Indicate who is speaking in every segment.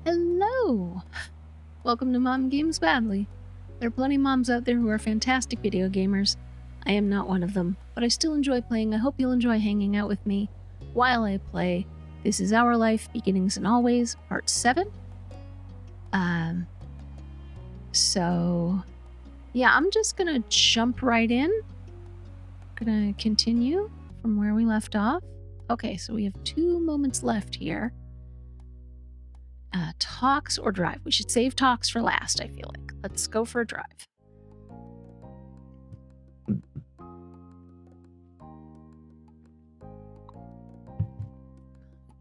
Speaker 1: Hello! Welcome to Mom Games Badly. There are plenty of moms out there who are fantastic video gamers. I am not one of them, but I still enjoy playing. I hope you'll enjoy hanging out with me while I play. This is Our Life, Beginnings and Always, Part 7. Yeah, I'm just gonna jump right in. Gonna continue from where we left off. Okay, so we have 2 moments left here. Talks or drive? We should save talks for last, I feel like. Let's go for a drive.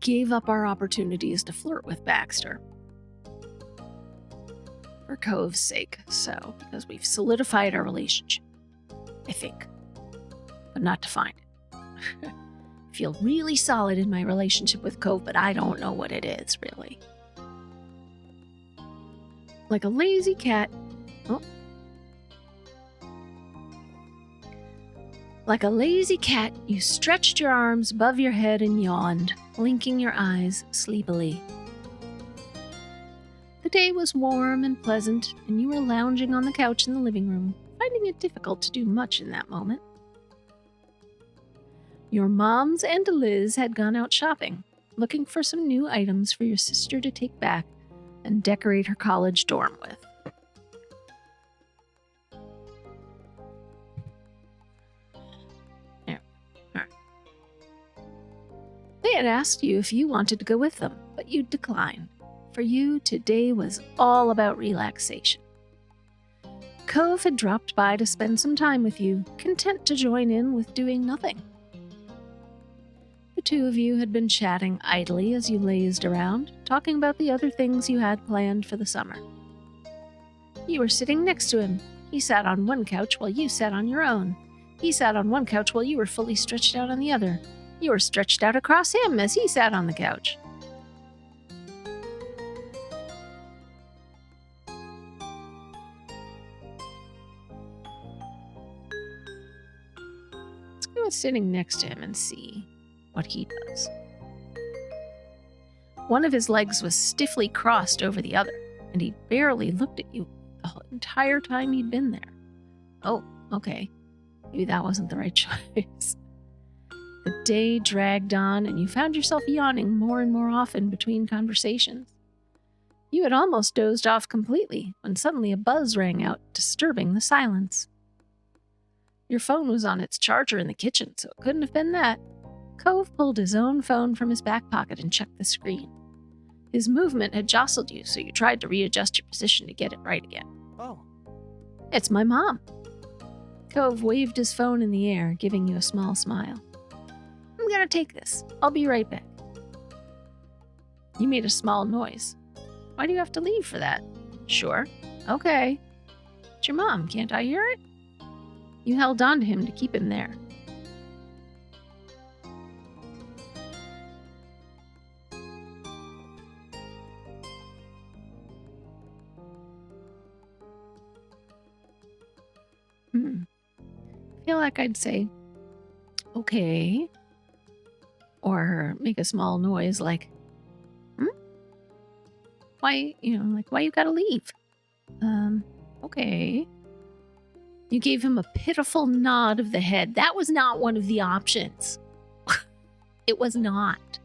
Speaker 1: Gave up our opportunities to flirt with Baxter. For Cove's sake, so, because we've solidified our relationship. I think. But not defined it. I feel really solid in my relationship with Cove, but I don't know what it is, really. Like a lazy cat. Oh. Like a lazy cat, you stretched your arms above your head and yawned, blinking your eyes sleepily. The day was warm and pleasant, and you were lounging on the couch in the living room, finding it difficult to do much in that moment. Your moms and Liz had gone out shopping, looking for some new items for your sister to take back and decorate her college dorm with. They had asked you if you wanted to go with them, but you declined. For you, today was all about relaxation. Cove had dropped by to spend some time with you, content to join in with doing nothing. The two of you had been chatting idly as you lazed around, talking about the other things you had planned for the summer. You were sitting next to him. He sat on one couch while you sat on your own. He sat on one couch while you were fully stretched out on the other. You were stretched out across him as he sat on the couch. Let's go with sitting next to him and see what he does. One of his legs was stiffly crossed over the other, and he barely looked at you the entire time he'd been there. Oh, okay. Maybe that wasn't the right choice. The day dragged on, and you found yourself yawning more and more often between conversations. You had almost dozed off completely when suddenly a buzz rang out, disturbing the silence. Your phone was on its charger in the kitchen, so it couldn't have been that. Cove pulled his own phone from his back pocket and checked the screen. His movement had jostled you, so you tried to readjust your position to get it right again.
Speaker 2: Oh.
Speaker 1: It's my mom. Cove waved his phone in the air, giving you a small smile. I'm gonna take this. I'll be right back. You made a small noise. Why do you have to leave for that? Sure. Okay. It's your mom. Can't I hear it? You held on to him to keep him there. I feel like I'd say, okay. Or make a small noise like, why you gotta leave? Okay. You gave him a pitiful nod of the head. That was not one of the options. It was not.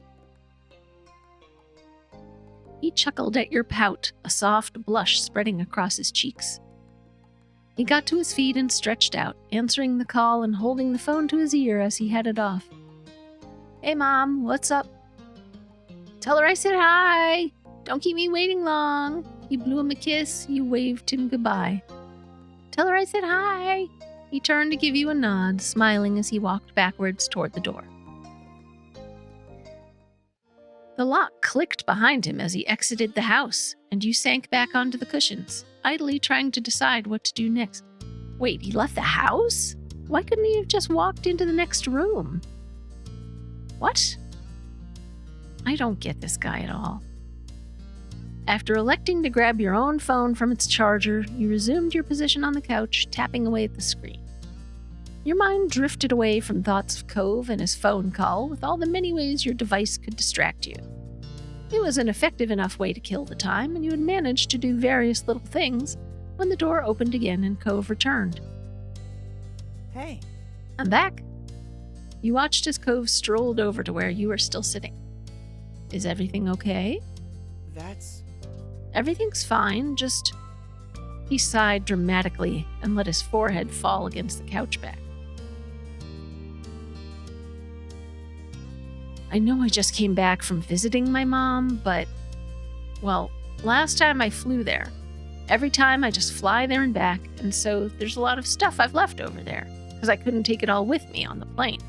Speaker 1: He chuckled at your pout, a soft blush spreading across his cheeks. He got to his feet and stretched out, answering the call and holding the phone to his ear as he headed off. Hey, Mom, what's up? Tell her I said hi. Don't keep me waiting long. You blew him a kiss. You waved him goodbye. Tell her I said hi. He turned to give you a nod, smiling as he walked backwards toward the door. The lock clicked behind him as he exited the house, and you sank back onto the cushions, idly trying to decide what to do next. Wait, he left the house? Why couldn't he have just walked into the next room? What? I don't get this guy at all. After electing to grab your own phone from its charger, you resumed your position on the couch, tapping away at the screen. Your mind drifted away from thoughts of Cove and his phone call with all the many ways your device could distract you. It was an effective enough way to kill the time, and you had managed to do various little things when the door opened again and Cove returned.
Speaker 2: Hey.
Speaker 1: I'm back. You watched as Cove strolled over to where you were still sitting. Is everything okay? Everything's fine, just... He sighed dramatically and let his forehead fall against the couch back. I know I just came back from visiting my mom, but... Well, last time I flew there. Every time I just fly there and back, and so there's a lot of stuff I've left over there, because I couldn't take it all with me on the plane.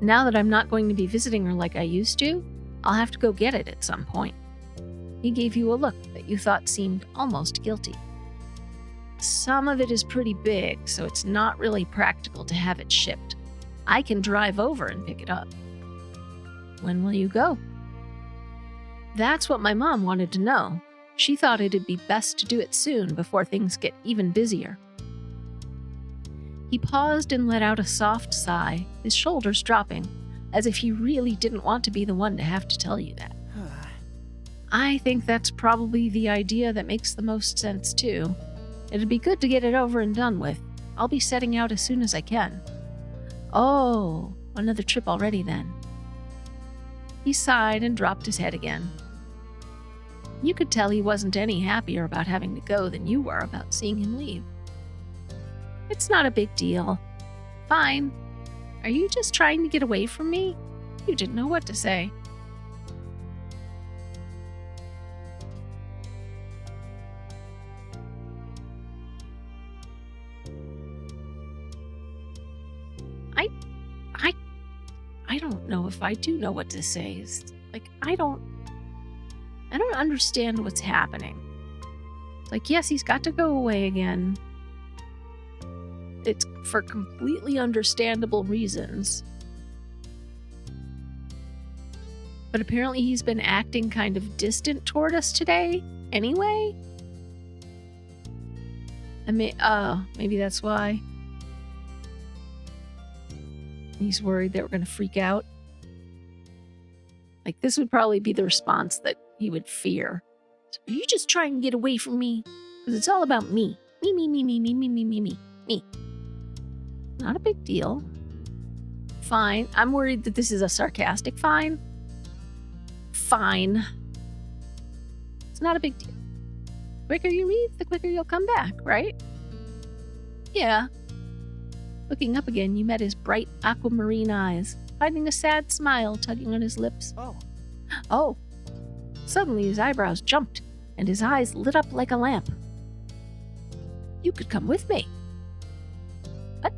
Speaker 1: Now that I'm not going to be visiting her like I used to, I'll have to go get it at some point. He gave you a look that you thought seemed almost guilty. Some of it is pretty big, so it's not really practical to have it shipped. I can drive over and pick it up. When will you go? That's what my mom wanted to know. She thought it'd be best to do it soon before things get even busier. He paused and let out a soft sigh, his shoulders dropping, as if he really didn't want to be the one to have to tell you that. I think that's probably the idea that makes the most sense, too. It'd be good to get it over and done with. I'll be setting out as soon as I can. Oh, another trip already then. He sighed and dropped his head again. You could tell he wasn't any happier about having to go than you were about seeing him leave. It's not a big deal. Fine. Are you just trying to get away from me? You didn't know what to say. I don't know if I do know what to say. It's like, I don't understand what's happening. It's like, yes, he's got to go away again. It's for completely understandable reasons. But apparently he's been acting kind of distant toward us today, anyway. Maybe that's why. He's worried that we're going to freak out. Like, this would probably be the response that he would fear. So, are you just trying to get away from me? Because it's all about me. Me. Not a big deal. Fine. I'm worried that this is a sarcastic fine. Fine. It's not a big deal. The quicker you leave, the quicker you'll come back, right? Yeah. Looking up again, you met his bright aquamarine eyes, hiding a sad smile tugging on his lips. Oh. Suddenly his eyebrows jumped, and his eyes lit up like a lamp. You could come with me. What?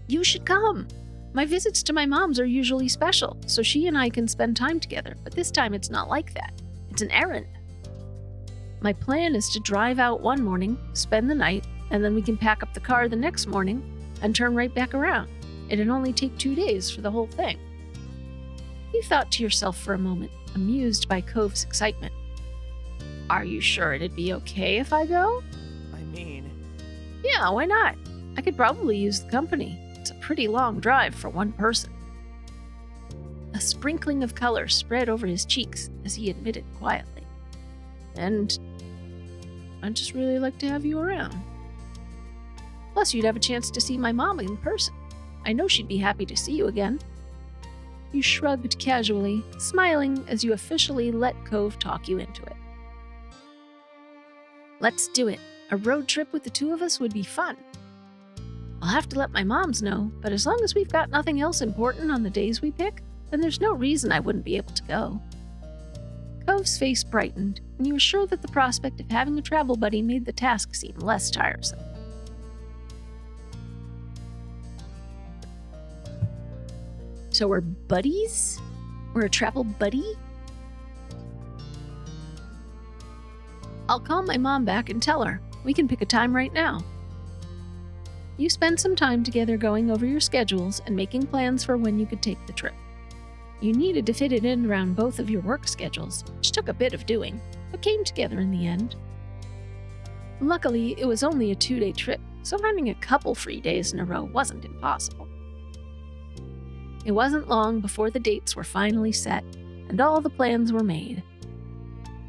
Speaker 1: You should come. My visits to my mom's are usually special, so she and I can spend time together, but this time it's not like that. It's an errand. My plan is to drive out one morning, spend the night, and then we can pack up the car the next morning and turn right back around. It'd only take 2 days for the whole thing. You thought to yourself for a moment, amused by Cove's excitement. Are you sure it'd be okay if I go? Yeah, why not? I could probably use the company. It's a pretty long drive for one person. A sprinkling of color spread over his cheeks as he admitted quietly. And I'd just really like to have you around. Plus, you'd have a chance to see my mom in person. I know she'd be happy to see you again. You shrugged casually, smiling as you officially let Cove talk you into it. Let's do it. A road trip with the two of us would be fun. I'll have to let my moms know, but as long as we've got nothing else important on the days we pick, then there's no reason I wouldn't be able to go. Cove's face brightened, and you were sure that the prospect of having a travel buddy made the task seem less tiresome. So we're buddies? We're a travel buddy? I'll call my mom back and tell her. We can pick a time right now. You spent some time together going over your schedules and making plans for when you could take the trip. You needed to fit it in around both of your work schedules, which took a bit of doing, but came together in the end. Luckily, it was only a 2-day trip, so finding a couple free days in a row wasn't impossible. It wasn't long before the dates were finally set and all the plans were made.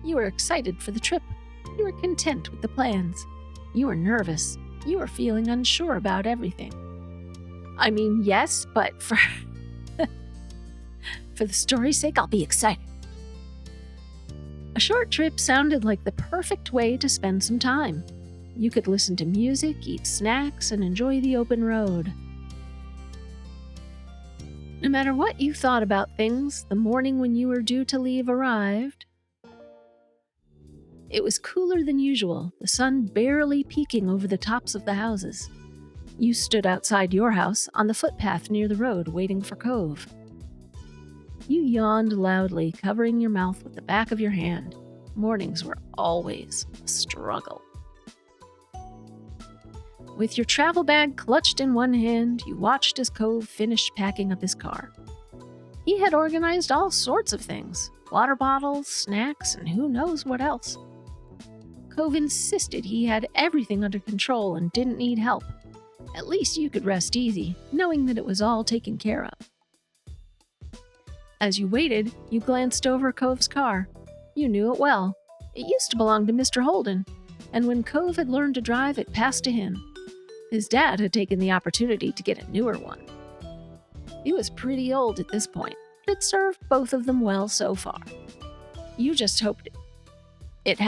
Speaker 1: You were excited for the trip. You were content with the plans. You were nervous. You were feeling unsure about everything. I mean, yes, but for the story's sake, I'll be excited. A short trip sounded like the perfect way to spend some time. You could listen to music, eat snacks, and enjoy the open road. No matter what you thought about things, the morning when you were due to leave arrived. It was cooler than usual, the sun barely peeking over the tops of the houses. You stood outside your house on the footpath near the road, waiting for Cove. You yawned loudly, covering your mouth with the back of your hand. Mornings were always a struggle. With your travel bag clutched in one hand, you watched as Cove finished packing up his car. He had organized all sorts of things, water bottles, snacks, and who knows what else. Cove insisted he had everything under control and didn't need help. At least you could rest easy, knowing that it was all taken care of. As you waited, you glanced over Cove's car. You knew it well. It used to belong to Mr. Holden, and when Cove had learned to drive, it passed to him. His dad had taken the opportunity to get a newer one. It was pretty old at this point, but it served both of them well so far. You just hoped it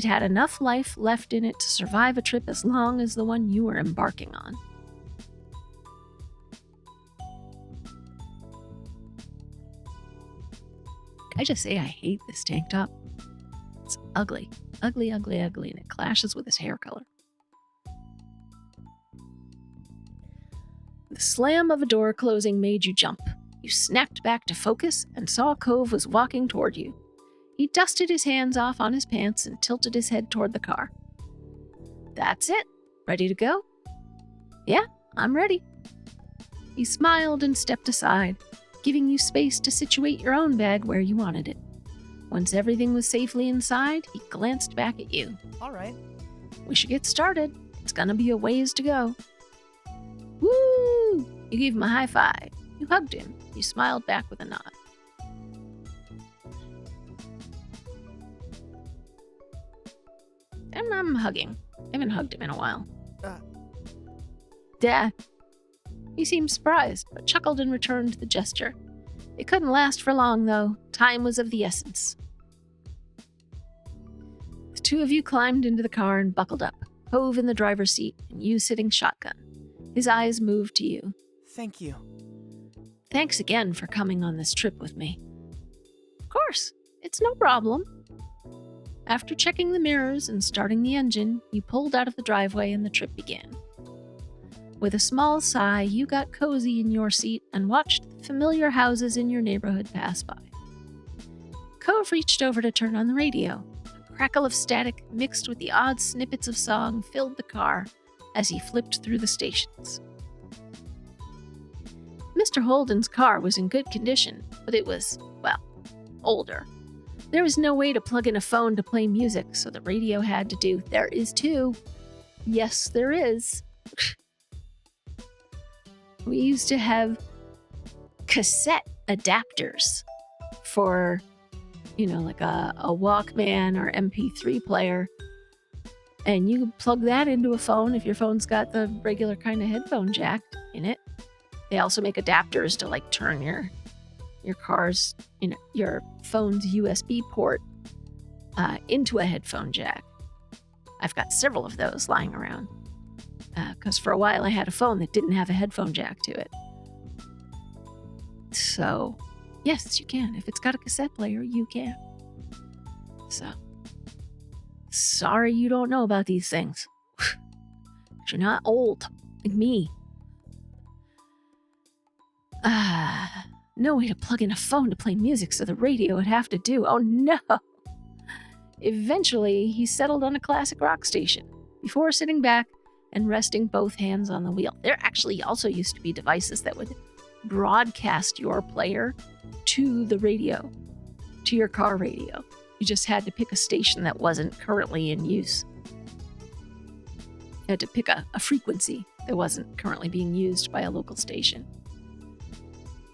Speaker 1: had enough life left in it to survive a trip as long as the one you were embarking on. Can I just say I hate this tank top? It's ugly. Ugly, ugly, ugly, and it clashes with his hair color. The slam of a door closing made you jump. You snapped back to focus and saw Cove was walking toward you. He dusted his hands off on his pants and tilted his head toward the car. That's it. Ready to go? Yeah, I'm ready. He smiled and stepped aside, giving you space to situate your own bag where you wanted it. Once everything was safely inside, he glanced back at you.
Speaker 2: All right.
Speaker 1: We should get started. It's gonna be a ways to go. Woo! You gave him a high five. You hugged him. You smiled back with a nod. And I'm hugging. I haven't hugged him in a while. Dad. He seemed surprised, but chuckled and returned the gesture. It couldn't last for long, though. Time was of the essence. The two of you climbed into the car and buckled up, Cove in the driver's seat and you sitting shotgun. His eyes moved to you.
Speaker 2: Thank you.
Speaker 1: Thanks again for coming on this trip with me. Of course, it's no problem. After checking the mirrors and starting the engine, you pulled out of the driveway and the trip began. With a small sigh, you got cozy in your seat and watched the familiar houses in your neighborhood pass by. Cove reached over to turn on the radio. A crackle of static mixed with the odd snippets of song filled the car as he flipped through the stations. Mr. Holden's car was in good condition, but it was, well, older. There was no way to plug in a phone to play music, so the radio had to do There Is Too. Yes, there is. We used to have cassette adapters for, like a Walkman or MP3 player. And you could plug that into a phone if your phone's got the regular kind of headphone jack in it. They also make adapters to turn your car's, your phone's USB port into a headphone jack. I've got several of those lying around. Because for a while I had a phone that didn't have a headphone jack to it. So, yes, you can. If it's got a cassette player, you can. So, sorry you don't know about these things. You're not old, like me. No way to plug in a phone to play music, so the radio would have to do. Oh no! Eventually, he settled on a classic rock station, before sitting back and resting both hands on the wheel. There actually also used to be devices that would broadcast your player to the radio, to your car radio. You just had to pick a station that wasn't currently in use. You had to pick a frequency that wasn't currently being used by a local station.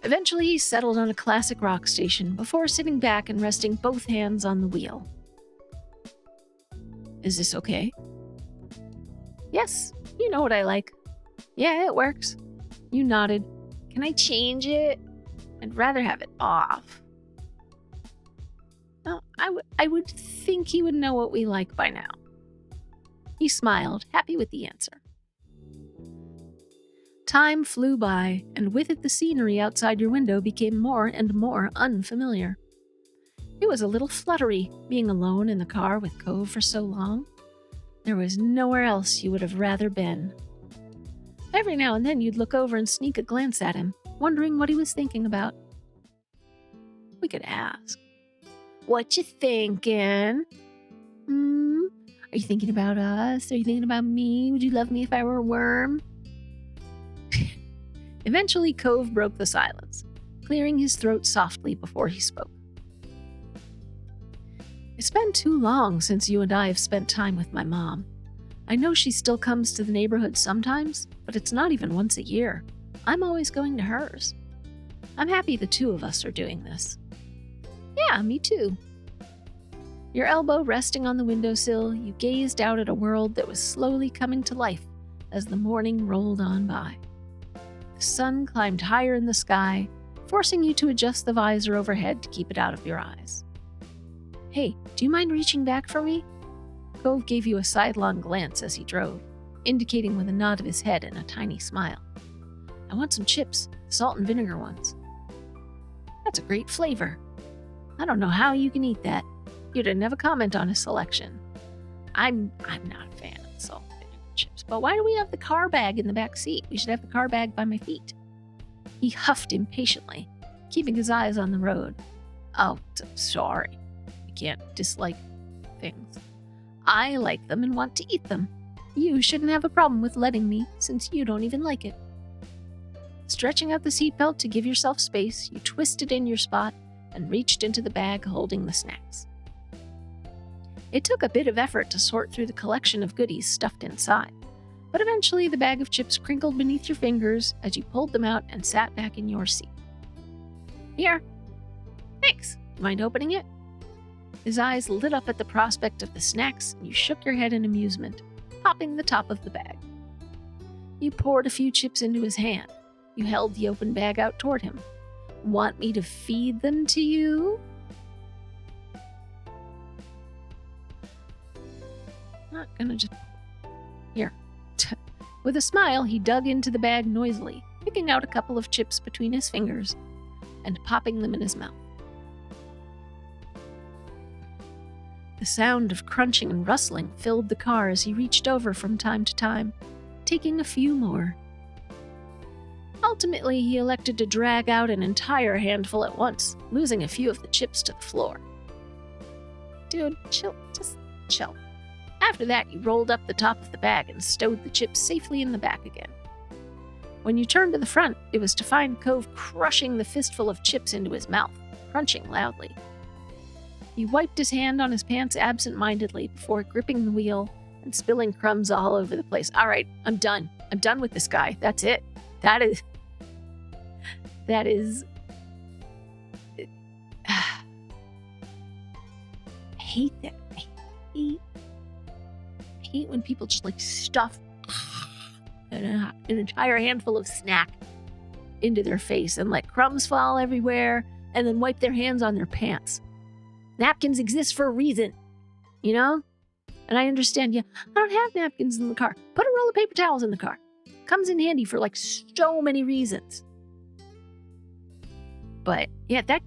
Speaker 1: Eventually, he settled on a classic rock station before sitting back and resting both hands on the wheel. Is this okay? Yes, you know what I like. Yeah, it works. You nodded. Can I change it? I'd rather have it off. Oh, I would think he would know what we like by now. He smiled, happy with the answer. Time flew by, and with it the scenery outside your window became more and more unfamiliar. It was a little fluttery, being alone in the car with Cove for so long. There was nowhere else you would have rather been. Every now and then you'd look over and sneak a glance at him, wondering what he was thinking about. We could ask. What you thinking? Are you thinking about us? Are you thinking about me? Would you love me if I were a worm? Eventually, Cove broke the silence, clearing his throat softly before he spoke. It's been too long since you and I have spent time with my mom. I know she still comes to the neighborhood sometimes, but it's not even once a year. I'm always going to hers. I'm happy the two of us are doing this. Yeah, me too. Your elbow resting on the windowsill, you gazed out at a world that was slowly coming to life as the morning rolled on by. The sun climbed higher in the sky, forcing you to adjust the visor overhead to keep it out of your eyes. Hey, do you mind reaching back for me? Cove gave you a sidelong glance as he drove, indicating with a nod of his head and a tiny smile. I want some chips, salt and vinegar ones. That's a great flavor. I don't know how you can eat that. You didn't have a comment on his selection. I'm not a fan of salt and vinegar chips, but why do we have the car bag in the back seat? We should have the car bag by my feet. He huffed impatiently, keeping his eyes on the road. Oh, sorry. I can't dislike things. I like them and want to eat them. You shouldn't have a problem with letting me, since you don't even like it. Stretching out the seatbelt to give yourself space, you twisted in your spot and reached into the bag holding the snacks. It took a bit of effort to sort through the collection of goodies stuffed inside, but eventually the bag of chips crinkled beneath your fingers as you pulled them out and sat back in your seat. Here. Thanks. Mind opening it? His eyes lit up at the prospect of the snacks, and you shook your head in amusement, popping the top of the bag. You poured a few chips into his hand. You held the open bag out toward him. Want me to feed them to you? Not gonna just... Here. With a smile, he dug into the bag noisily, picking out a couple of chips between his fingers and popping them in his mouth. The sound of crunching and rustling filled the car as he reached over from time to time, taking a few more. Ultimately, he elected to drag out an entire handful at once, losing a few of the chips to the floor. Dude, chill. Just chill. After that, you rolled up the top of the bag and stowed the chips safely in the back again. When you turned to the front, it was to find Cove crushing the fistful of chips into his mouth, crunching loudly. He wiped his hand on his pants absent-mindedly before gripping the wheel and spilling crumbs all over the place. All right, I'm done. I'm done with this guy. That's it. That is... I hate that. I hate when people just stuff an entire handful of snack into their face and let crumbs fall everywhere and then wipe their hands on their pants. Napkins exist for a reason, you know? And I understand, I don't have napkins in the car. Put a roll of paper towels in the car. Comes in handy for so many reasons. But yeah, that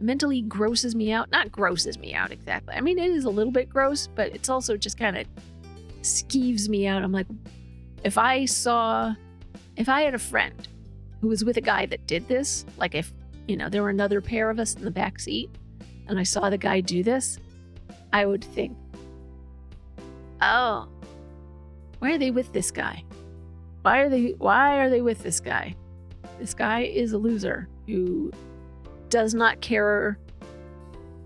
Speaker 1: mentally grosses me out. Not grosses me out exactly. I mean, it is a little bit gross, but it's also just kind of skeeves me out. I'm like, if I had a friend who was with a guy that did this, like if, there were another pair of us in the back seat and I saw the guy do this, I would think, oh, why are they with this guy? Why are they with this guy? This guy is a loser who does not care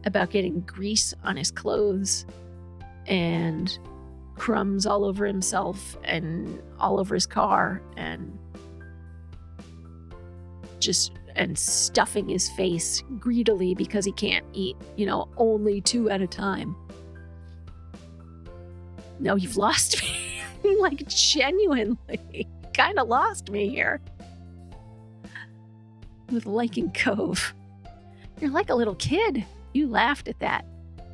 Speaker 1: about getting grease on his clothes and crumbs all over himself and all over his car, and stuffing his face greedily because he can't eat, only 2 at a time. No, you've lost me. Like, genuinely, kind of lost me here. With liking Cove. You're like a little kid. You laughed at that.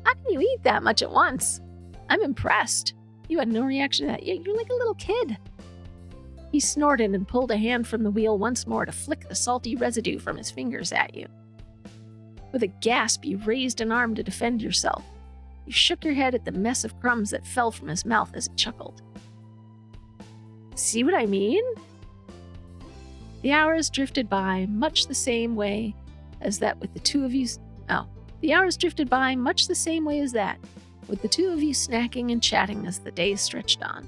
Speaker 1: How can you eat that much at once? I'm impressed. You had no reaction to that. You're like a little kid. He snorted and pulled a hand from the wheel once more to flick the salty residue from his fingers at you. With a gasp, you raised an arm to defend yourself. You shook your head at the mess of crumbs that fell from his mouth as he chuckled. See what I mean? The hours drifted by much the same way as that with the two of you. The hours drifted by much the same way as that, with the two of you snacking and chatting as the days stretched on.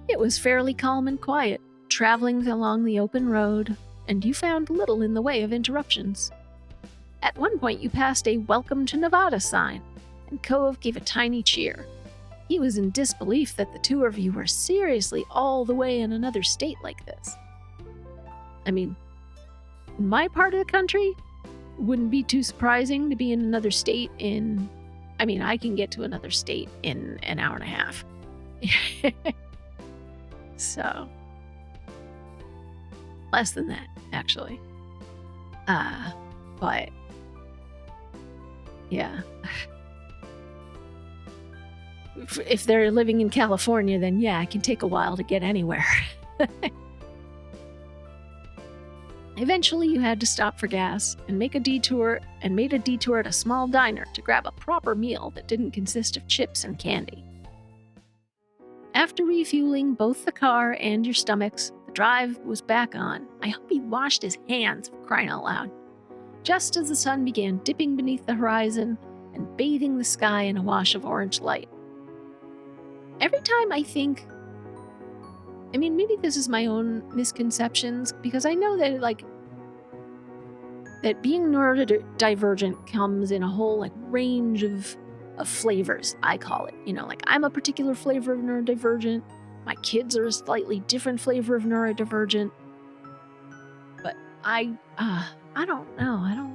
Speaker 1: It was fairly calm and quiet, traveling along the open road, and you found little in the way of interruptions. At one point, you passed a "Welcome to Nevada" sign, and Cove gave a tiny cheer. He was in disbelief that the two of you were seriously all the way in another state like this. I mean, in my part of the country, wouldn't be too surprising to be in another state I can get to another state in an hour and a half. So, less than that, actually. But, yeah. If they're living in California, then yeah, it can take a while to get anywhere. Eventually, you had to stop for gas and made a detour at a small diner to grab a proper meal that didn't consist of chips and candy. After refueling both the car and your stomachs, the drive was back on. I hope he washed his hands, for crying out loud. Just as the sun began dipping beneath the horizon and bathing the sky in a wash of orange light. Every time I think, maybe this is my own misconceptions, because I know that that being neurodivergent comes in a whole range of flavors, I call it. I'm a particular flavor of neurodivergent. My kids are a slightly different flavor of neurodivergent. But I don't know. I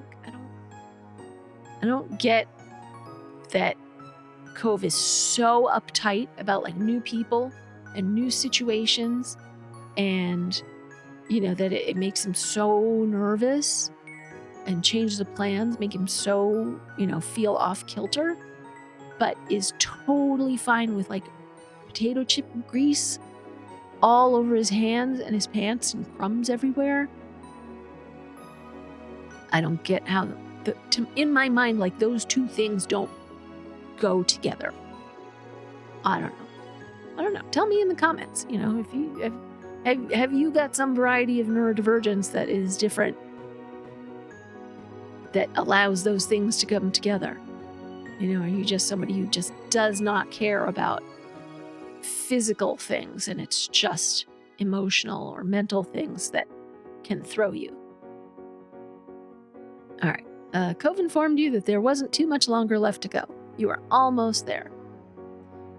Speaker 1: don't get that Cove is so uptight about new people and new situations, and that it makes him so nervous, and changes the plans make him so feel off kilter, but is totally fine with potato chip grease all over his hands and his pants and crumbs everywhere. I don't get how in my mind those two things don't go together. I don't know. Tell me in the comments, if you have you got some variety of neurodivergence that is different, that allows those things to come together? Are you just somebody who just does not care about physical things, and it's just emotional or mental things that can throw you? All right. Cove informed you that there wasn't too much longer left to go. You were almost there.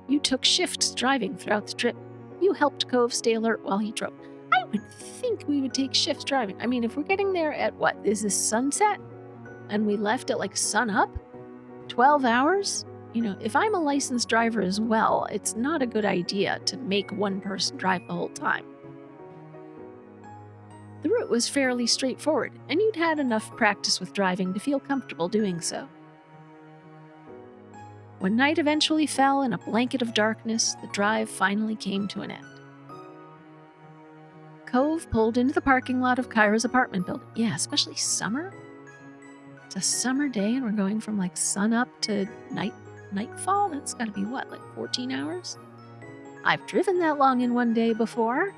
Speaker 1: You took shifts driving throughout the trip. You helped Cove stay alert while he drove. I would think we would take shifts driving. If we're getting there at what? Is this sunset? And we left at sun up? 12 hours? If I'm a licensed driver as well, it's not a good idea to make one person drive the whole time. The route was fairly straightforward, and you'd had enough practice with driving to feel comfortable doing so. When night eventually fell in a blanket of darkness, the drive finally came to an end. Cove pulled into the parking lot of Kyra's apartment building. Yeah, especially summer. It's a summer day and we're going from sun up to nightfall? That's gotta be 14 hours? I've driven that long in one day before.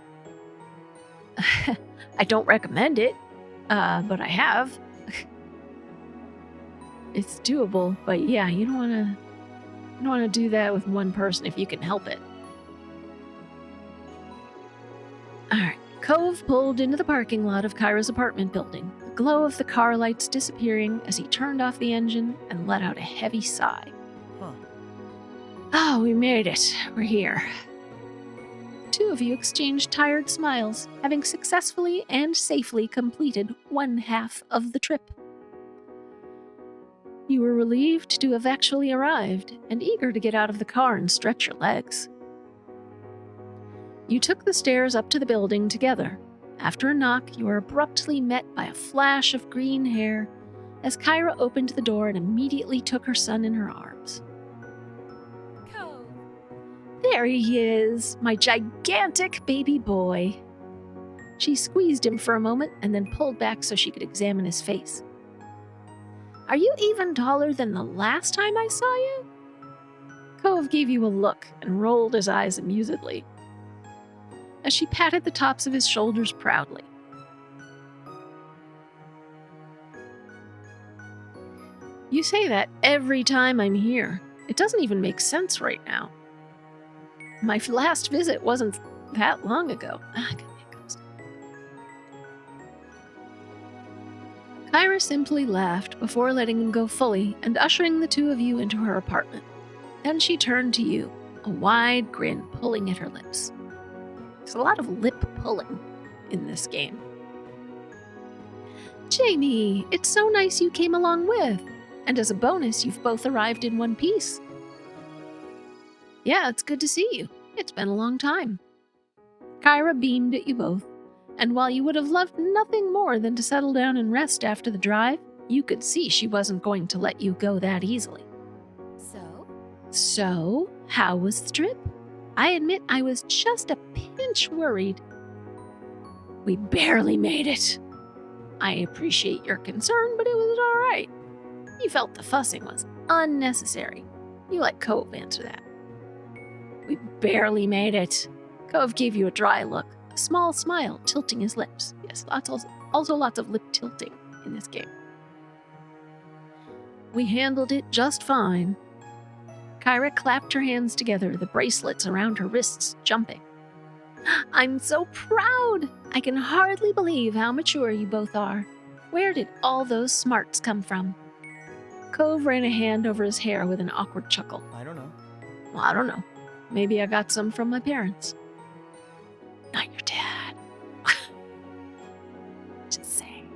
Speaker 1: I don't recommend it, but I have. It's doable, but yeah, you don't want to do that with one person if you can help it. All right. Cove pulled into the parking lot of Kyra's apartment building, the glow of the car lights disappearing as he turned off the engine and let out a heavy sigh.
Speaker 2: Huh.
Speaker 1: Oh, we made it. We're here. The two of you exchanged tired smiles, having successfully and safely completed one half of the trip. You were relieved to have actually arrived and eager to get out of the car and stretch your legs. You took the stairs up to the building together. After a knock, you were abruptly met by a flash of green hair as Kyra opened the door and immediately took her son in her arms.
Speaker 3: Cove.
Speaker 1: There he is, my gigantic baby boy. She squeezed him for a moment and then pulled back so she could examine his face. Are you even taller than the last time I saw you? Cove gave you a look and rolled his eyes amusedly as she patted the tops of his shoulders proudly. You say that every time I'm here. It doesn't even make sense right now. My last visit wasn't that long ago. Kyra simply laughed before letting him go fully and ushering the two of you into her apartment. Then she turned to you, a wide grin pulling at her lips. There's a lot of lip pulling in this game. Jamie, it's so nice you came along with. And as a bonus, you've both arrived in one piece. Yeah, it's good to see you. It's been a long time. Kyra beamed at you both, and while you would have loved nothing more than to settle down and rest after the drive, you could see she wasn't going to let you go that easily. So, how was the trip? I admit I was just a pinch worried. We barely made it. I appreciate your concern, but it was all right. You felt the fussing was unnecessary. You let Cove answer that. We barely made it. Cove gave you a dry look, a small smile tilting his lips. Yes, also lots of lip tilting in this game. We handled it just fine. Kyra clapped her hands together, the bracelets around her wrists jumping. I'm so proud! I can hardly believe how mature you both are. Where did all those smarts come from? Cove ran a hand over his hair with an awkward chuckle.
Speaker 2: I don't know.
Speaker 1: Well, I don't know. Maybe I got some from my parents. Not your dad. Just saying.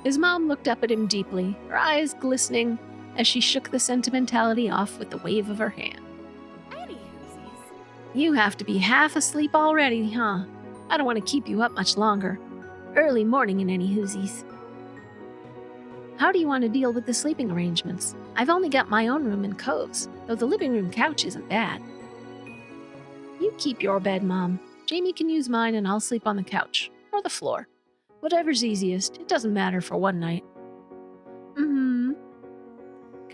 Speaker 1: His mom looked up at him deeply, her eyes glistening as she shook the sentimentality off with the wave of her hand. You have to be half asleep already, huh? I don't want to keep you up much longer. Early morning in any hoosies. How do you want to deal with the sleeping arrangements? I've only got my own room and Cove's, though the living room couch isn't bad. You keep your bed, Mom. Jamie can use mine and I'll sleep on the couch. Or the floor. Whatever's easiest. It doesn't matter for one night.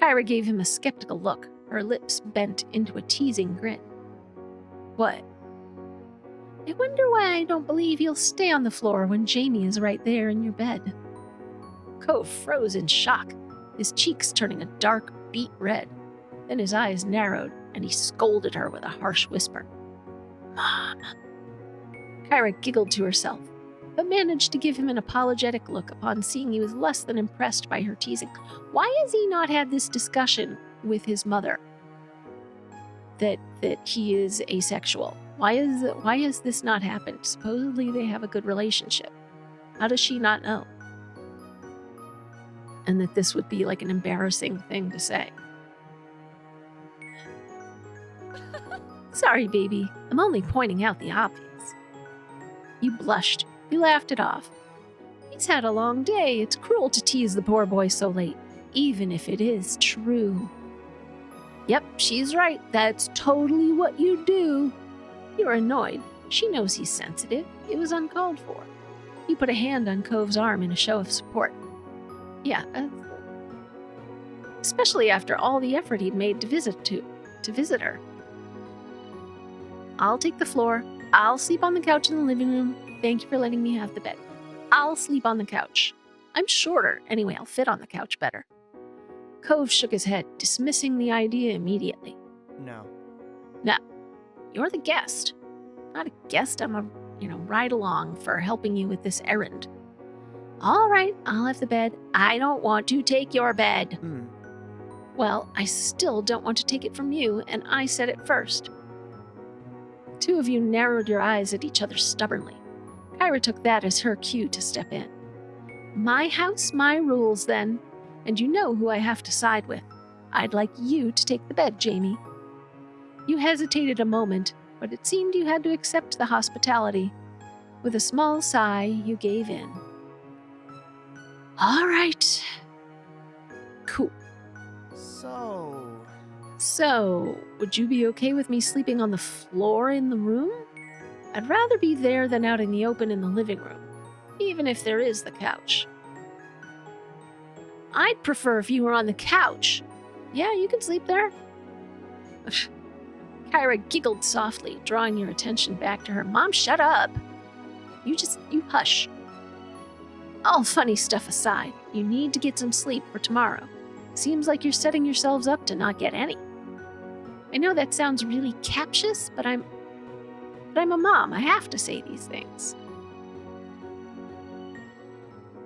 Speaker 1: Kyra gave him a skeptical look, her lips bent into a teasing grin. What? I wonder why I don't believe you'll stay on the floor when Jamie is right there in your bed. Cove froze in shock, his cheeks turning a dark, beet red. Then his eyes narrowed, and he scolded her with a harsh whisper. Mom. Kyra giggled to herself, but managed to give him an apologetic look upon seeing he was less than impressed by her teasing. Why has he not had this discussion with his mother? That he is asexual. Why has this not happened? Supposedly they have a good relationship. How does she not know? And that this would be like an embarrassing thing to say. Sorry, baby. I'm only pointing out the obvious. You blushed. You laughed it off. He's had a long day. It's cruel to tease the poor boy so late, even if it is true. Yep, she's right. That's totally what you do. You're annoyed. She knows he's sensitive. It was uncalled for. You put a hand on Cove's arm in a show of support. Yeah, especially after all the effort he'd made to visit her. I'll take the floor. I'll sleep on the couch in the living room. Thank you for letting me have the bed. I'll sleep on the couch. I'm shorter. Anyway, I'll fit on the couch better. Cove shook his head, dismissing the idea immediately.
Speaker 2: No.
Speaker 1: You're the guest. Not a guest, I'm a, ride along for helping you with this errand. All right, I'll have the bed. I don't want to take your bed. Well, I still don't want to take it from you, and I said it first. The two of you narrowed your eyes at each other stubbornly. Kyra took that as her cue to step in. My house, my rules, then, and you know who I have to side with. I'd like you to take the bed, Jamie. You hesitated a moment, but it seemed you had to accept the hospitality. With a small sigh, you gave in. All right. Cool. So, would you be okay with me sleeping on the floor in the room? I'd rather be there than out in the open in the living room, even if there is the couch. I'd prefer if you were on the couch. Yeah, you can sleep there. Kyra giggled softly, drawing your attention back to her. Mom, shut up. You hush. All funny stuff aside, you need to get some sleep for tomorrow. Seems like you're setting yourselves up to not get any. I know that sounds really captious, but I'm a mom. I have to say these things.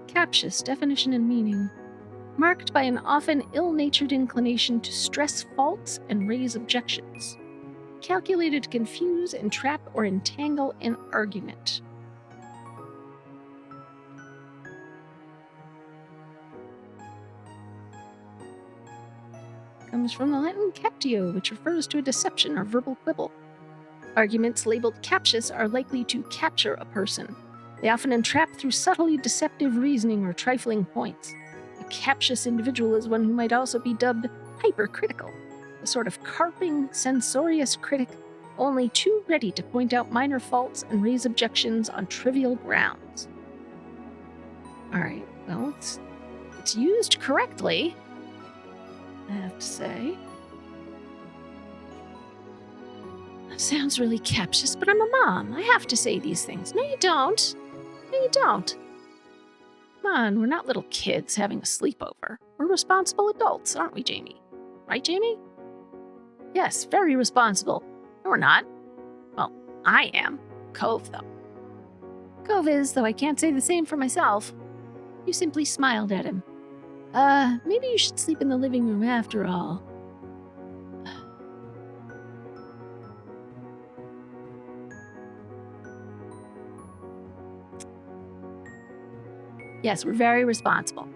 Speaker 1: Captious definition and meaning. Marked by an often ill-natured inclination to stress faults and raise objections. Calculated to confuse, entrap, or entangle an argument. Comes from the Latin captio, which refers to a deception or verbal quibble. Arguments labeled captious are likely to capture a person. They often entrap through subtly deceptive reasoning or trifling points. A captious individual is one who might also be dubbed hypercritical, a sort of carping, censorious critic, only too ready to point out minor faults and raise objections on trivial grounds. Alright, well, it's used correctly, I have to say. That sounds really captious, but I'm a mom. I have to say these things. No, you don't. No, you don't. Come on, we're not little kids having a sleepover. We're responsible adults, aren't we, Jamie? Right, Jamie? Yes, very responsible. No, we're not. Well, I am. Cove, though. Cove is, though I can't say the same for myself. You simply smiled at him. Maybe you should sleep in the living room after all. Yes, we're very responsible.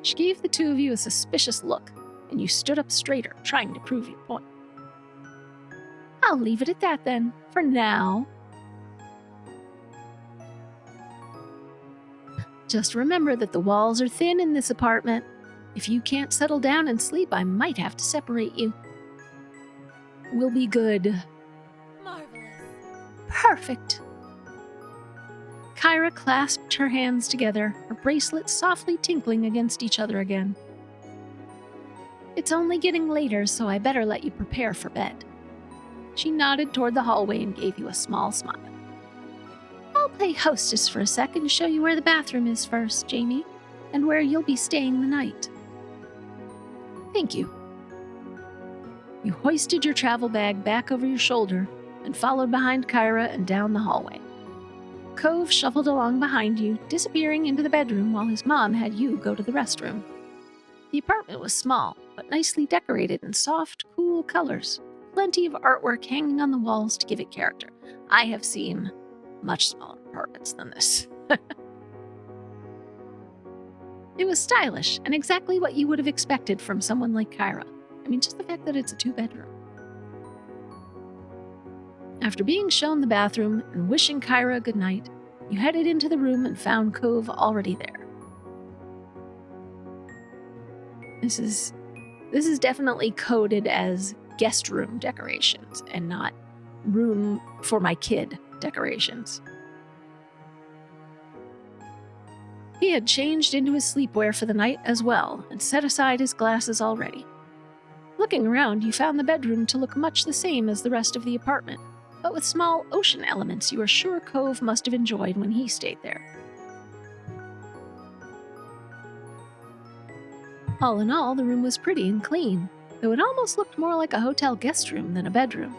Speaker 1: She gave the two of you a suspicious look, and you stood up straighter, trying to prove your point. I'll leave it at that then, for now. Just remember that the walls are thin in this apartment. If you can't settle down and sleep, I might have to separate you. We'll be good.
Speaker 3: Marvelous.
Speaker 1: Perfect. Kyra clasped her hands together, her bracelets softly tinkling against each other again. It's only getting later, so I better let you prepare for bed. She nodded toward the hallway and gave you a small smile. I'll play hostess for a sec and show you where the bathroom is first, Jamie, and where you'll be staying the night. Thank you. You hoisted your travel bag back over your shoulder and followed behind Kyra and down the hallway. Cove shuffled along behind you, disappearing into the bedroom while his mom had you go to the restroom. The apartment was small, but nicely decorated in soft, cool colors. Plenty of artwork hanging on the walls to give it character. I have seen much smaller apartments than this. It was stylish and exactly what you would have expected from someone like Kyra. I mean, just the fact that it's a 2-bedroom. After being shown the bathroom and wishing Kyra good night, you headed into the room and found Cove already there. This is definitely coded as guest room decorations and not room for my kid decorations. He had changed into his sleepwear for the night as well and set aside his glasses already. Looking around, you found the bedroom to look much the same as the rest of the apartment, but with small ocean elements you are sure Cove must have enjoyed when he stayed there. All in all, the room was pretty and clean, though it almost looked more like a hotel guest room than a bedroom.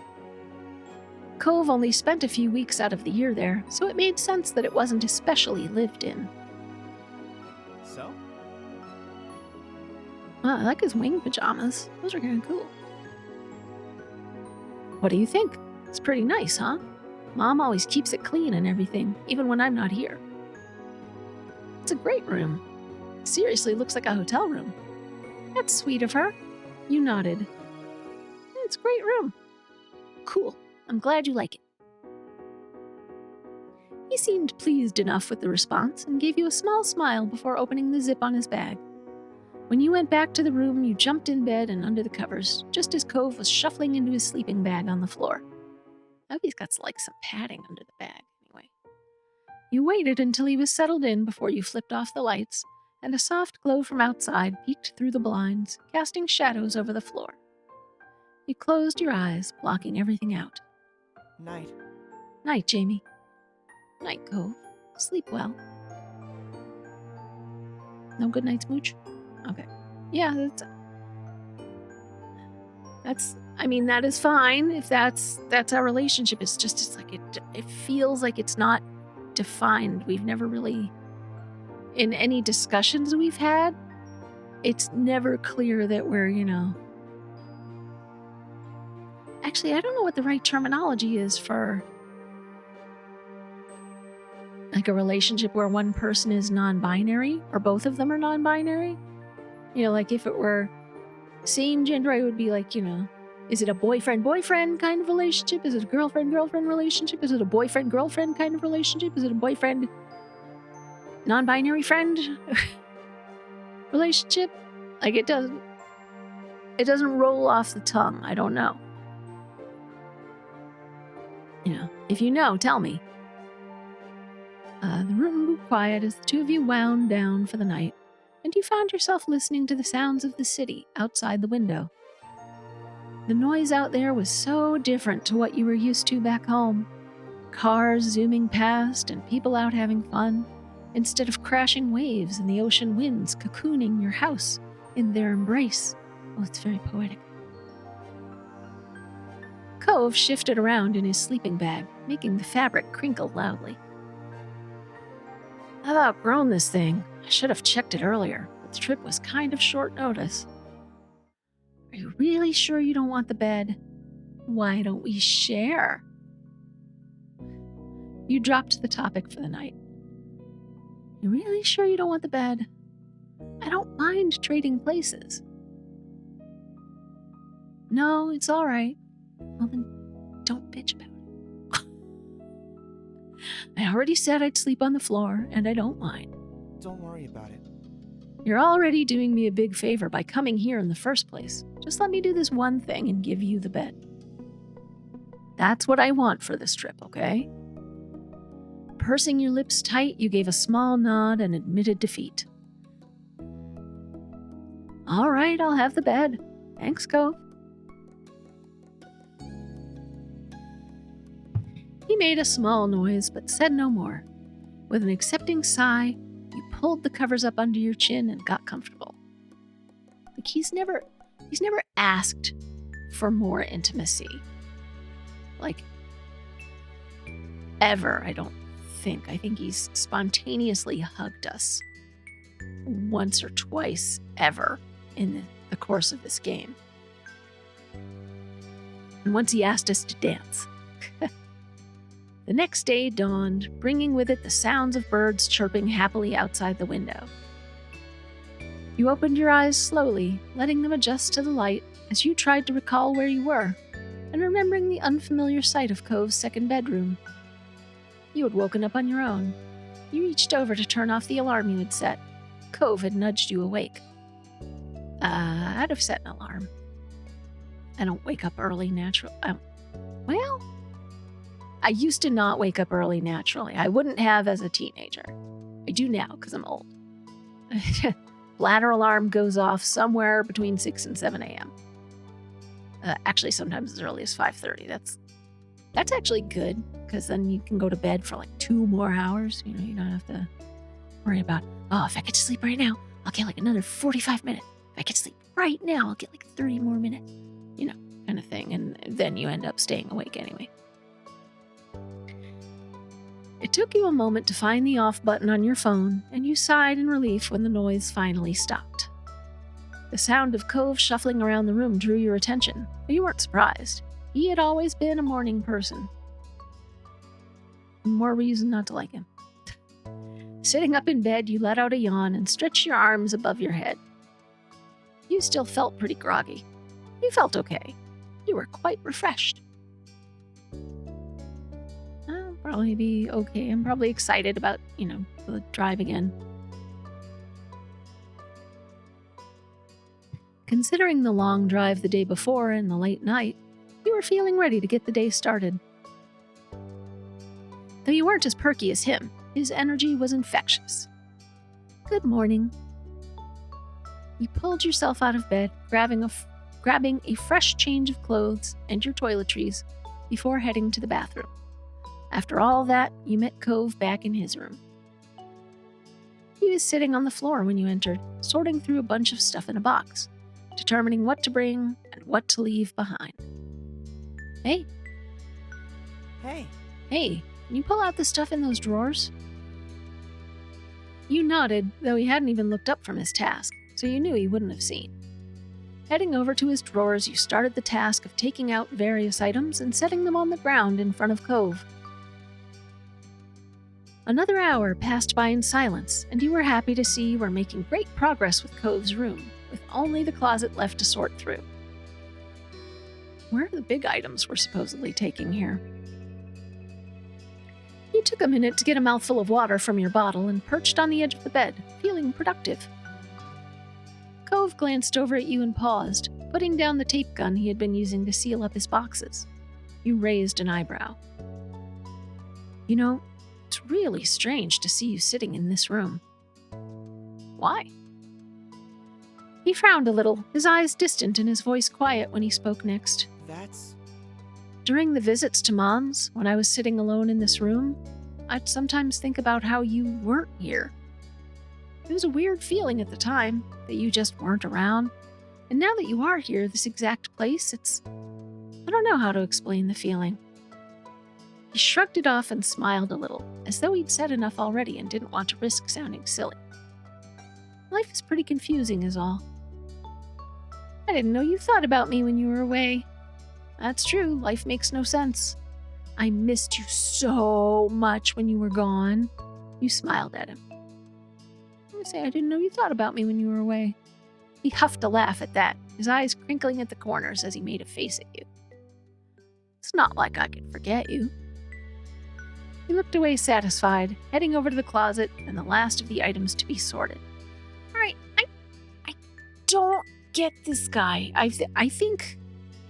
Speaker 1: Cove only spent a few weeks out of the year there, so it made sense that it wasn't especially lived in.
Speaker 2: So?
Speaker 1: Wow, I like his wing pajamas. Those are kind of cool. What do you think? It's pretty nice, huh? Mom always keeps it clean and everything, even when I'm not here. It's a great room. Seriously, looks like a hotel room. That's sweet of her. You nodded. It's a great room. Cool. I'm glad you like it. He seemed pleased enough with the response and gave you a small smile before opening the zip on his bag. When you went back to the room, you jumped in bed and under the covers, just as Cove was shuffling into his sleeping bag on the floor. I hope he's got like some padding under the bag, anyway. You waited until he was settled in before you flipped off the lights, and a soft glow from outside peeked through the blinds, casting shadows over the floor. You closed your eyes, blocking everything out.
Speaker 2: Night.
Speaker 1: Night, Jamie. Night, Cove. Sleep well. No good night smooch? Okay. Yeah, that is fine if that's our relationship. It's like it feels like it's not defined. We've never really, in any discussions we've had, it's never clear that we're, Actually, I don't know what the right terminology is for like a relationship where one person is non-binary or both of them are non-binary. Like if it were same gender, I would be like, is it a boyfriend-boyfriend kind of relationship? Is it a girlfriend-girlfriend relationship? Is it a boyfriend-girlfriend kind of relationship? Is it a boyfriend non-binary friend relationship? Like it doesn't roll off the tongue. I don't know. If you know, tell me. The room grew quiet as the two of you wound down for the night, and you found yourself listening to the sounds of the city outside the window. The noise out there was so different to what you were used to back home. Cars zooming past and people out having fun, instead of crashing waves and the ocean winds cocooning your house in their embrace. Oh, it's very poetic. Cove shifted around in his sleeping bag, making the fabric crinkle loudly. I've outgrown this thing. I should have checked it earlier, but the trip was kind of short notice. Are you really sure you don't want the bed? Why don't we share? You dropped the topic for the night. You really sure you don't want the bed? I don't mind trading places. No, it's all right. Well, then don't bitch about it. I already said I'd sleep on the floor, and I don't mind.
Speaker 2: Don't worry about it.
Speaker 1: You're already doing me a big favor by coming here in the first place. Just let me do this one thing and give you the bed. That's what I want for this trip, okay? Pursing your lips tight, you gave a small nod and admitted defeat. All right, I'll have the bed. Thanks, Cove. He made a small noise, but said no more. With an accepting sigh, you pulled the covers up under your chin and got comfortable. Like he's never asked for more intimacy. Like, ever, I don't think. I think he's spontaneously hugged us once or twice ever in the course of this game. And once he asked us to dance. The next day dawned, bringing with it the sounds of birds chirping happily outside the window. You opened your eyes slowly, letting them adjust to the light as you tried to recall where you were, and remembering the unfamiliar sight of Cove's second bedroom. You had woken up on your own. You reached over to turn off the alarm you had set. Cove had nudged you awake. I'd have set an alarm. I don't wake up early naturally. Well, I used to not wake up early naturally. I wouldn't have as a teenager. I do now because I'm old. Bladder alarm goes off somewhere between 6 and 7 a.m. Actually, sometimes as early as 5:30. That's actually good because then you can go to bed for like 2 more hours. You don't have to worry about, if I get to sleep right now, I'll get like another 45 minutes. If I get to sleep right now, I'll get like 30 more minutes. Kind of thing. And then you end up staying awake anyway. It took you a moment to find the off button on your phone, and you sighed in relief when the noise finally stopped. The sound of Cove shuffling around the room drew your attention, but you weren't surprised. He had always been a morning person. More reason not to like him. Sitting up in bed, you let out a yawn and stretched your arms above your head. You still felt pretty groggy. You felt okay. You were quite refreshed. I'll probably be okay. I'm probably excited about, the drive again. Considering the long drive the day before and the late night, you were feeling ready to get the day started. Though you weren't as perky as him, his energy was infectious. Good morning. You pulled yourself out of bed, grabbing a fresh change of clothes and your toiletries before heading to the bathroom. After all that, you met Cove back in his room. He was sitting on the floor when you entered, sorting through a bunch of stuff in a box, determining what to bring and what to leave behind. Hey.
Speaker 2: Hey.
Speaker 1: Hey, can you pull out the stuff in those drawers? You nodded, though he hadn't even looked up from his task, so you knew he wouldn't have seen. Heading over to his drawers, you started the task of taking out various items and setting them on the ground in front of Cove. Another hour passed by in silence, and you were happy to see you were making great progress with Cove's room, with only the closet left to sort through. Where are the big items we're supposedly taking here? You took a minute to get a mouthful of water from your bottle and perched on the edge of the bed, feeling productive. Cove glanced over at you and paused, putting down the tape gun he had been using to seal up his boxes. You raised an eyebrow. It's really strange to see you sitting in this room. Why? He frowned a little, his eyes distant and his voice quiet when he spoke next. During the visits to Mom's, when I was sitting alone in this room, I'd sometimes think about how you weren't here. It was a weird feeling at the time, that you just weren't around. And now that you are here, this exact place, I don't know how to explain the feeling. He shrugged it off and smiled a little, as though he'd said enough already and didn't want to risk sounding silly. Life is pretty confusing is all. I didn't know you thought about me when you were away. That's true, life makes no sense. I missed you so much when you were gone. You smiled at him. I didn't know you thought about me when you were away. He huffed a laugh at that, his eyes crinkling at the corners as he made a face at you. It's not like I could forget you. He looked away satisfied, heading over to the closet and the last of the items to be sorted. All right, I don't get this guy. I think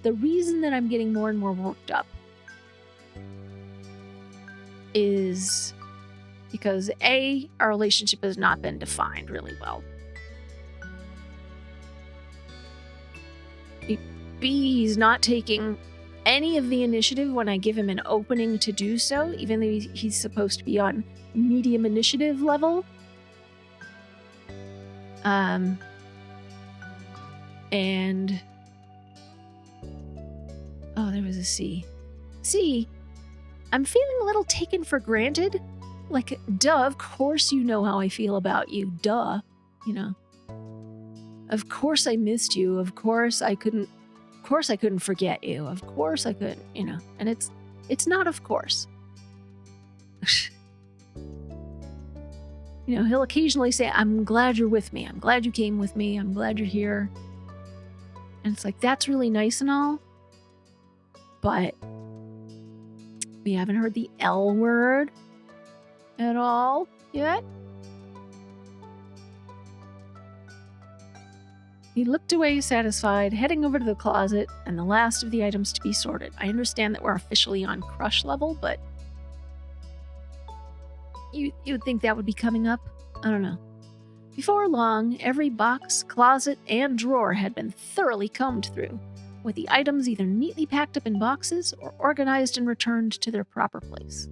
Speaker 1: the reason that I'm getting more and more worked up is because A, our relationship has not been defined really well. B, he's not taking any of the initiative when I give him an opening to do so, even though he's supposed to be on medium initiative level. And there was a C. C, I'm feeling a little taken for granted. Like, duh, of course you know how I feel about you. Duh, Of course I missed you. Of course I couldn't forget you. Of course I couldn't, And it's not of course. He'll occasionally say, I'm glad you're with me. I'm glad you came with me. I'm glad you're here. And it's like, that's really nice and all. But we haven't heard the L word at all yet. He looked away satisfied, heading over to the closet and the last of the items to be sorted. I understand that we're officially on crush level, but you would think that would be coming up. I don't know. Before long, every box, closet, and drawer had been thoroughly combed through, with the items either neatly packed up in boxes or organized and returned to their proper place.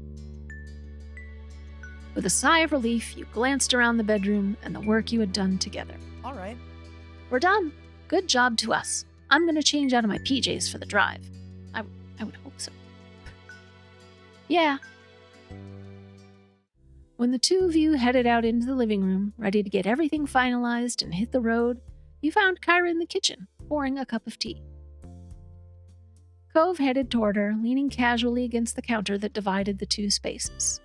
Speaker 1: With a sigh of relief, you glanced around the bedroom and the work you had done together.
Speaker 2: All right.
Speaker 1: We're done. Good job to us. I'm going to change out of my PJs for the drive. I would hope so. Yeah. When the two of you headed out into the living room, ready to get everything finalized and hit the road, you found Kyra in the kitchen, pouring a cup of tea. Cove headed toward her, leaning casually against the counter that divided the two spaces.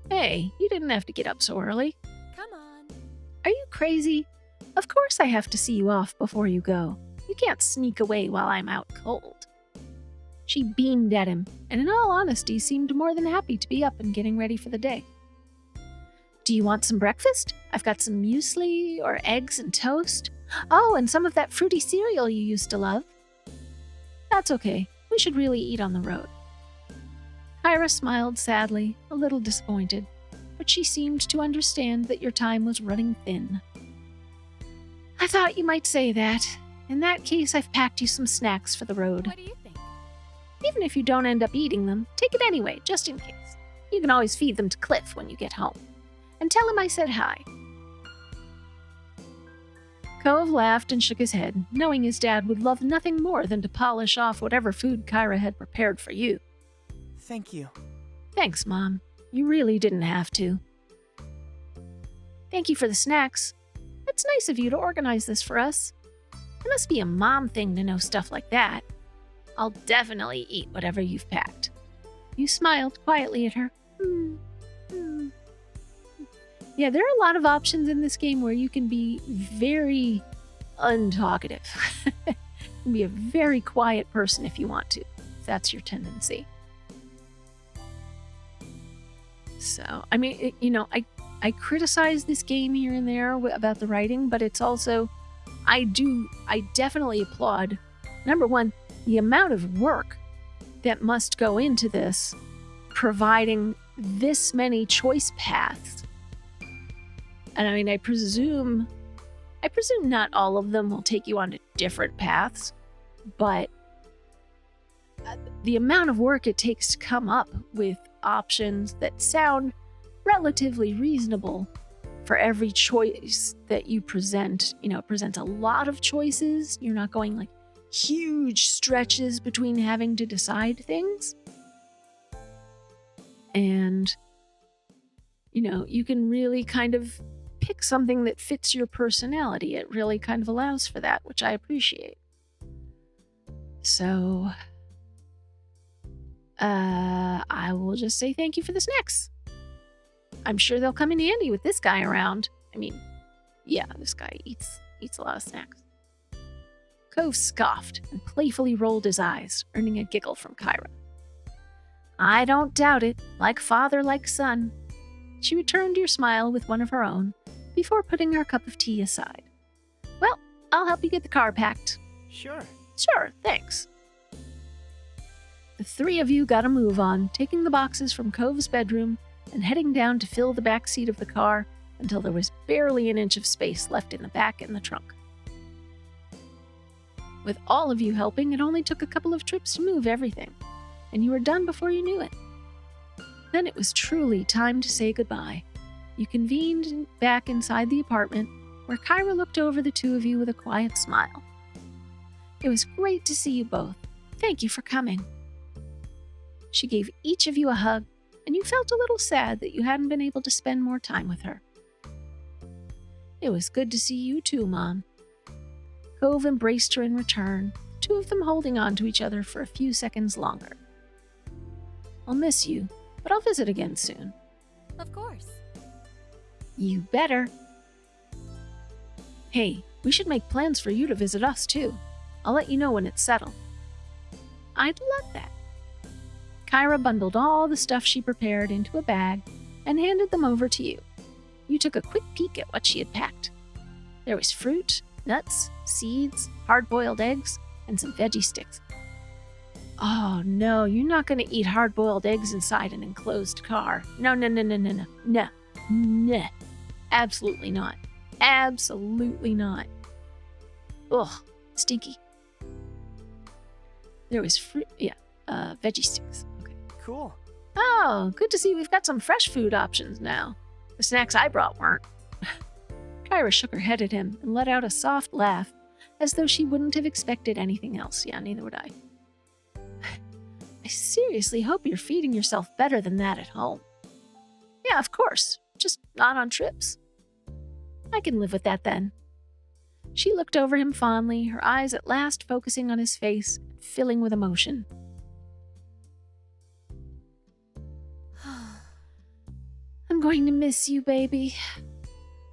Speaker 1: Hey, you didn't have to get up so early.
Speaker 3: Come on.
Speaker 1: Are you crazy? Of course I have to see you off before you go. You can't sneak away while I'm out cold. She beamed at him, and in all honesty seemed more than happy to be up and getting ready for the day. Do you want some breakfast? I've got some muesli or eggs and toast. Oh, and some of that fruity cereal you used to love. That's okay. We should really eat on the road. Kyra smiled sadly, a little disappointed, but she seemed to understand that your time was running thin. I thought you might say that. In that case, I've packed you some snacks for the road.
Speaker 3: What do you think?
Speaker 1: Even if you don't end up eating them, take it anyway, just in case. You can always feed them to Cliff when you get home. And tell him I said hi. Cove laughed and shook his head, knowing his dad would love nothing more than to polish off whatever food Kyra had prepared for you.
Speaker 2: Thank you.
Speaker 1: Thanks, Mom. You really didn't have to. Thank you for the snacks. It's nice of you to organize this for us. It must be a mom thing to know stuff like that. I'll definitely eat whatever you've packed. You smiled quietly at her. Yeah, there are a lot of options in this game where you can be very untalkative. You can be a very quiet person if you want to, if that's your tendency. So, I mean, I criticize this game here and there about the writing, but it's also, I definitely applaud, number one, the amount of work that must go into this, providing this many choice paths. And I mean, I presume not all of them will take you onto different paths, but the amount of work it takes to come up with options that sound relatively reasonable for every choice that you present. It presents a lot of choices. You're not going like huge stretches between having to decide things. And, you can really kind of pick something that fits your personality. It really kind of allows for that, which I appreciate. So, I will just say thank you for the snacks. I'm sure they'll come in handy with this guy around. I mean, yeah, this guy eats a lot of snacks. Cove scoffed and playfully rolled his eyes, earning a giggle from Kyra. I don't doubt it. Like father, like son. She returned your smile with one of her own, before putting her cup of tea aside. Well, I'll help you get the car packed.
Speaker 2: Sure.
Speaker 1: Sure, thanks. The three of you got a move on, taking the boxes from Cove's bedroom and heading down to fill the back seat of the car until there was barely an inch of space left in the back and the trunk. With all of you helping, it only took a couple of trips to move everything, and you were done before you knew it. Then it was truly time to say goodbye. You convened back inside the apartment, where Kyra looked over the two of you with a quiet smile. It was great to see you both. Thank you for coming. She gave each of you a hug, and you felt a little sad that you hadn't been able to spend more time with her. It was good to see you too, Mom. Cove embraced her in return, two of them holding on to each other for a few seconds longer. I'll miss you, but I'll visit again soon.
Speaker 3: Of course.
Speaker 1: You better. Hey, we should make plans for you to visit us too. I'll let you know when it's settled. I'd love that. Kyra bundled all the stuff she prepared into a bag and handed them over to you. You took a quick peek at what she had packed. There was fruit, nuts, seeds, hard-boiled eggs, and some veggie sticks. Oh no, you're not going to eat hard-boiled eggs inside an enclosed car. No. Absolutely not. Absolutely not. Ugh, stinky. There was fruit, veggie sticks. Okay.
Speaker 2: Cool.
Speaker 1: Oh, good to see we've got some fresh food options now. The snacks I brought weren't. Kyra shook her head at him and let out a soft laugh, as though she wouldn't have expected anything else. Yeah, neither would I. I seriously hope you're feeding yourself better than that at home. Yeah, of course. Just not on trips. I can live with that then. She looked over him fondly, her eyes at last focusing on his face, filling with emotion. I'm going to miss you, baby.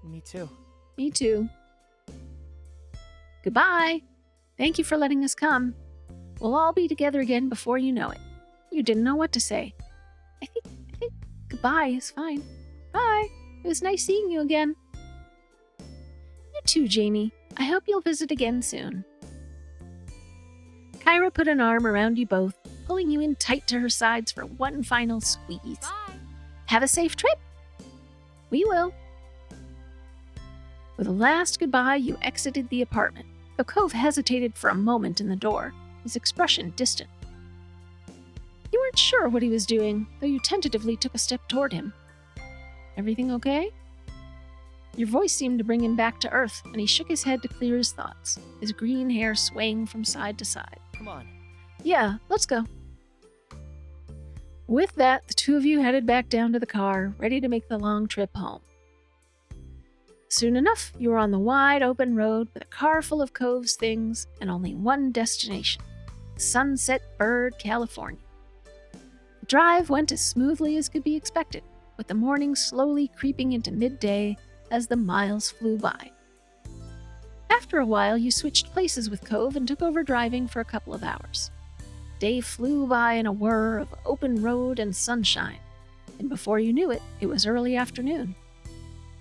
Speaker 2: Me too.
Speaker 1: Me too. Goodbye. Thank you for letting us come. We'll all be together again before you know it. You didn't know what to say. I think goodbye is fine. Bye. It was nice seeing you again. You too, Jamie. I hope you'll visit again soon. Kyra put an arm around you both, pulling you in tight to her sides for one final squeeze.
Speaker 3: Bye.
Speaker 1: Have a safe trip. We will. With a last goodbye, you exited the apartment, though Cove hesitated for a moment in the door, his expression distant. You weren't sure what he was doing, though you tentatively took a step toward him. Everything okay? Your voice seemed to bring him back to earth, and he shook his head to clear his thoughts, his green hair swaying from side to side.
Speaker 2: Come on.
Speaker 1: Yeah, let's go. With that, the two of you headed back down to the car, ready to make the long trip home. Soon enough, you were on the wide open road with a car full of Cove's things and only one destination, Sunset Bird, California. The drive went as smoothly as could be expected, with the morning slowly creeping into midday as the miles flew by. After a while, you switched places with Cove and took over driving for a couple of hours. Day flew by in a whir of open road and sunshine, and before you knew it, it was early afternoon.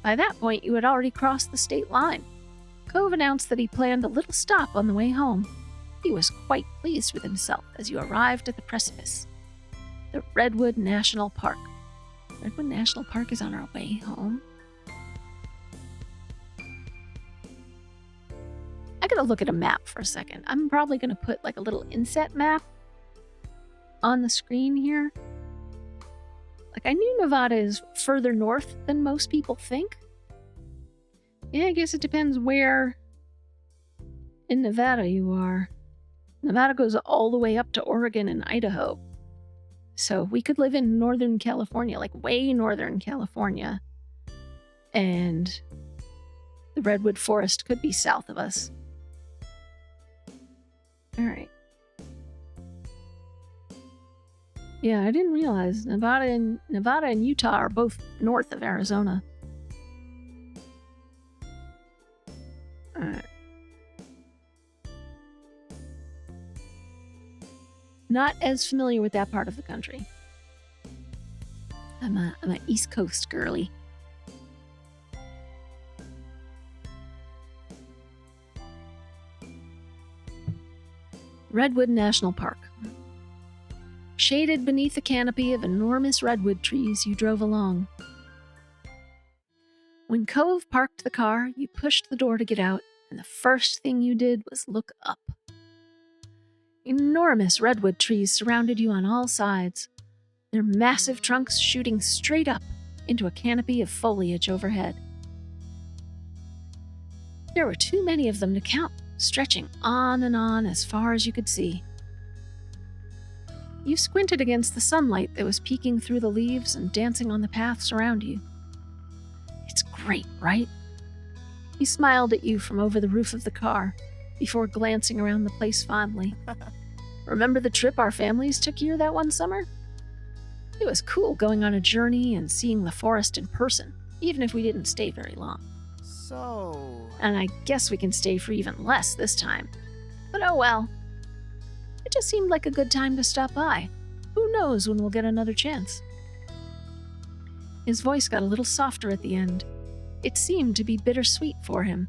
Speaker 1: By that point, you had already crossed the state line. Cove announced that he planned a little stop on the way home. He was quite pleased with himself as you arrived at the precipice. The Redwood National Park. Redwood National Park is on our way home. I gotta look at a map for a second. I'm probably gonna put like a little inset map on the screen here. Like, I knew Nevada is further north than most people think. Yeah, I guess it depends where in Nevada you are. Nevada goes all the way up to Oregon and Idaho. So we could live in Northern California, like way Northern California. And the Redwood Forest could be south of us. All right. Yeah, I didn't realize Nevada and Utah are both north of Arizona. All right. Not as familiar with that part of the country. I'm a East Coast girly. Redwood National Park. Shaded beneath a canopy of enormous redwood trees, you drove along. When Cove parked the car, you pushed the door to get out, and the first thing you did was look up. Enormous redwood trees surrounded you on all sides, their massive trunks shooting straight up into a canopy of foliage overhead. There were too many of them to count, stretching on and on as far as you could see. You squinted against the sunlight that was peeking through the leaves and dancing on the paths around you. It's great, right? He smiled at you from over the roof of the car before glancing around the place fondly. Remember the trip our families took here that one summer? It was cool going on a journey and seeing the forest in person, even if we didn't stay very long.
Speaker 2: So...
Speaker 1: And I guess we can stay for even less this time. But oh well. It just seemed like a good time to stop by. Who knows when we'll get another chance? His voice got a little softer at the end. It seemed to be bittersweet for him,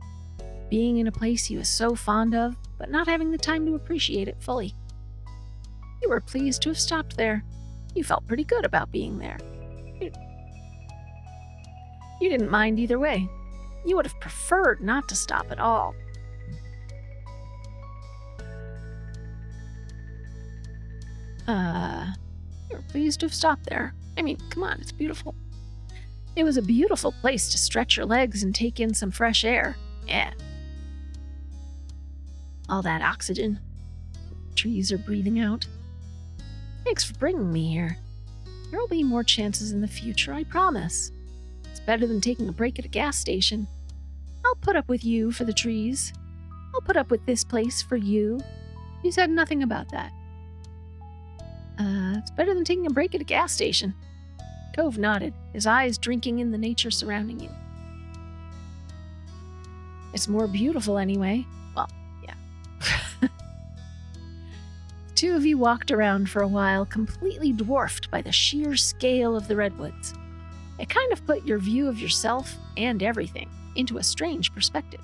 Speaker 1: being in a place he was so fond of, but not having the time to appreciate it fully. You were pleased to have stopped there. You felt pretty good about being there. You didn't mind either way. You would have preferred not to stop at all. You were pleased to have stopped there. I mean, come on, it's beautiful. It was a beautiful place to stretch your legs and take in some fresh air. Yeah. All that oxygen trees are breathing out. Thanks for bringing me here. There will be more chances in the future, I promise. It's better than taking a break at a gas station. I'll put up with you for the trees. I'll put up with this place for you. You said nothing about that. It's better than taking a break at a gas station. Cove nodded, his eyes drinking in the nature surrounding you. It's more beautiful anyway. Well, yeah. The two of you walked around for a while, completely dwarfed by the sheer scale of the redwoods. It kind of put your view of yourself and everything into a strange perspective.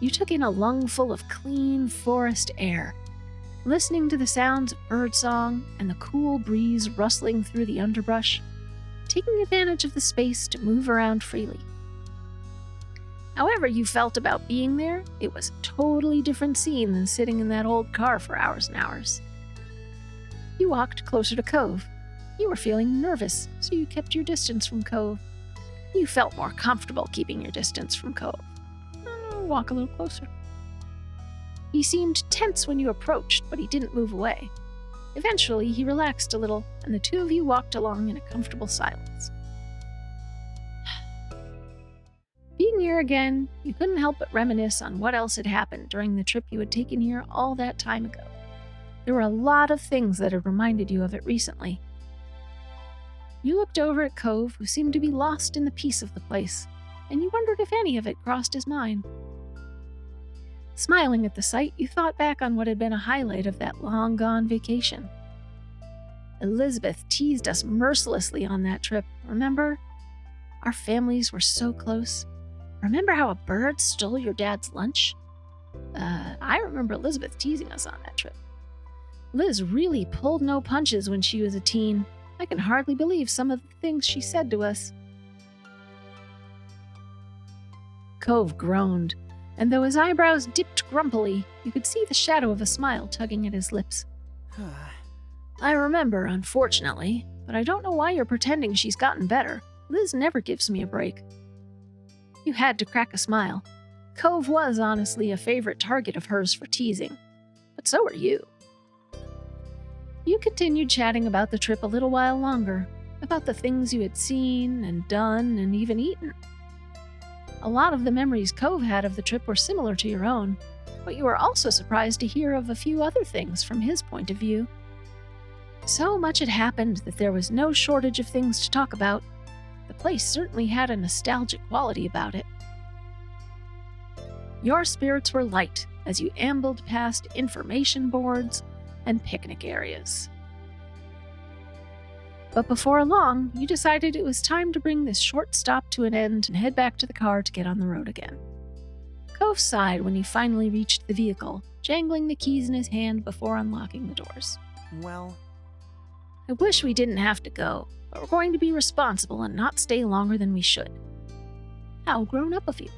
Speaker 1: You took in a lungful of clean forest air, listening to the sounds of birdsong and the cool breeze rustling through the underbrush, taking advantage of the space to move around freely. However you felt about being there, it was a totally different scene than sitting in that old car for hours and hours. You walked closer to Cove. You were feeling nervous, so you kept your distance from Cove. You felt more comfortable keeping your distance from Cove. Walk a little closer. He seemed tense when you approached, but he didn't move away. Eventually, he relaxed a little, and the two of you walked along in a comfortable silence. Being here again, you couldn't help but reminisce on what else had happened during the trip you had taken here all that time ago. There were a lot of things that had reminded you of it recently. You looked over at Cove, who seemed to be lost in the peace of the place, and you wondered if any of it crossed his mind. Smiling at the sight, you thought back on what had been a highlight of that long-gone vacation. Elizabeth teased us mercilessly on that trip, remember? Our families were so close. Remember how a bird stole your dad's lunch? I remember Elizabeth teasing us on that trip. Liz really pulled no punches when she was a teen. I can hardly believe some of the things she said to us. Cove groaned, and though his eyebrows dipped grumpily, you could see the shadow of a smile tugging at his lips. I remember, unfortunately, but I don't know why you're pretending she's gotten better. Liz never gives me a break. You had to crack a smile. Cove was honestly a favorite target of hers for teasing, but so were you. You continued chatting about the trip a little while longer, about the things you had seen and done and even eaten. A lot of the memories Cove had of the trip were similar to your own, but you were also surprised to hear of a few other things from his point of view. So much had happened that there was no shortage of things to talk about. The place certainly had a nostalgic quality about it. Your spirits were light as you ambled past information boards and picnic areas. But before long, you decided it was time to bring this short stop to an end and head back to the car to get on the road again. Cove sighed when he finally reached the vehicle, jangling the keys in his hand before unlocking the doors.
Speaker 2: Well,
Speaker 1: I wish we didn't have to go, but we're going to be responsible and not stay longer than we should. How grown up of you.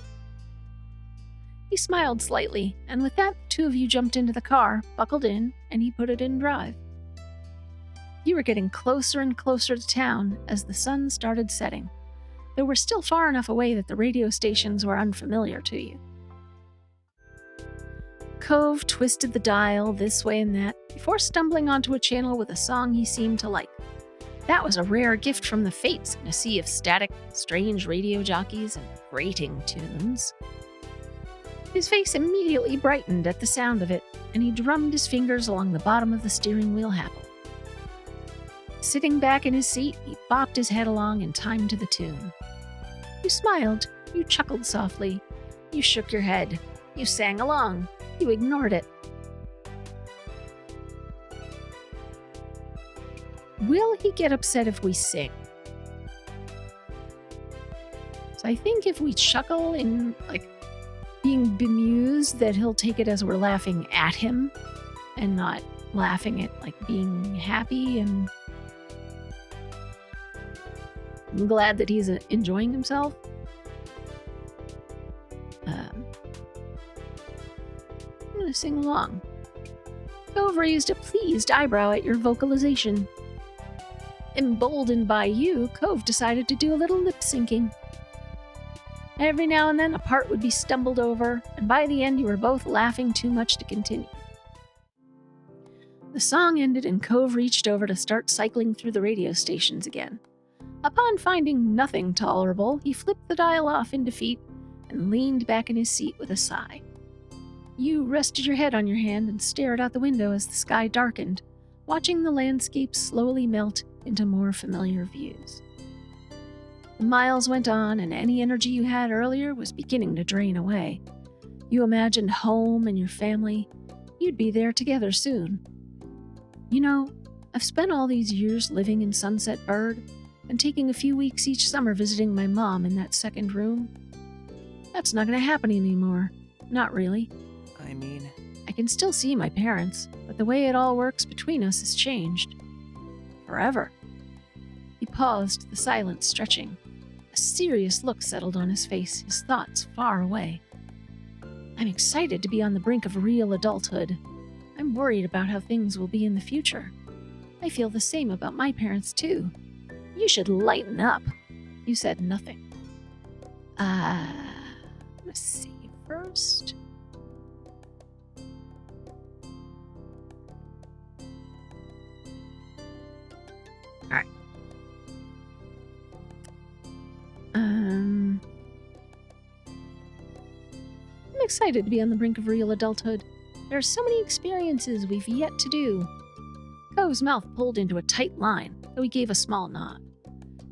Speaker 1: He smiled slightly, and with that, the two of you jumped into the car, buckled in, and he put it in drive. You were getting closer and closer to town as the sun started setting, though we're still far enough away that the radio stations were unfamiliar to you. Cove twisted the dial this way and that before stumbling onto a channel with a song he seemed to like. That was a rare gift from the fates in a sea of static, strange radio jockeys and grating tunes. His face immediately brightened at the sound of it, and he drummed his fingers along the bottom of the steering wheel happily. Sitting back in his seat, he bopped his head along in time to the tune. You smiled, you chuckled softly, you shook your head, you sang along, you ignored it. Will he get upset if we sing? So I think if we chuckle in, being bemused, that he'll take it as we're laughing at him and not laughing at, being happy and I'm glad that he's enjoying himself. I'm going to sing along. Cove raised a pleased eyebrow at your vocalization. Emboldened by you, Cove decided to do a little lip syncing. Every now and then a part would be stumbled over, and by the end you were both laughing too much to continue. The song ended and Cove reached over to start cycling through the radio stations again. Upon finding nothing tolerable, he flipped the dial off in defeat and leaned back in his seat with a sigh. You rested your head on your hand and stared out the window as the sky darkened, watching the landscape slowly melt into more familiar views. The miles went on, and any energy you had earlier was beginning to drain away. You imagined home and your family. You'd be there together soon. You know, I've spent all these years living in Sunset Bird and taking a few weeks each summer visiting my mom in that second room. That's not going to happen anymore. Not really.
Speaker 2: I mean,
Speaker 1: I can still see my parents, but the way it all works between us has changed. Forever. He paused, the silence stretching. A serious look settled on his face, his thoughts far away. I'm excited to be on the brink of real adulthood. I'm worried about how things will be in the future. I feel the same about my parents, too. You should lighten up. You said nothing. Let's see first. Alright. I'm excited to be on the brink of real adulthood. There are so many experiences we've yet to do. Cove's mouth pulled into a tight line, though he gave a small nod.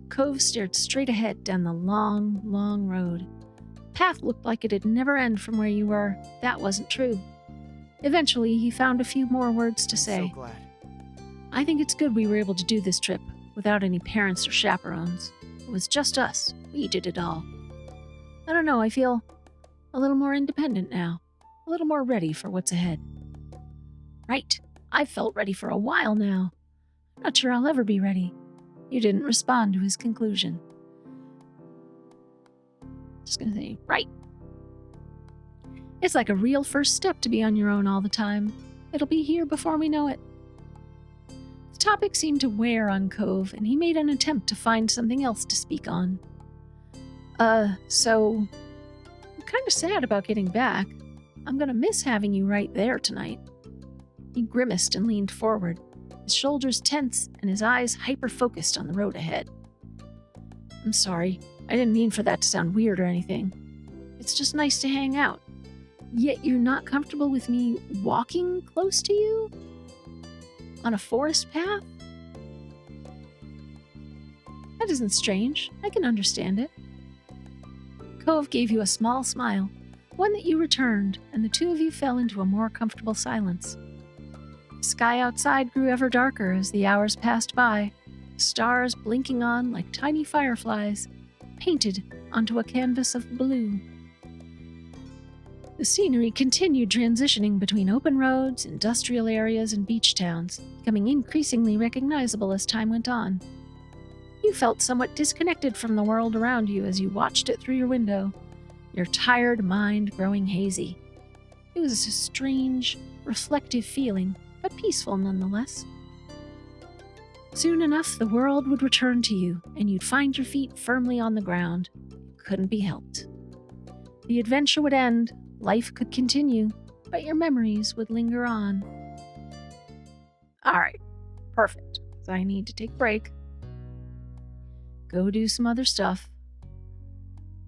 Speaker 1: Cove stared straight ahead down the long, long road. The path looked like it had never ended from where you were. That wasn't true. Eventually, he found a few more words to say.
Speaker 2: so glad.
Speaker 1: I think it's good we were able to do this trip without any parents or chaperones. It was just us. We did it all. I don't know, I feel a little more independent now. A little more ready for what's ahead. Right. I've felt ready for a while now. I'm not sure I'll ever be ready. You didn't respond to his conclusion. Just gonna say, right. It's like a real first step to be on your own all the time. It'll be here before we know it. The topic seemed to wear on Cove, and he made an attempt to find something else to speak on. So, I'm kind of sad about getting back. I'm gonna miss having you right there tonight. He grimaced and leaned forward, his shoulders tense and his eyes hyper-focused on the road ahead. I'm sorry, I didn't mean for that to sound weird or anything. It's just nice to hang out. Yet you're not comfortable with me walking close to you? On a forest path? That isn't strange. I can understand it. Cove gave you a small smile, one that you returned, and the two of you fell into a more comfortable silence. The sky outside grew ever darker as the hours passed by, stars blinking on like tiny fireflies, painted onto a canvas of blue. The scenery continued transitioning between open roads, industrial areas, and beach towns, becoming increasingly recognizable as time went on. You felt somewhat disconnected from the world around you as you watched it through your window, your tired mind growing hazy. It was a strange, reflective feeling, but peaceful nonetheless. Soon enough, the world would return to you, and you'd find your feet firmly on the ground. It couldn't be helped. The adventure would end, life could continue, but your memories would linger on. All right, perfect. So I need to take a break, go do some other stuff,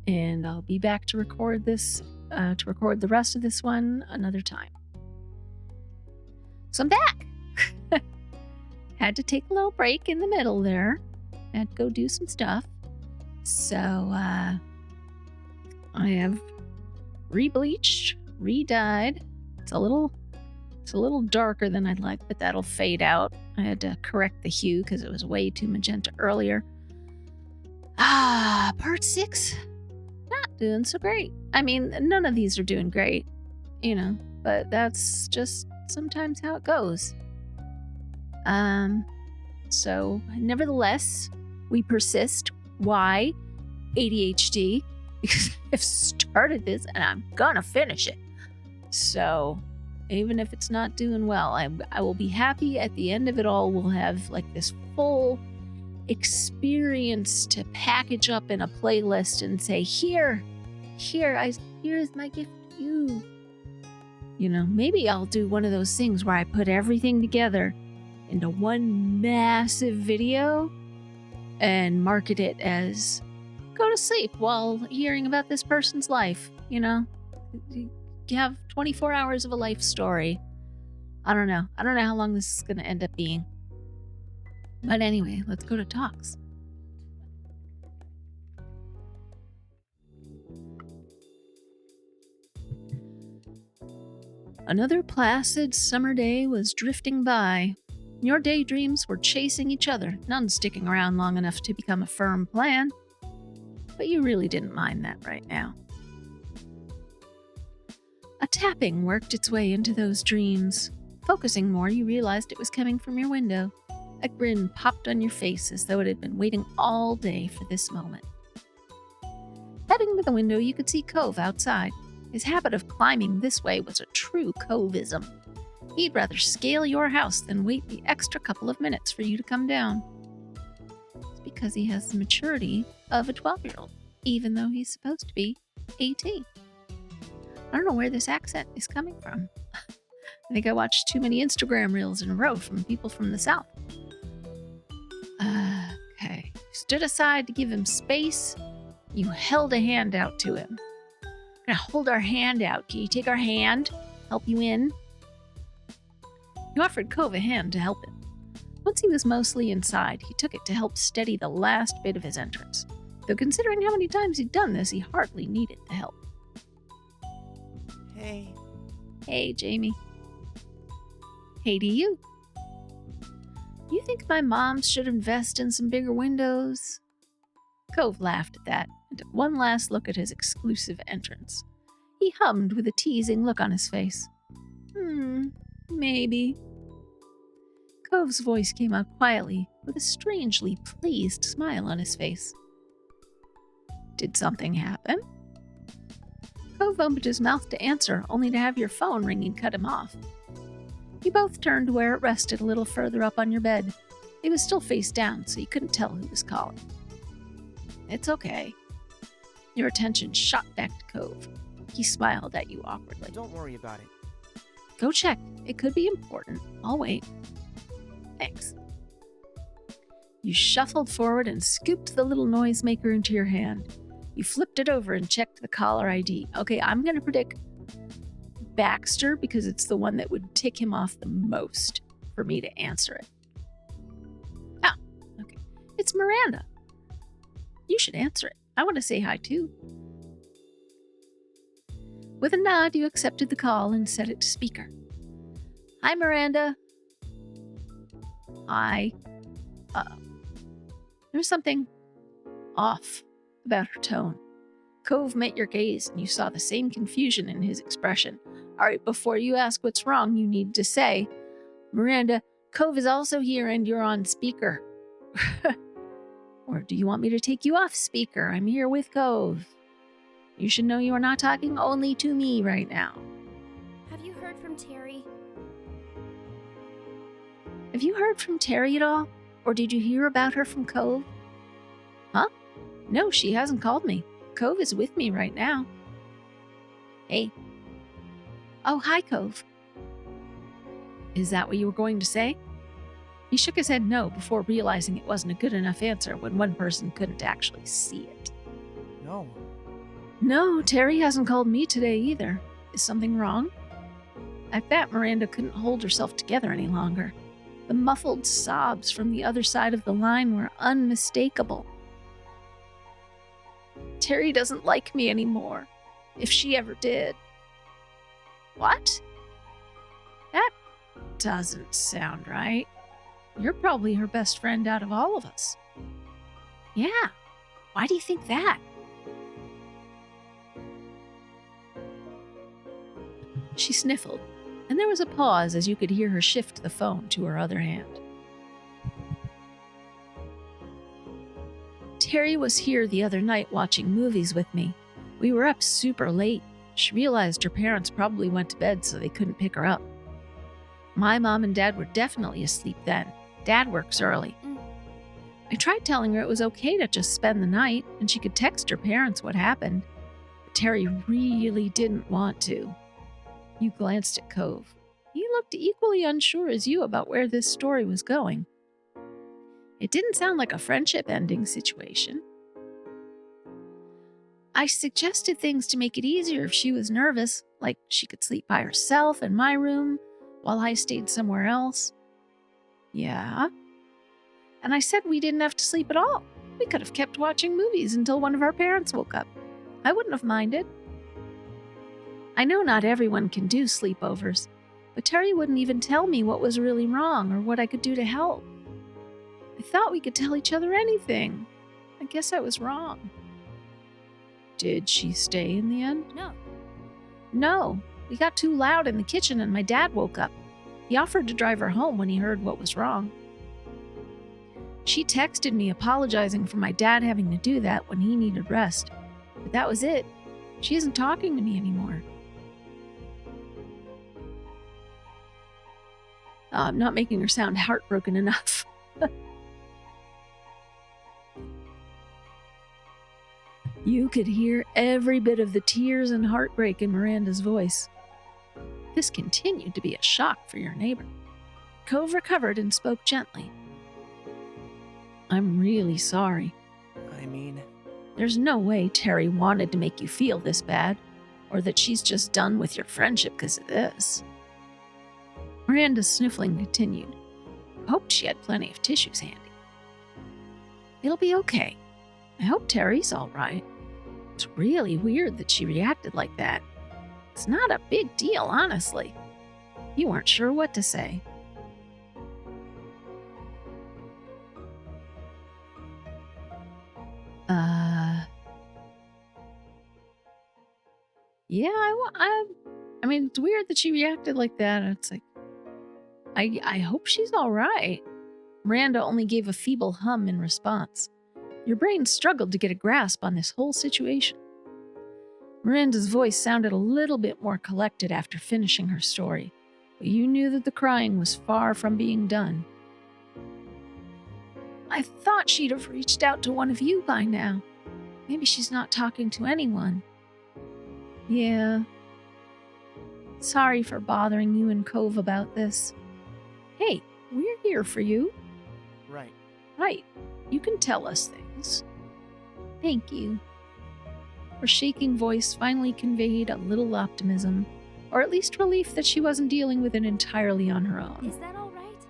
Speaker 1: and I'll be back to record this, to record the rest of this one another time. So I'm back. Had to take a little break in the middle there. Had to go do some stuff. So I have re-bleached, re-dyed. It's a little darker than I'd like, but that'll fade out. I had to correct the hue because it was way too magenta earlier. Part 6. Not doing so great. I mean, none of these are doing great, but that's just sometimes how it goes. So nevertheless, we persist. Why? ADHD. Because I've started this and I'm gonna finish it. So even if it's not doing well, I will be happy at the end of it all. We'll have like this full experience to package up in a playlist and say, here's my gift to you. Maybe I'll do one of those things where I put everything together into one massive video and market it as go to sleep while hearing about this person's life, have 24 hours of a life story. I don't know how long this is going to end up being. But anyway, let's go to talks. Another placid summer day was drifting by. Your daydreams were chasing each other, none sticking around long enough to become a firm plan. But you really didn't mind that right now. A tapping worked its way into those dreams. Focusing more, you realized it was coming from your window. A grin popped on your face as though it had been waiting all day for this moment. Heading to the window, you could see Cove outside. His habit of climbing this way was a true Coveism. He'd rather scale your house than wait the extra couple of minutes for you to come down. It's because he has the maturity of a 12-year-old, even though he's supposed to be 18. I don't know where this accent is coming from. I think I watched too many Instagram reels in a row from people from the South. Okay. Stood aside to give him space. You held a hand out to him. We're gonna hold our hand out. Can you take our hand? Help you in? You offered Cove a hand to help him. Once he was mostly inside, he took it to help steady the last bit of his entrance. Though considering how many times he'd done this, he hardly needed the help.
Speaker 2: Hey.
Speaker 1: Hey, Jamie. Hey to you. You think my mom should invest in some bigger windows? Cove laughed at that and took one last look at his exclusive entrance. He hummed with a teasing look on his face. Maybe. Cove's voice came out quietly with a strangely pleased smile on his face. Did something happen? Cove opened his mouth to answer, only to have your phone ringing cut him off. You both turned to where it rested a little further up on your bed. It was still face down, so you couldn't tell who was calling. It's okay. Your attention shot back to Cove. He smiled at you awkwardly.
Speaker 2: Don't worry about it.
Speaker 1: Go check. It could be important. I'll wait. Thanks. You shuffled forward and scooped the little noisemaker into your hand. You flipped it over and checked the caller ID. Okay, I'm going to predict Baxter because it's the one that would tick him off the most for me to answer it. Ah, okay. It's Miranda. You should answer it. I want to say hi too. With a nod, you accepted the call and set it to speaker. Hi, Miranda. Hi. There was something off about her tone. Cove met your gaze and you saw the same confusion in his expression. All right, before you ask what's wrong, you need to say, Miranda, Cove is also here and you're on speaker. Or do you want me to take you off speaker? I'm here with Cove. You should know you are not talking only to me right now.
Speaker 3: Have you heard from Terry?
Speaker 1: Have you heard from Terry at all? Or did you hear about her from Cove? Huh? No, she hasn't called me. Cove is with me right now. Hey. Oh, hi, Cove. Is that what you were going to say? He shook his head no before realizing it wasn't a good enough answer when one person couldn't actually see it.
Speaker 2: No.
Speaker 1: No, Terry hasn't called me today either. Is something wrong? At that, Miranda couldn't hold herself together any longer. The muffled sobs from the other side of the line were unmistakable. Terry doesn't like me anymore, if she ever did. What? That doesn't sound right. You're probably her best friend out of all of us. Yeah, why do you think that? She sniffled, and there was a pause as you could hear her shift the phone to her other hand. Terry was here the other night watching movies with me. We were up super late. She realized her parents probably went to bed so they couldn't pick her up. My mom and dad were definitely asleep then. Dad works early. I tried telling her it was okay to just spend the night and she could text her parents what happened. But Terry really didn't want to. You glanced at Cove. He looked equally unsure as you about where this story was going. It didn't sound like a friendship ending situation. I suggested things to make it easier if she was nervous, like she could sleep by herself in my room while I stayed somewhere else. Yeah. And I said we didn't have to sleep at all. We could have kept watching movies until one of our parents woke up. I wouldn't have minded. I know not everyone can do sleepovers, but Terry wouldn't even tell me what was really wrong or what I could do to help. I thought we could tell each other anything. I guess I was wrong. Did she stay in the end? No. We got too loud in the kitchen and my dad woke up. He offered to drive her home when he heard what was wrong. She texted me apologizing for my dad having to do that when he needed rest. But that was it. She isn't talking to me anymore. I'm not making her sound heartbroken enough. You could hear every bit of the tears and heartbreak in Miranda's voice. This continued to be a shock for your neighbor. Cove recovered and spoke gently. I'm really sorry.
Speaker 2: I mean,
Speaker 1: There's no way Terry wanted to make you feel this bad, or that she's just done with your friendship because of this. Miranda's sniffling continued. I hoped she had plenty of tissues handy. It'll be okay. I hope Terry's all right. It's really weird that she reacted like that. It's not a big deal, honestly. You weren't sure what to say. Yeah, I mean, it's weird that she reacted like that. It's like, I hope she's all right. Miranda only gave a feeble hum in response. Your brain struggled to get a grasp on this whole situation. Miranda's voice sounded a little bit more collected after finishing her story, but you knew that the crying was far from being done. I thought she'd have reached out to one of you by now. Maybe she's not talking to anyone. Yeah. Sorry for bothering you and Cove about this. Hey, we're here for you.
Speaker 2: right.
Speaker 1: Right. You can tell us things. Thank you. Her shaking voice finally conveyed a little optimism, or at least relief that she wasn't dealing with it entirely on her own.
Speaker 3: Is that all right?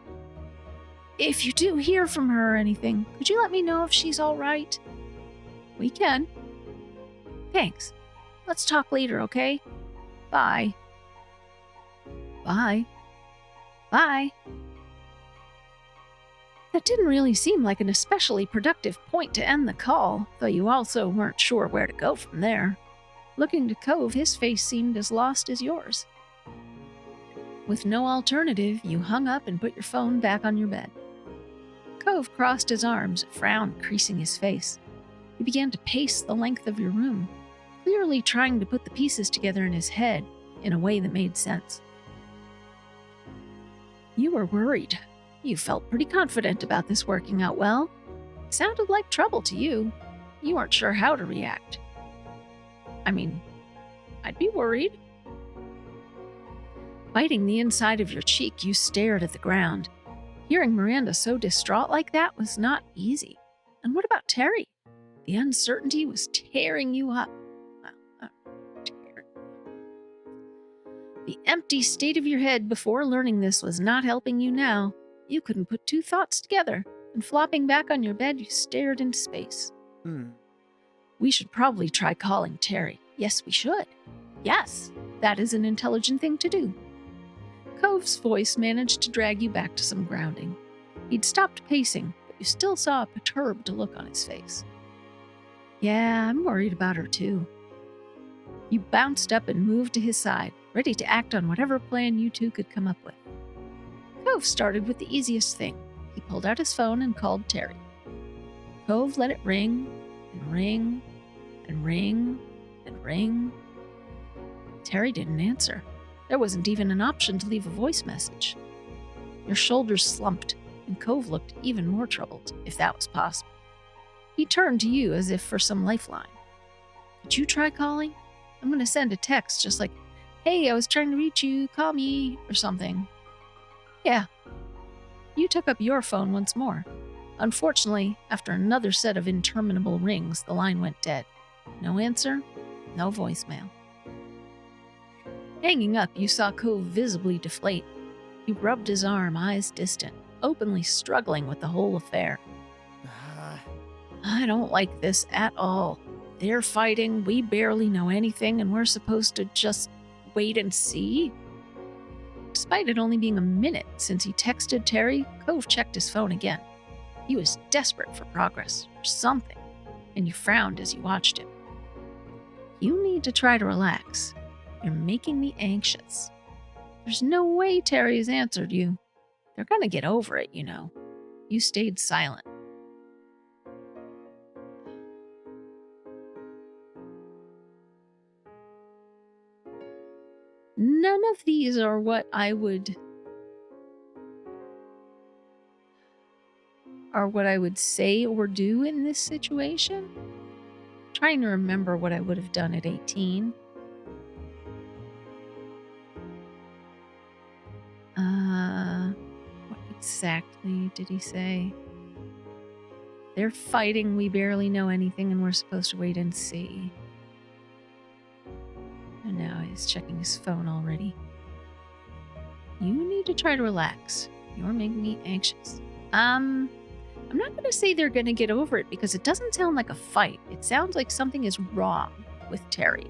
Speaker 1: If you do hear from her or anything, could you let me know if she's all right? We can. Thanks. Let's talk later, okay? Bye. Bye. Bye. That didn't really seem like an especially productive point to end the call, though you also weren't sure where to go from there. Looking to Cove, his face seemed as lost as yours. With no alternative, you hung up and put your phone back on your bed. Cove crossed his arms, a frown creasing his face. He began to pace the length of your room, clearly trying to put the pieces together in his head in a way that made sense. You were worried. You felt pretty confident about this working out well. It sounded like trouble to you. You weren't sure how to react. I mean, I'd be worried. Biting the inside of your cheek, you stared at the ground. Hearing Miranda so distraught like that was not easy. And what about Terry? The uncertainty was tearing you up. The empty state of your head before learning this was not helping you now. You couldn't put two thoughts together, and flopping back on your bed, you stared into space. We should probably try calling Terry. Yes, we should. Yes, that is an intelligent thing to do. Cove's voice managed to drag you back to some grounding. He'd stopped pacing, but you still saw a perturbed look on his face. Yeah, I'm worried about her too. You bounced up and moved to his side, ready to act on whatever plan you two could come up with. Cove started with the easiest thing. He pulled out his phone and called Terry. Cove let it ring and ring and ring and ring. Terry didn't answer. There wasn't even an option to leave a voice message. Your shoulders slumped, and Cove looked even more troubled, if that was possible. He turned to you as if for some lifeline. Could you try calling? I'm going to send a text just like, hey, I was trying to reach you, call me, or something. Yeah. You took up your phone once more. Unfortunately, after another set of interminable rings, the line went dead. No answer, no voicemail. Hanging up, you saw Cove visibly deflate. He rubbed his arm, eyes distant, openly struggling with the whole affair. I don't like this at all. They're fighting, we barely know anything, and we're supposed to just wait and see? Despite it only being a minute since he texted Terry, Cove checked his phone again. He was desperate for progress, or something, and you frowned as you watched him. You need to try to relax. You're making me anxious. There's no way Terry has answered you. They're gonna get over it, you know. You stayed silent. None of these are what I would say or do in this situation. I'm trying to remember what I would have done at 18. What exactly did he say? They're fighting, we barely know anything, and we're supposed to wait and see. And now he's checking his phone already. You need to try to relax. You're making me anxious. I'm not going to say they're going to get over it because it doesn't sound like a fight. It sounds like something is wrong with Terry.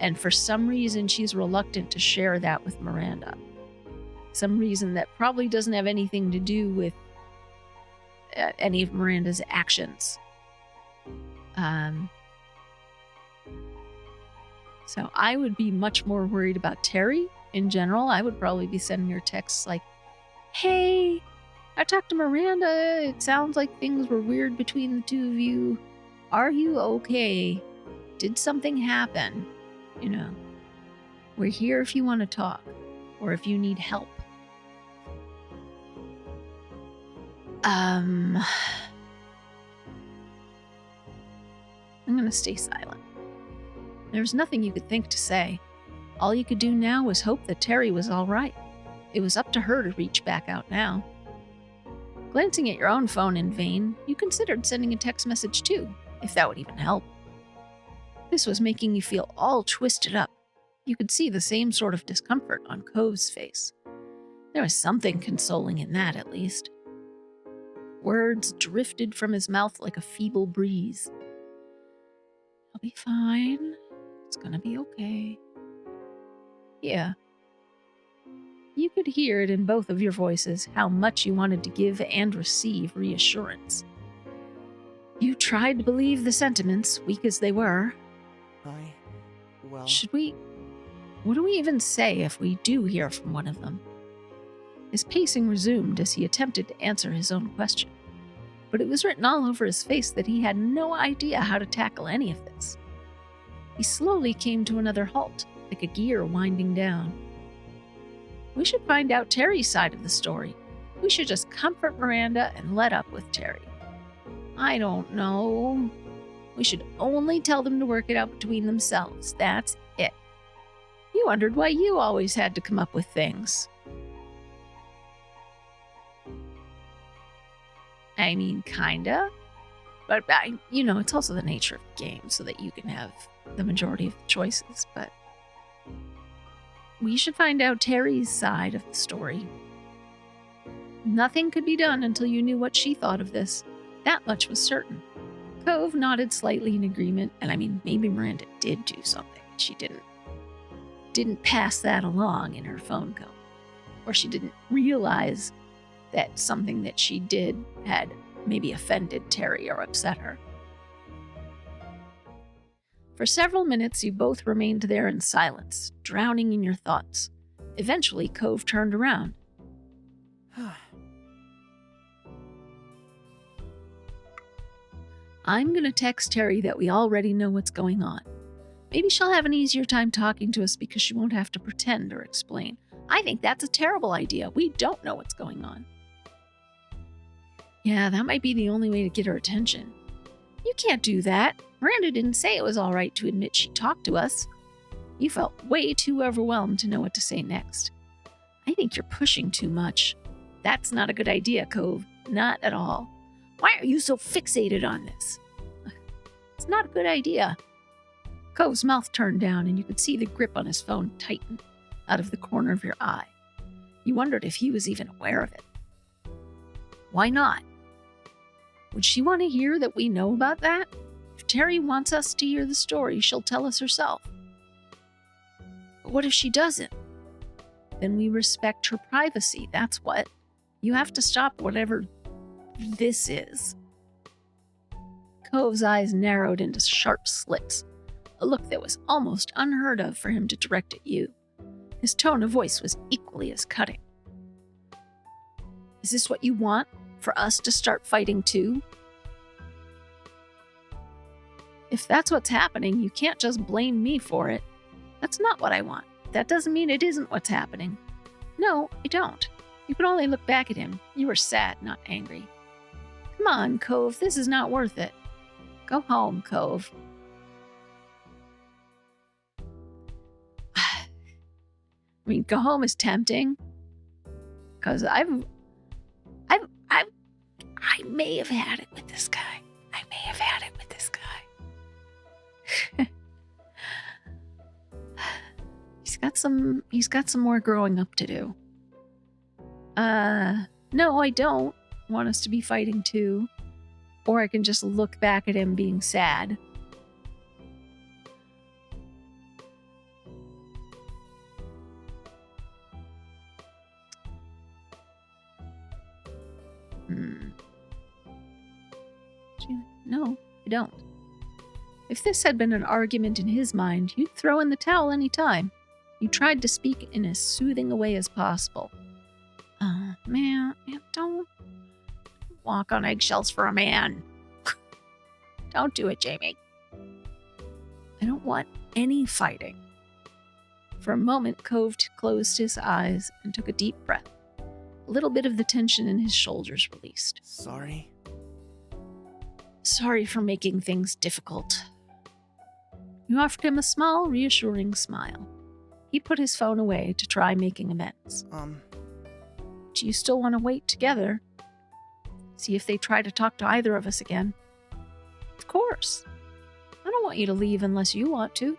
Speaker 1: And for some reason, she's reluctant to share that with Miranda. Some reason that probably doesn't have anything to do with any of Miranda's actions. So I would be much more worried about Terry in general. I would probably be sending her texts like, hey, I talked to Miranda. It sounds like things were weird between the two of you. Are you okay? Did something happen? You know, we're here if you want to talk or if you need help. I'm going to stay silent. There was nothing you could think to say. All you could do now was hope that Terry was all right. It was up to her to reach back out now. Glancing at your own phone in vain, you considered sending a text message too, if that would even help. This was making you feel all twisted up. You could see the same sort of discomfort on Cove's face. There was something consoling in that, at least. Words drifted from his mouth like a feeble breeze. I'll be fine. It's gonna be okay. Yeah. You could hear it in both of your voices how much you wanted to give and receive reassurance. You tried to believe the sentiments, weak as they were. What do we even say if we do hear from one of them? His pacing resumed as he attempted to answer his own question, but it was written all over his face that he had no idea how to tackle any of this. He slowly came to another halt, like a gear winding down. We should find out Terry's side of the story. We should just comfort Miranda and let up with Terry. I don't know. We should only tell them to work it out between themselves. That's it. You wondered why you always had to come up with things. I mean, kinda. But, it's also the nature of the game so that you can have the majority of the choices. But we should find out Terry's side of the story. Nothing could be done until you knew what she thought of this. That much was certain. Cove nodded slightly in agreement, and maybe Miranda did do something. She didn't pass that along in her phone call. Or she didn't realize that something that she did had maybe offended Terry or upset her. For several minutes, you both remained there in silence, drowning in your thoughts. Eventually, Cove turned around. I'm going to text Terry that we already know what's going on. Maybe she'll have an easier time talking to us because she won't have to pretend or explain. I think that's a terrible idea. We don't know what's going on. Yeah, that might be the only way to get her attention. You can't do that. Miranda didn't say it was all right to admit she talked to us. You felt way too overwhelmed to know what to say next. I think you're pushing too much. That's not a good idea, Cove. Not at all. Why are you so fixated on this? It's not a good idea. Cove's mouth turned down, and you could see the grip on his phone tighten out of the corner of your eye. You wondered if he was even aware of it. Why not? Would she want to hear that we know about that? If Terry wants us to hear the story, she'll tell us herself. But what if she doesn't? Then we respect her privacy, that's what. You have to stop whatever this is. Cove's eyes narrowed into sharp slits, a look that was almost unheard of for him to direct at you. His tone of voice was equally as cutting. Is this what you want? For us to start fighting too? If that's what's happening, you can't just blame me for it. That's not what I want. That doesn't mean it isn't what's happening. No, I don't. You could only look back at him. You were sad, not angry. Come on, Cove, this is not worth it. Go home, Cove. I mean, go home is tempting. Because I may have had it with this guy. He's got some more growing up to do. No, I don't want us to be fighting too. Or I can just look back at him being sad. No, I don't. If this had been an argument in his mind, you'd throw in the towel any time. You tried to speak in as soothing a way as possible. Man, don't walk on eggshells for a man. Don't do it, Jamie. I don't want any fighting. For a moment, Cove closed his eyes and took a deep breath. A little bit of the tension in his shoulders released.
Speaker 2: Sorry.
Speaker 1: Sorry for making things difficult. You offered him a small, reassuring smile. He put his phone away to try making amends. Do you still want to wait together? See if they try to talk to either of us again? Of course. I don't want you to leave unless you want to.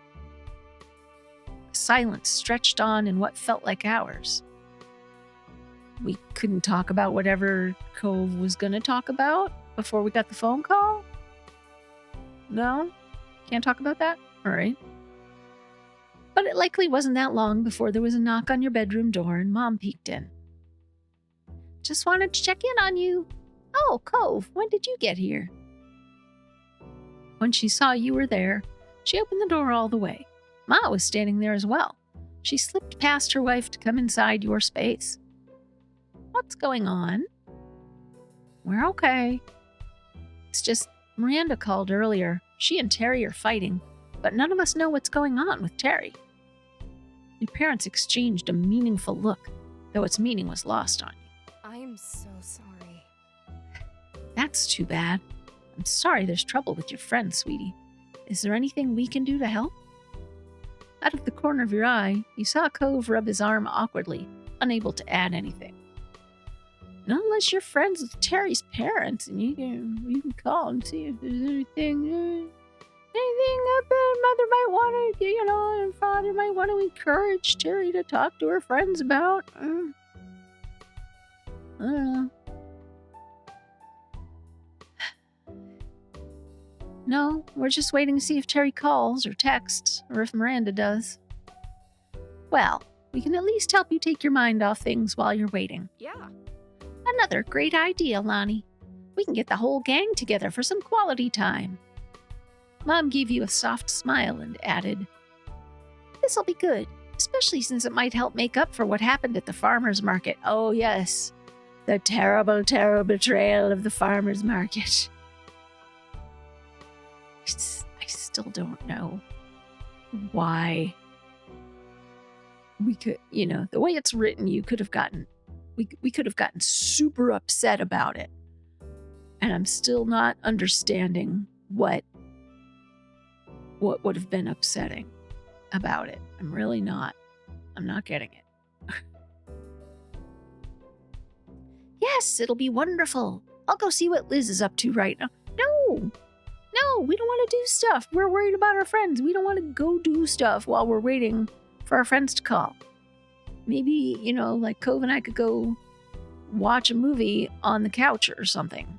Speaker 1: Silence stretched on in what felt like hours. We couldn't talk about whatever Cove was going to talk about before we got the phone call? No? Can't talk about that? All right. But it likely wasn't that long before there was a knock on your bedroom door and Mom peeked in. Just wanted to check in on you. Oh, Cove, when did you get here? When she saw you were there, she opened the door all the way. Ma was standing there as well. She slipped past her wife to come inside your space. What's going on? We're okay. It's just Miranda called earlier. She and Terry are fighting, but none of us know what's going on with Terry. Your parents exchanged a meaningful look, though its meaning was lost on you.
Speaker 3: I'm so sorry.
Speaker 1: That's too bad. I'm sorry there's trouble with your friend, sweetie. Is there anything we can do to help? Out of the corner of your eye, you saw Cove rub his arm awkwardly, unable to add anything. Not unless you're friends with Terry's parents and you can call and see if there's anything that Mother might want to, and Father might want to encourage Terry to talk to her friends about. I don't know. No, we're just waiting to see if Terry calls or texts, or if Miranda does. Well, we can at least help you take your mind off things while you're waiting.
Speaker 3: Yeah.
Speaker 1: Another great idea, Lonnie. We can get the whole gang together for some quality time. Mom gave you a soft smile and added, This'll be good, especially since it might help make up for what happened at the farmer's market. Oh, yes, the terrible, terrible betrayal of the farmer's market. I still don't know why we could, the way it's written, we could have gotten super upset about it. And I'm still not understanding what would have been upsetting about it. I'm really not. I'm not getting it. Yes, it'll be wonderful. I'll go see what Liz is up to right now. No, we don't want to do stuff. We're worried about our friends. We don't want to go do stuff while we're waiting for our friends to call. Maybe, like Cove and I could go watch a movie on the couch or something.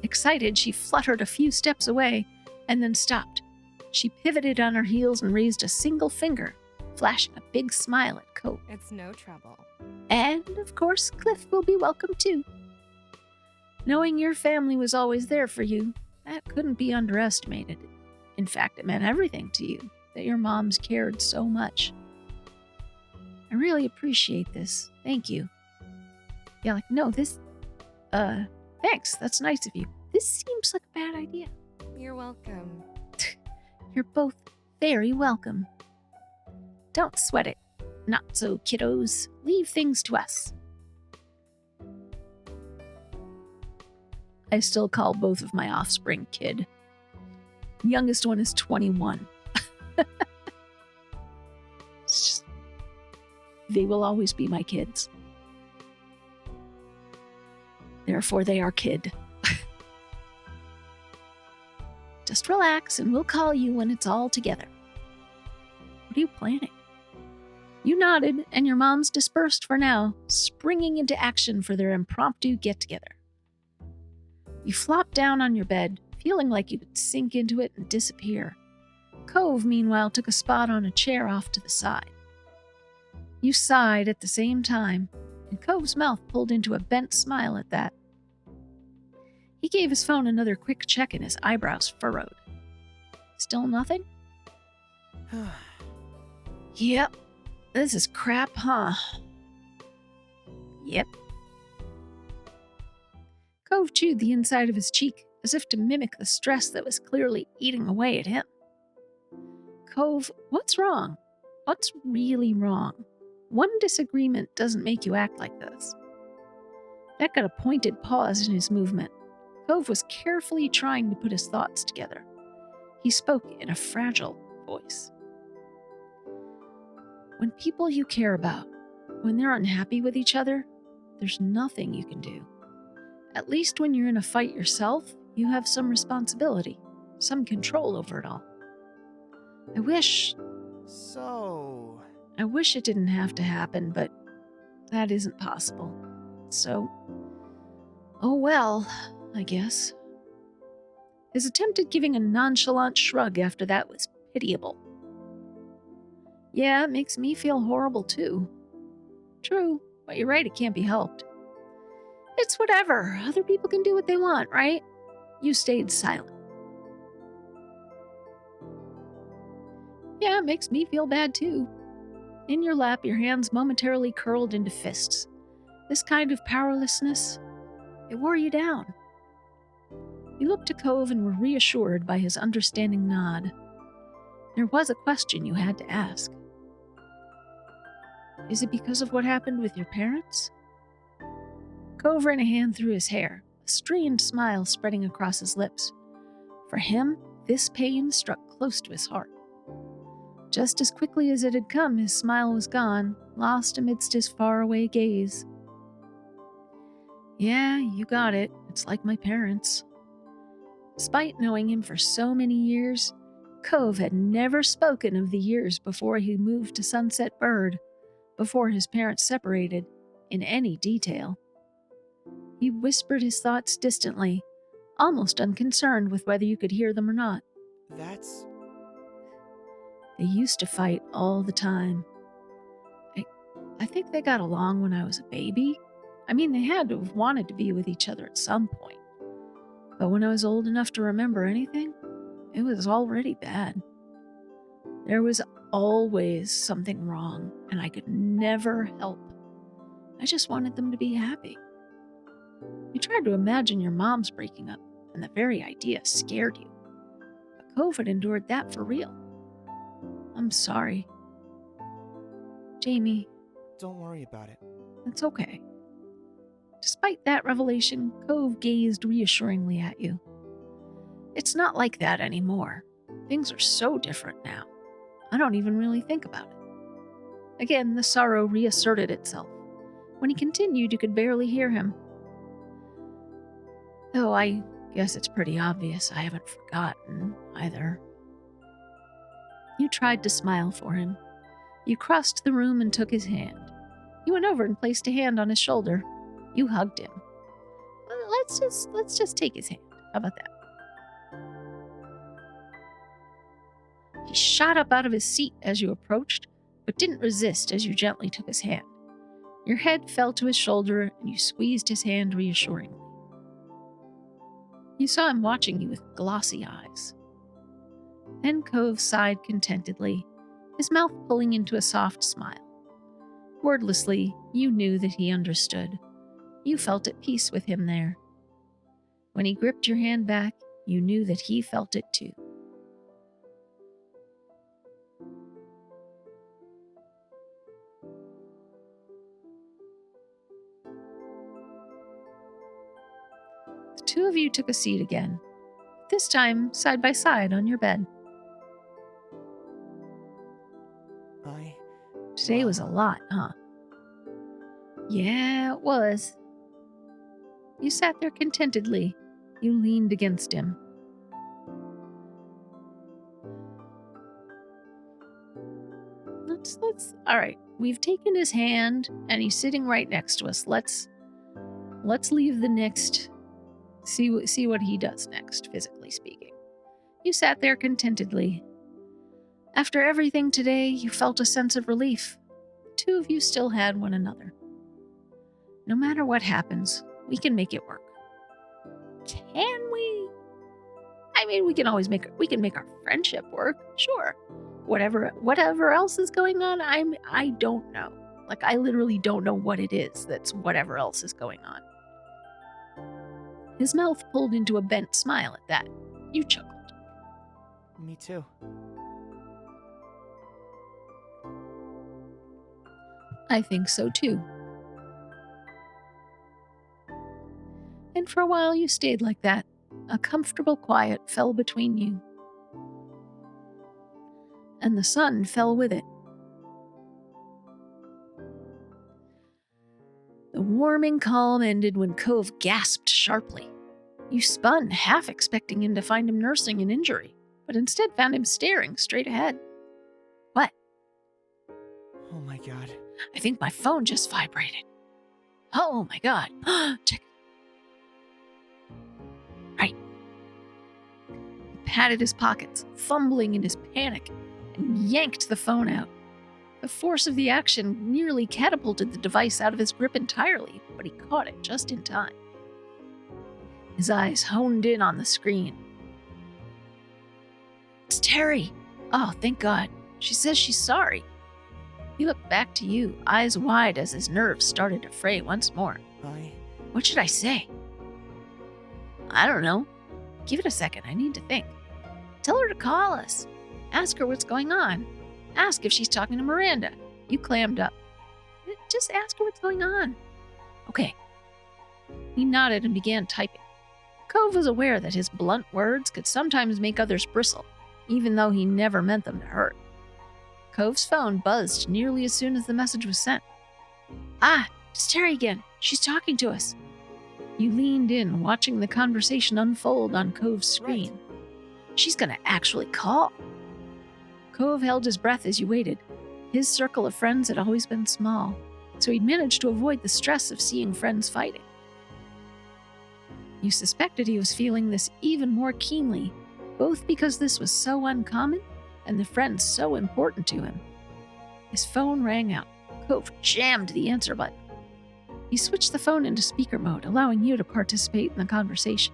Speaker 1: Excited, she fluttered a few steps away and then stopped. She pivoted on her heels and raised a single finger, flashing a big smile at Cove.
Speaker 3: It's no trouble.
Speaker 1: And, of course, Cliff will be welcome too. Knowing your family was always there for you, that couldn't be underestimated. In fact, it meant everything to you that your moms cared so much. I really appreciate this. Thank you. Yeah, thanks. That's nice of you. This seems like a bad idea.
Speaker 3: You're welcome.
Speaker 1: You're both very welcome. Don't sweat it. Not so, kiddos. Leave things to us. I still call both of my offspring kid. The youngest one is 21. They will always be my kids. Therefore, they are kid. Just relax and we'll call you when it's all together. What are you planning? You nodded and your moms dispersed for now, springing into action for their impromptu get-together. You flopped down on your bed, feeling like you would sink into it and disappear. Cove, meanwhile, took a spot on a chair off to the side. You sighed at the same time, and Cove's mouth pulled into a bent smile at that. He gave his phone another quick check and his eyebrows furrowed. Still nothing? Yep. This is crap, huh? Yep. Cove chewed the inside of his cheek, as if to mimic the stress that was clearly eating away at him. Cove, what's wrong? What's really wrong? One disagreement doesn't make you act like this. That got a pointed pause in his movement. Cove was carefully trying to put his thoughts together. He spoke in a fragile voice. When people you care about, when they're unhappy with each other, there's nothing you can do. At least when you're in a fight yourself, you have some responsibility, some control over it all. I wish it didn't have to happen, but that isn't possible. So, oh well, I guess. His attempt at giving a nonchalant shrug after that was pitiable. Yeah, it makes me feel horrible too. True, but you're right, it can't be helped. It's whatever. Other people can do what they want, right? You stayed silent. Yeah, it makes me feel bad too. In your lap, your hands momentarily curled into fists. This kind of powerlessness, it wore you down. You looked to Cove and were reassured by his understanding nod. There was a question you had to ask. Is it because of what happened with your parents? Cove ran a hand through his hair, a strained smile spreading across his lips. For him, this pain struck close to his heart. Just as quickly as it had come, his smile was gone, lost amidst his faraway gaze. Yeah, you got it. It's like my parents. Despite knowing him for so many years, Cove had never spoken of the years before he moved to Sunset Bird, before his parents separated, in any detail. He whispered his thoughts distantly, almost unconcerned with whether you could hear them or not. They used to fight all the time. I think they got along when I was a baby. I mean, they had to have wanted to be with each other at some point. But when I was old enough to remember anything, it was already bad. There was always something wrong, and I could never help. I just wanted them to be happy. You tried to imagine your moms breaking up, and the very idea scared you. But Cove had endured that for real. I'm sorry. Jamie.
Speaker 2: Don't worry about it.
Speaker 1: It's okay. Despite that revelation, Cove gazed reassuringly at you. It's not like that anymore. Things are so different now. I don't even really think about it. Again, the sorrow reasserted itself. When he continued, you could barely hear him. Though I Guess it's pretty obvious I haven't forgotten either. You tried to smile for him. You crossed the room and took his hand. You went over and placed a hand on his shoulder. You hugged him. Well, let's just take his hand. How about that? He shot up out of his seat as you approached, but didn't resist as you gently took his hand. Your head fell to his shoulder and you squeezed his hand reassuringly. You saw him watching you with glossy eyes. Then Cove sighed contentedly, his mouth pulling into a soft smile. Wordlessly, you knew that he understood. You felt at peace with him there. When he gripped your hand back, you knew that he felt it too. The two of you took a seat again, this time side by side on your bed. Today was a lot, huh? Yeah, it was. You sat there contentedly. You leaned against him. All right, we've taken his hand and he's sitting right next to us. Let's leave the next, see what he does next, physically speaking. You sat there contentedly. After everything today, you felt a sense of relief. The two of you still had one another. No matter what happens, we can make it work. Can we? I mean, we can make our friendship work, sure. Whatever else is going on, I don't know. Like, I literally don't know what it is that's whatever else is going on. His mouth pulled into a bent smile at that. You chuckled.
Speaker 2: Me too.
Speaker 1: I think so too. And for a while you stayed like that. A comfortable quiet fell between you. And the sun fell with it. The warming calm ended when Cove gasped sharply. You spun, half expecting him to find him nursing an injury, but instead found him staring straight ahead. What?
Speaker 2: Oh my god.
Speaker 1: I think my phone just vibrated. Oh my god. Check. Right. He patted his pockets, fumbling in his panic, and yanked the phone out. The force of the action nearly catapulted the device out of his grip entirely, but he caught it just in time. His eyes honed in on the screen. It's Terry. Oh, thank God. She says she's sorry. He looked back to you, eyes wide as his nerves started to fray once more. What should I say? I don't know. Give it a second. I need to think. Tell her to call us. Ask her what's going on. Ask if she's talking to Miranda. You clammed up. Just ask her what's going on. Okay. He nodded and began typing. Cove was aware that his blunt words could sometimes make others bristle, even though he never meant them to hurt. Cove's phone buzzed nearly as soon as the message was sent. Ah, it's Terry again. She's talking to us. You leaned in, watching the conversation unfold on Cove's screen. Right. She's gonna actually call. Cove held his breath as you waited. His circle of friends had always been small, so he'd managed to avoid the stress of seeing friends fighting. You suspected he was feeling this even more keenly, both because this was so uncommon and the friend so important to him. His phone rang out. Cove jammed the answer button. He switched the phone into speaker mode, allowing you to participate in the conversation.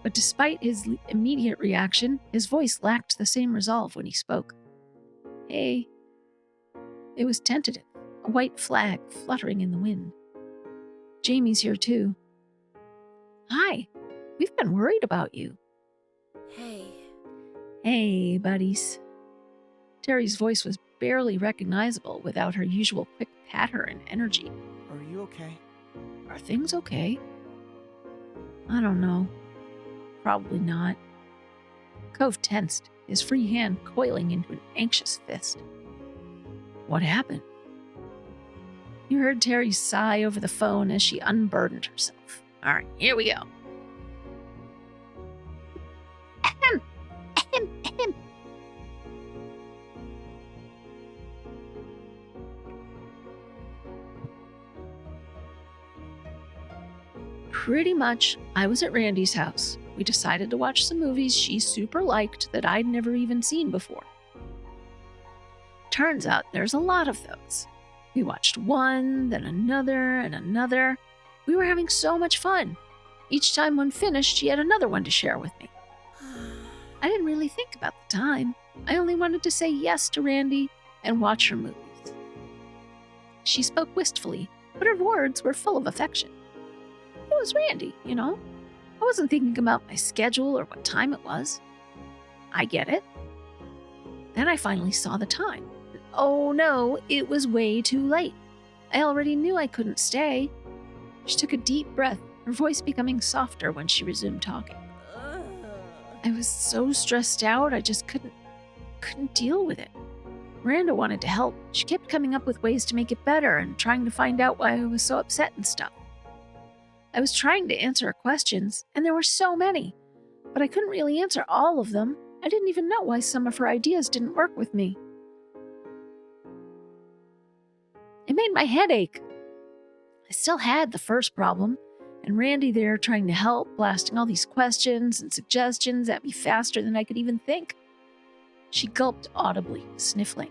Speaker 1: But despite his immediate reaction, his voice lacked the same resolve when he spoke. Hey. It was tentative, a white flag fluttering in the wind. Jamie's here too. Hi. We've been worried about you.
Speaker 3: Hey.
Speaker 1: Hey, buddies. Terry's voice was barely recognizable without her usual quick patter and energy.
Speaker 2: Are you okay?
Speaker 1: Are things okay? I don't know. Probably not. Cove tensed, his free hand coiling into an anxious fist. What happened? You heard Terry sigh over the phone as she unburdened herself. All right, here we go. Pretty much, I was at Randy's house. We decided to watch some movies she super liked that I'd never even seen before. Turns out there's a lot of those. We watched one, then another, and another. We were having so much fun. Each time one finished, she had another one to share with me. I didn't really think about the time. I only wanted to say yes to Randy and watch her movies. She spoke wistfully, but her words were full of affection. It was Randy, you know. I wasn't thinking about my schedule or what time it was. I get it. Then I finally saw the time. Oh no, it was way too late. I already knew I couldn't stay. She took a deep breath, her voice becoming softer when she resumed talking. I was so stressed out, I just couldn't deal with it. Miranda wanted to help. She kept coming up with ways to make it better and trying to find out why I was so upset and stuff. I was trying to answer her questions, and there were so many, but I couldn't really answer all of them. I didn't even know why some of her ideas didn't work with me. It made my head ache. I still had the first problem, and Randy there trying to help, blasting all these questions and suggestions at me faster than I could even think. She gulped audibly, sniffling.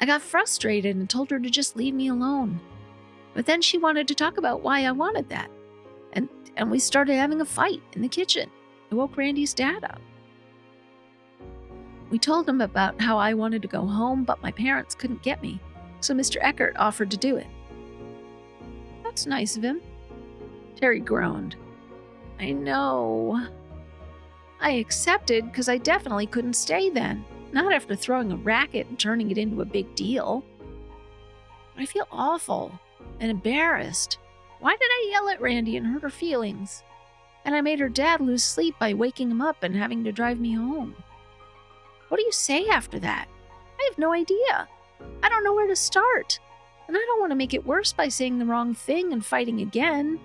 Speaker 1: I got frustrated and told her to just leave me alone. But then she wanted to talk about why I wanted that. And we started having a fight in the kitchen. It woke Randy's dad up. We told him about how I wanted to go home, but my parents couldn't get me, so Mr. Eckert offered to do it. That's nice of him. Terry groaned. I know. I accepted because I definitely couldn't stay then. Not after throwing a racket and turning it into a big deal. But I feel awful and embarrassed. Why did I yell at Randy and hurt her feelings? And I made her dad lose sleep by waking him up and having to drive me home. What do you say after that? I have no idea. I don't know where to start. And I don't want to make it worse by saying the wrong thing and fighting again.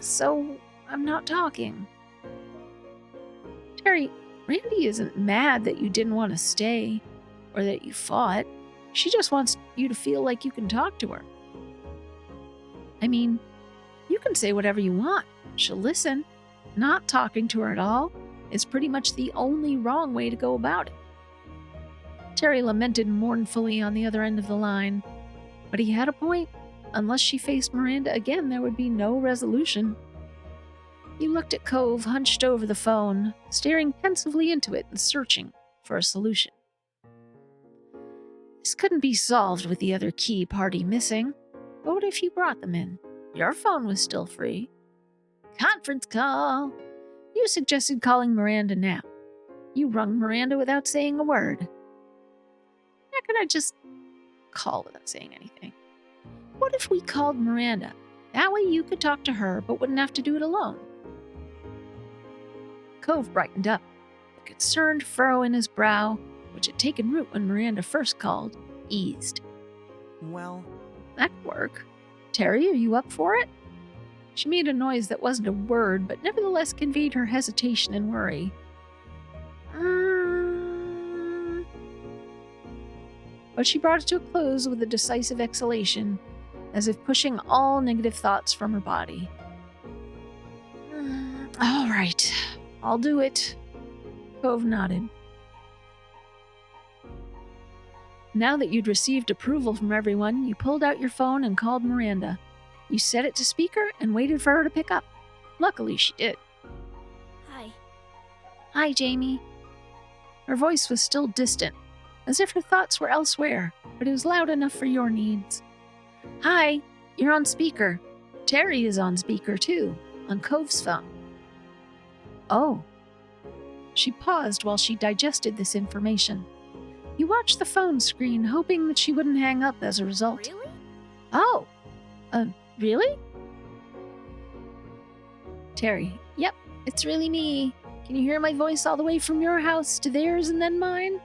Speaker 1: So I'm not talking. Terry, Randy isn't mad that you didn't want to stay or that you fought. She just wants you to feel like you can talk to her. I mean, you can say whatever you want. She'll listen. Not talking to her at all is pretty much the only wrong way to go about it. Terry lamented mournfully on the other end of the line, but he had a point. Unless she faced Miranda again, there would be no resolution. He looked at Cove, hunched over the phone, staring pensively into it and searching for a solution. This couldn't be solved with the other key party missing. But what if you brought them in? Your phone was still free. Conference call. You suggested calling Miranda now. You rung Miranda without saying a word. How could I just call without saying anything? What if we called Miranda? That way you could talk to her, but wouldn't have to do it alone. Cove brightened up. The concerned furrow in his brow, which had taken root when Miranda first called, eased.
Speaker 2: Well,
Speaker 1: that could work. Terry, are you up for it? She made a noise that wasn't a word, but nevertheless conveyed her hesitation and worry. But she brought it to a close with a decisive exhalation, as if pushing all negative thoughts from her body. All right, I'll do it. Cove nodded. Now that you'd received approval from everyone, you pulled out your phone and called Miranda. You set it to speaker and waited for her to pick up. Luckily, she did.
Speaker 4: Hi.
Speaker 1: Hi, Jamie. Her voice was still distant, as if her thoughts were elsewhere, but it was loud enough for your needs. Hi, you're on speaker. Terry is on speaker, too, on Cove's phone. Oh. She paused while she digested this information. You watched the phone screen, hoping that she wouldn't hang up as a result.
Speaker 4: Really?
Speaker 1: Oh. Really? Terry, yep, it's really me. Can you hear my voice all the way from your house to theirs and then mine?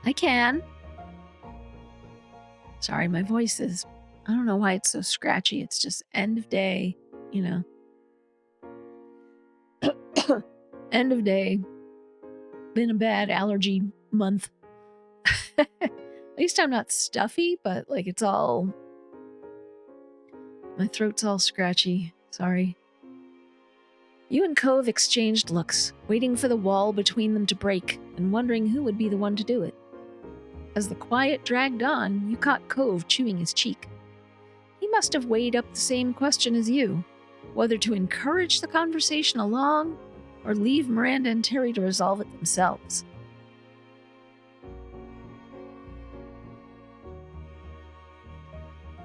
Speaker 1: I can. Sorry, my voice is... I don't know why it's so scratchy. It's just end of day, you know. End of day. been a bad allergy month. At least I'm not stuffy, but like it's all... My throat's all scratchy. Sorry. You and Cove exchanged looks, waiting for the wall between them to break and wondering who would be the one to do it. As the quiet dragged on, you caught Cove chewing his cheek. He must have weighed up the same question as you, whether to encourage the conversation along or leave Miranda and Terry to resolve it themselves.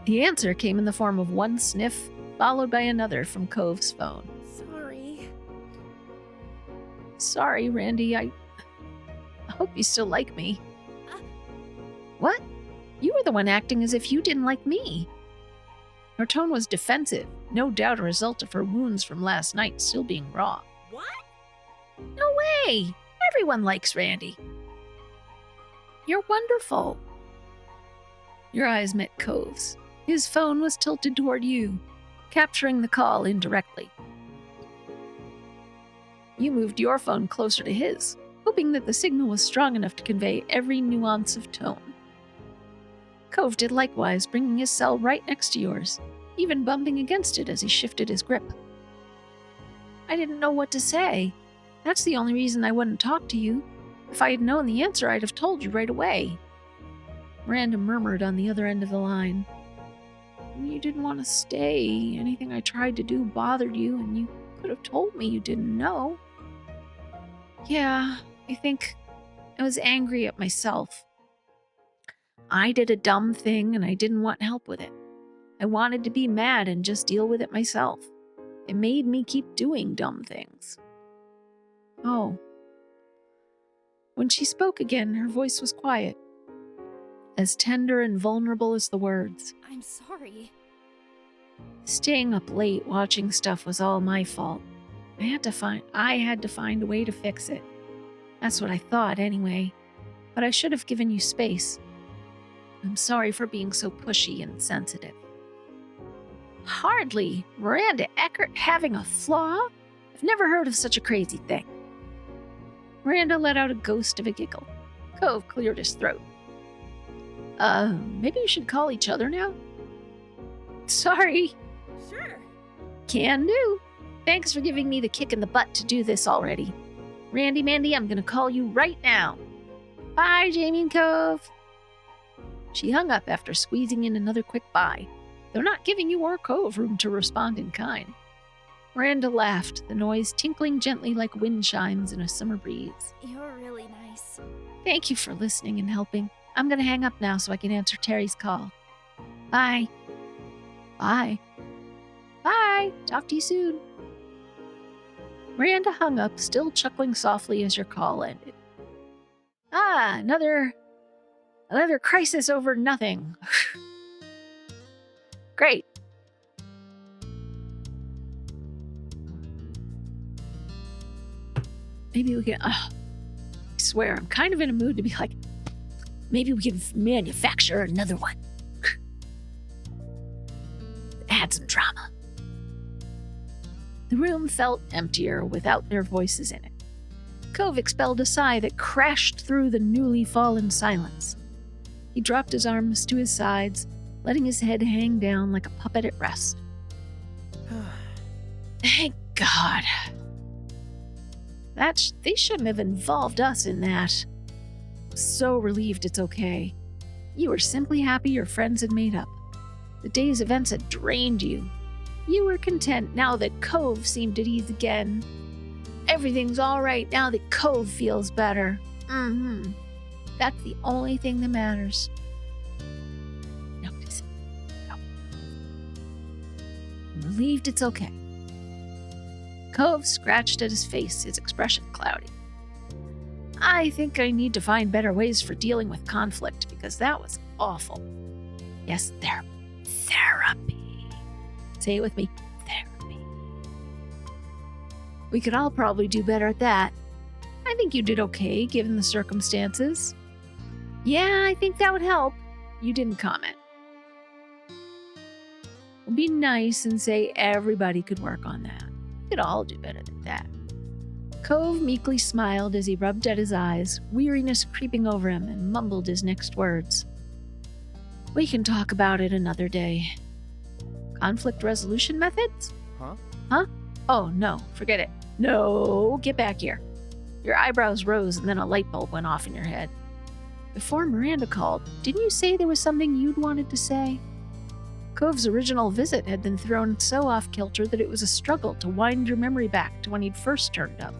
Speaker 1: The answer came in the form of one sniff, followed by another from Cove's phone.
Speaker 3: Sorry.
Speaker 1: Sorry, Randy, I hope you still like me. What? You were the one acting as if you didn't like me. Her tone was defensive, no doubt a result of her wounds from last night still being raw.
Speaker 3: What?
Speaker 1: No way! Everyone likes Randy. You're wonderful. Your eyes met Cove's. His phone was tilted toward you, capturing the call indirectly. You moved your phone closer to his, hoping that the signal was strong enough to convey every nuance of tone. Cove did likewise, bringing his cell right next to yours, even bumping against it as he shifted his grip. I didn't know what to say. That's the only reason I wouldn't talk to you. If I had known the answer, I'd have told you right away. Miranda murmured on the other end of the line. You didn't want to stay. Anything I tried to do bothered you, and you could have told me you didn't know. Yeah, I think I was angry at myself. I did a dumb thing, and I didn't want help with it. I wanted to be mad and just deal with it myself. It made me keep doing dumb things. Oh. When she spoke again, her voice was quiet, as tender and vulnerable as the words.
Speaker 3: I'm sorry.
Speaker 1: Staying up late watching stuff was all my fault. I had to find a way to fix it. That's what I thought anyway. But I should have given you space. I'm sorry for being so pushy and sensitive. Hardly. Miranda Eckert having a flaw? I've never heard of such a crazy thing. Miranda let out a ghost of a giggle. Cove cleared his throat. Maybe you should call each other now? Sorry.
Speaker 3: Sure.
Speaker 1: Can do. Thanks for giving me the kick in the butt to do this already. Randy Mandy, I'm gonna call you right now. Bye, Jamie and Cove. She hung up after squeezing in another quick bye, though not giving you or Cove room to respond in kind. Miranda laughed, the noise tinkling gently like wind chimes in a summer breeze.
Speaker 3: You're really nice.
Speaker 1: Thank you for listening and helping. I'm gonna hang up now so I can answer Terry's call. Bye. Bye. Bye. Talk to you soon. Miranda hung up, still chuckling softly as your call ended. Another crisis over nothing. Great. Maybe we can... I swear, I'm kind of in a mood to be like, maybe we can manufacture another one. Add some drama. The room felt emptier without their voices in it. Cove expelled a sigh that crashed through the newly fallen silence. He dropped his arms to his sides, letting his head hang down like a puppet at rest. Thank God. They shouldn't have involved us in that. So relieved it's okay. You were simply happy your friends had made up. The day's events had drained you. You were content now that Cove seemed at ease again. Everything's all right now that Cove feels better. That's the only thing that matters. No, no. I'm relieved it's okay. Cove scratched at his face, his expression cloudy. I think I need to find better ways for dealing with conflict because that was awful. Yes, therapy. Say it with me. Therapy. We could all probably do better at that. I think you did okay, given the circumstances. Yeah, I think that would help. You didn't comment. We'll be nice and say everybody could work on that. We could all do better than that. Cove meekly smiled as he rubbed at his eyes, weariness creeping over him, and mumbled his next words. We can talk about it another day. Conflict resolution methods?
Speaker 2: Huh?
Speaker 1: Oh, no, forget it. No, get back here. Your eyebrows rose and then a light bulb went off in your head. Before Miranda called, didn't you say there was something you'd wanted to say? Cove's original visit had been thrown so off-kilter that it was a struggle to wind your memory back to when he'd first turned up.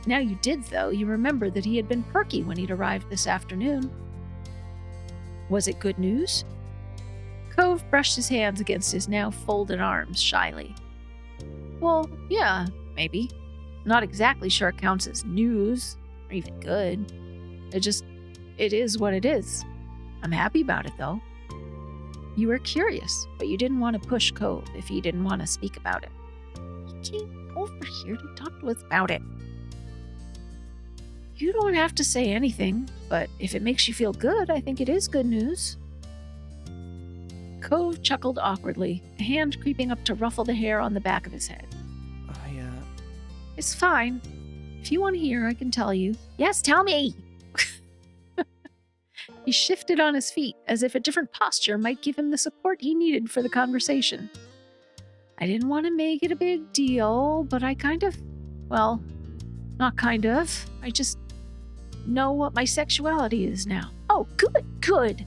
Speaker 1: Now you did, though, you remembered that he had been perky when he'd arrived this afternoon. Was it good news? Cove brushed his hands against his now folded arms shyly. Well, yeah, maybe. Not exactly sure it counts as news, or even good. It is what it is. I'm happy about it, though. You were curious, but you didn't want to push Cove if he didn't want to speak about it. He came over here to talk to us about it. You don't have to say anything, but if it makes you feel good, I think it is good news. Cove chuckled awkwardly, a hand creeping up to ruffle the hair on the back of his head. It's fine. If you want to hear, I can tell you. Yes, tell me! He shifted on his feet, as if a different posture might give him the support he needed for the conversation. I didn't want to make it a big deal, but I I just know what my sexuality is now. Oh, good.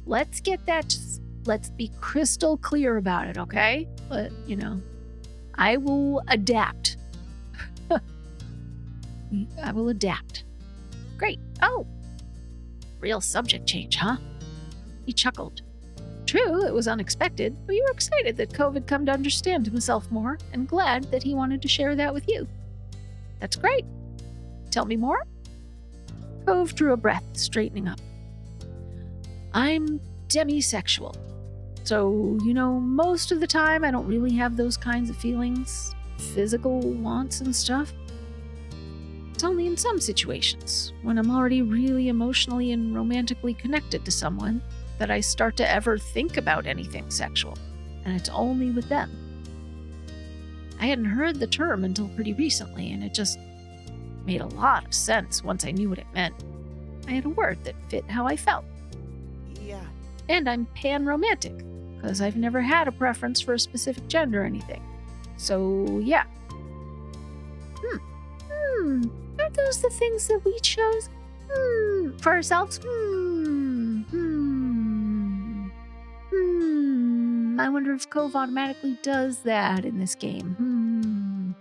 Speaker 1: Let's be crystal clear about it, okay? But, I will adapt. I will adapt. Great. Oh, real subject change, huh? He chuckled. True, it was unexpected, but you were excited that Cove had come to understand himself more and glad that he wanted to share that with you. That's great. Tell me more? Cove drew a breath, straightening up. I'm demisexual. So, most of the time I don't really have those kinds of feelings, physical wants and stuff. It's only in some situations, when I'm already really emotionally and romantically connected to someone, that I start to ever think about anything sexual, and it's only with them. I hadn't heard the term until pretty recently, and it just made a lot of sense once I knew what it meant. I had a word that fit how I felt.
Speaker 2: Yeah.
Speaker 1: And I'm pan-romantic, because I've never had a preference for a specific gender or anything. So, yeah. Aren't those the things that we chose? For ourselves? I wonder if Cove automatically does that in this game.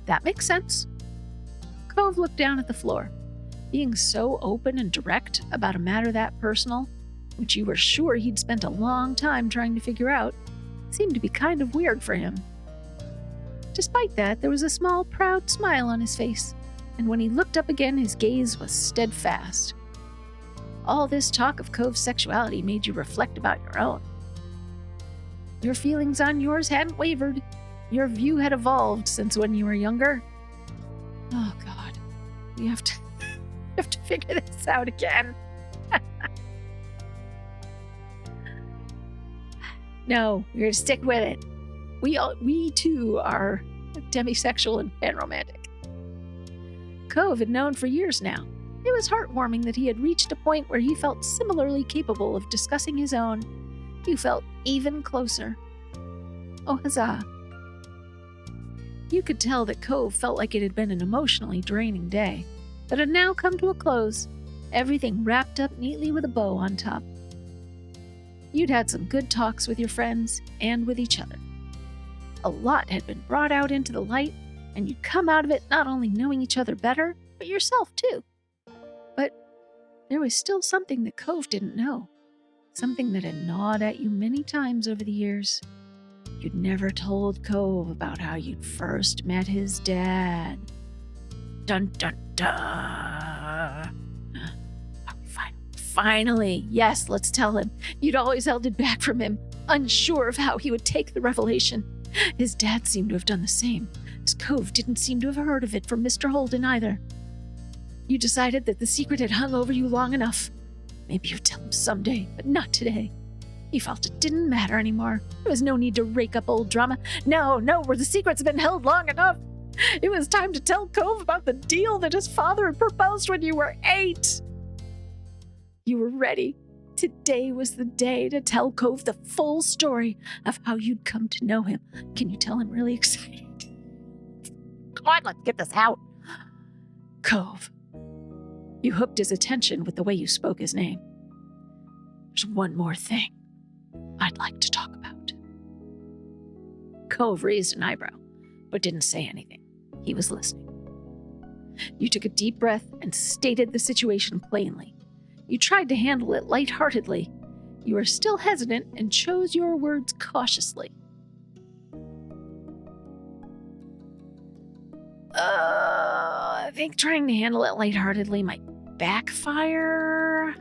Speaker 1: That makes sense. Cove looked down at the floor. Being so open and direct about a matter that personal, which you were sure he'd spent a long time trying to figure out, seemed to be kind of weird for him. Despite that, there was a small, proud smile on his face, and when he looked up again, his gaze was steadfast. All this talk of Cove's sexuality made you reflect about your own. Your feelings on yours hadn't wavered. Your view had evolved since when you were younger. Oh, God. You have to figure this out again. No, we're going to stick with it. We too are demisexual and panromantic. Cove had known for years now. It was heartwarming that he had reached a point where he felt similarly capable of discussing his own. You felt even closer. Oh, huzzah. You could tell that Cove felt like it had been an emotionally draining day, but had now come to a close, everything wrapped up neatly with a bow on top. You'd had some good talks with your friends and with each other. A lot had been brought out into the light, and you'd come out of it not only knowing each other better, but yourself too. But there was still something that Cove didn't know, something that had gnawed at you many times over the years. You'd never told Cove about how you'd first met his dad. Dun dun dun. Finally, yes, let's tell him. You'd always held it back from him, unsure of how he would take the revelation. His dad seemed to have done the same, as Cove didn't seem to have heard of it from Mr. Holden either. You decided that the secret had hung over you long enough. Maybe you'd tell him someday, but not today. He felt it didn't matter anymore. There was no need to rake up old drama. No, where the secrets have been held long enough. It was time to tell Cove about the deal that his father had proposed when you were 8. You were ready. Today was the day to tell Cove the full story of how you'd come to know him. Can you tell I'm really excited? Come on, let's get this out. Cove. You hooked his attention with the way you spoke his name. There's one more thing I'd like to talk about. Cove raised an eyebrow, but didn't say anything. He was listening. You took a deep breath and stated the situation plainly. You tried to handle it lightheartedly. You were still hesitant and chose your words cautiously. I think trying to handle it lightheartedly might backfire.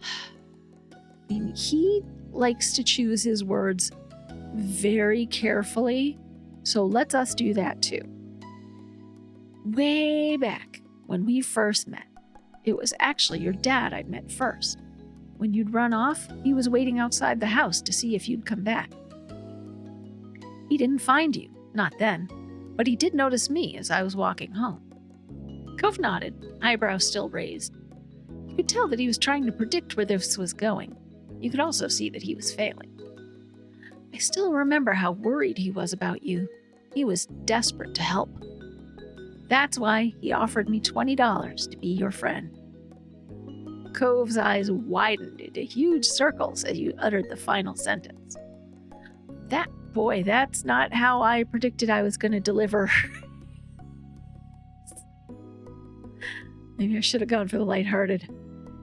Speaker 1: I mean, he likes to choose his words very carefully, so let's us do that too. Way back when we first met, it was actually your dad I'd met first. When you'd run off, he was waiting outside the house to see if you'd come back. He didn't find you, not then, but he did notice me as I was walking home. Cove nodded, eyebrows still raised. You could tell that he was trying to predict where this was going. You could also see that he was failing. I still remember how worried he was about you. He was desperate to help. That's why he offered me $20 to be your friend. Cove's eyes widened into huge circles as you uttered the final sentence. That's not how I predicted I was going to deliver. Maybe I should have gone for the lighthearted.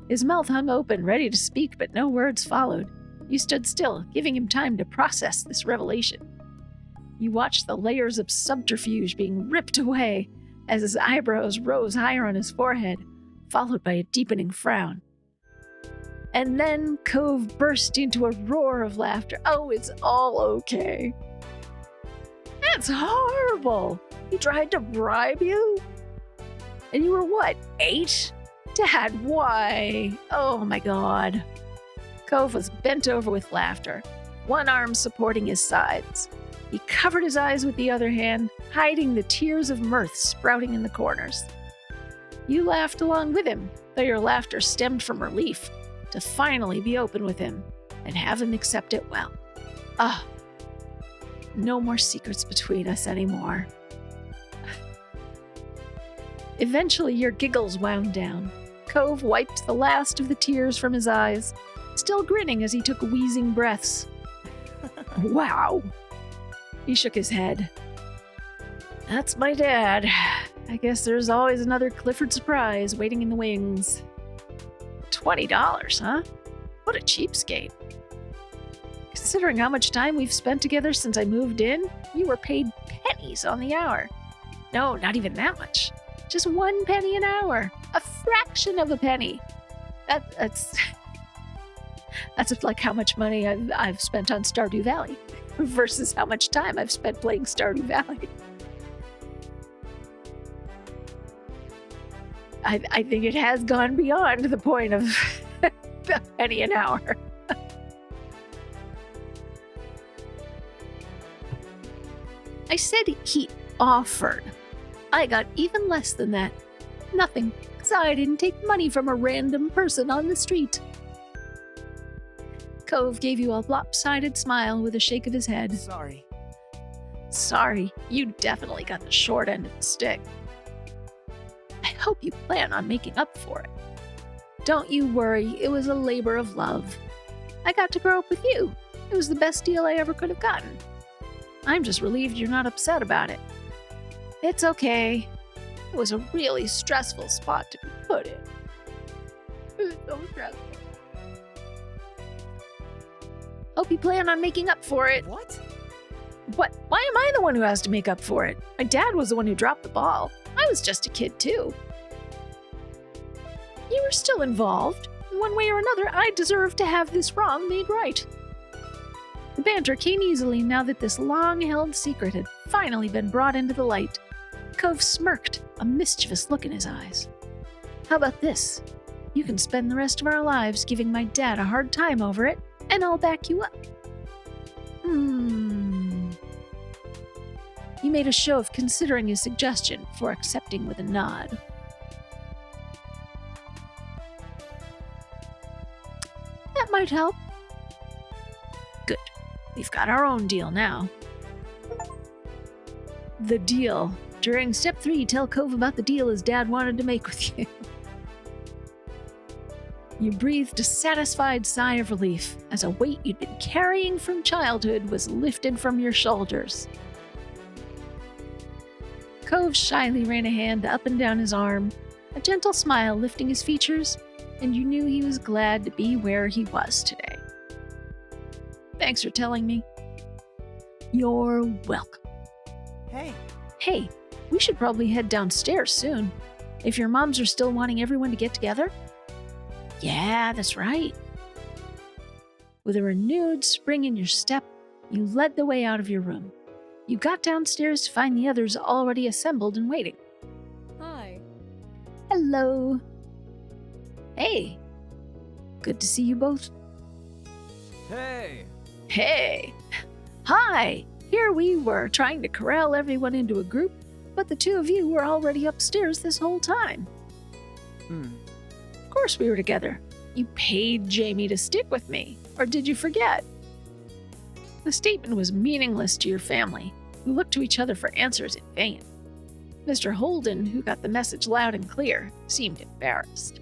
Speaker 1: His mouth hung open, ready to speak, but no words followed. You stood still, giving him time to process this revelation. You watched the layers of subterfuge being ripped away as his eyebrows rose higher on his forehead, followed by a deepening frown. And then Cove burst into a roar of laughter. Oh, it's all okay. That's horrible. He tried to bribe you? And you were what, 8? Dad, why? Oh my God. Cove was bent over with laughter, one arm supporting his sides. He covered his eyes with the other hand, hiding the tears of mirth sprouting in the corners. You laughed along with him, though your laughter stemmed from relief to finally be open with him and have him accept it well. No more secrets between us anymore. Eventually, your giggles wound down. Cove wiped the last of the tears from his eyes, still grinning as he took wheezing breaths. Wow. He shook his head. That's my dad. I guess there's always another Clifford surprise waiting in the wings. $20, huh? What a cheapskate. Considering how much time we've spent together since I moved in, you were paid pennies on the hour. No, not even that much. Just 1 penny an hour. A fraction of a penny. That's like how much money I've spent on Stardew Valley versus how much time I've spent playing Stardew Valley. I think it has gone beyond the point of a penny an hour. I said he offered. I got even less than that. Nothing, because I didn't take money from a random person on the street. Cove gave you a lopsided smile with a shake of his head. Sorry, you definitely got the short end of the stick. I hope you plan on making up for it. Don't you worry, it was a labor of love. I got to grow up with you. It was the best deal I ever could have gotten. I'm just relieved you're not upset about it. It's okay. It was a really stressful spot to be put in. It was so stressful. Hope you plan on making up for it.
Speaker 2: What?
Speaker 1: What? Why am I the one who has to make up for it? My dad was the one who dropped the ball. I was just a kid, too. You were still involved. In one way or another, I deserve to have this wrong made right. The banter came easily now that this long-held secret had finally been brought into the light. Cove smirked, a mischievous look in his eyes. How about this? You can spend the rest of our lives giving my dad a hard time over it, and I'll back you up. He made a show of considering his suggestion before accepting with a nod. That might help. Good. We've got our own deal now. The deal. During step 3, tell Cove about the deal his dad wanted to make with you. You breathed a satisfied sigh of relief as a weight you'd been carrying from childhood was lifted from your shoulders. Cove shyly ran a hand up and down his arm, a gentle smile lifting his features, and you knew he was glad to be where he was today. Thanks for telling me. You're welcome. Hey, we should probably head downstairs soon. If your moms are still wanting everyone to get together. Yeah, that's right. With a renewed spring in your step, you led the way out of your room. You got downstairs to find the others already assembled and waiting.
Speaker 3: Hi.
Speaker 1: Hello. Hey. Good to see you both.
Speaker 4: Hey!
Speaker 1: Hey. Hi. Here we were trying to corral everyone into a group, but the two of you were already upstairs this whole time. Of course we were together. You paid Jamie to stick with me, or did you forget? The statement was meaningless to your family, who looked to each other for answers in vain. Mr. Holden, who got the message loud and clear, seemed embarrassed.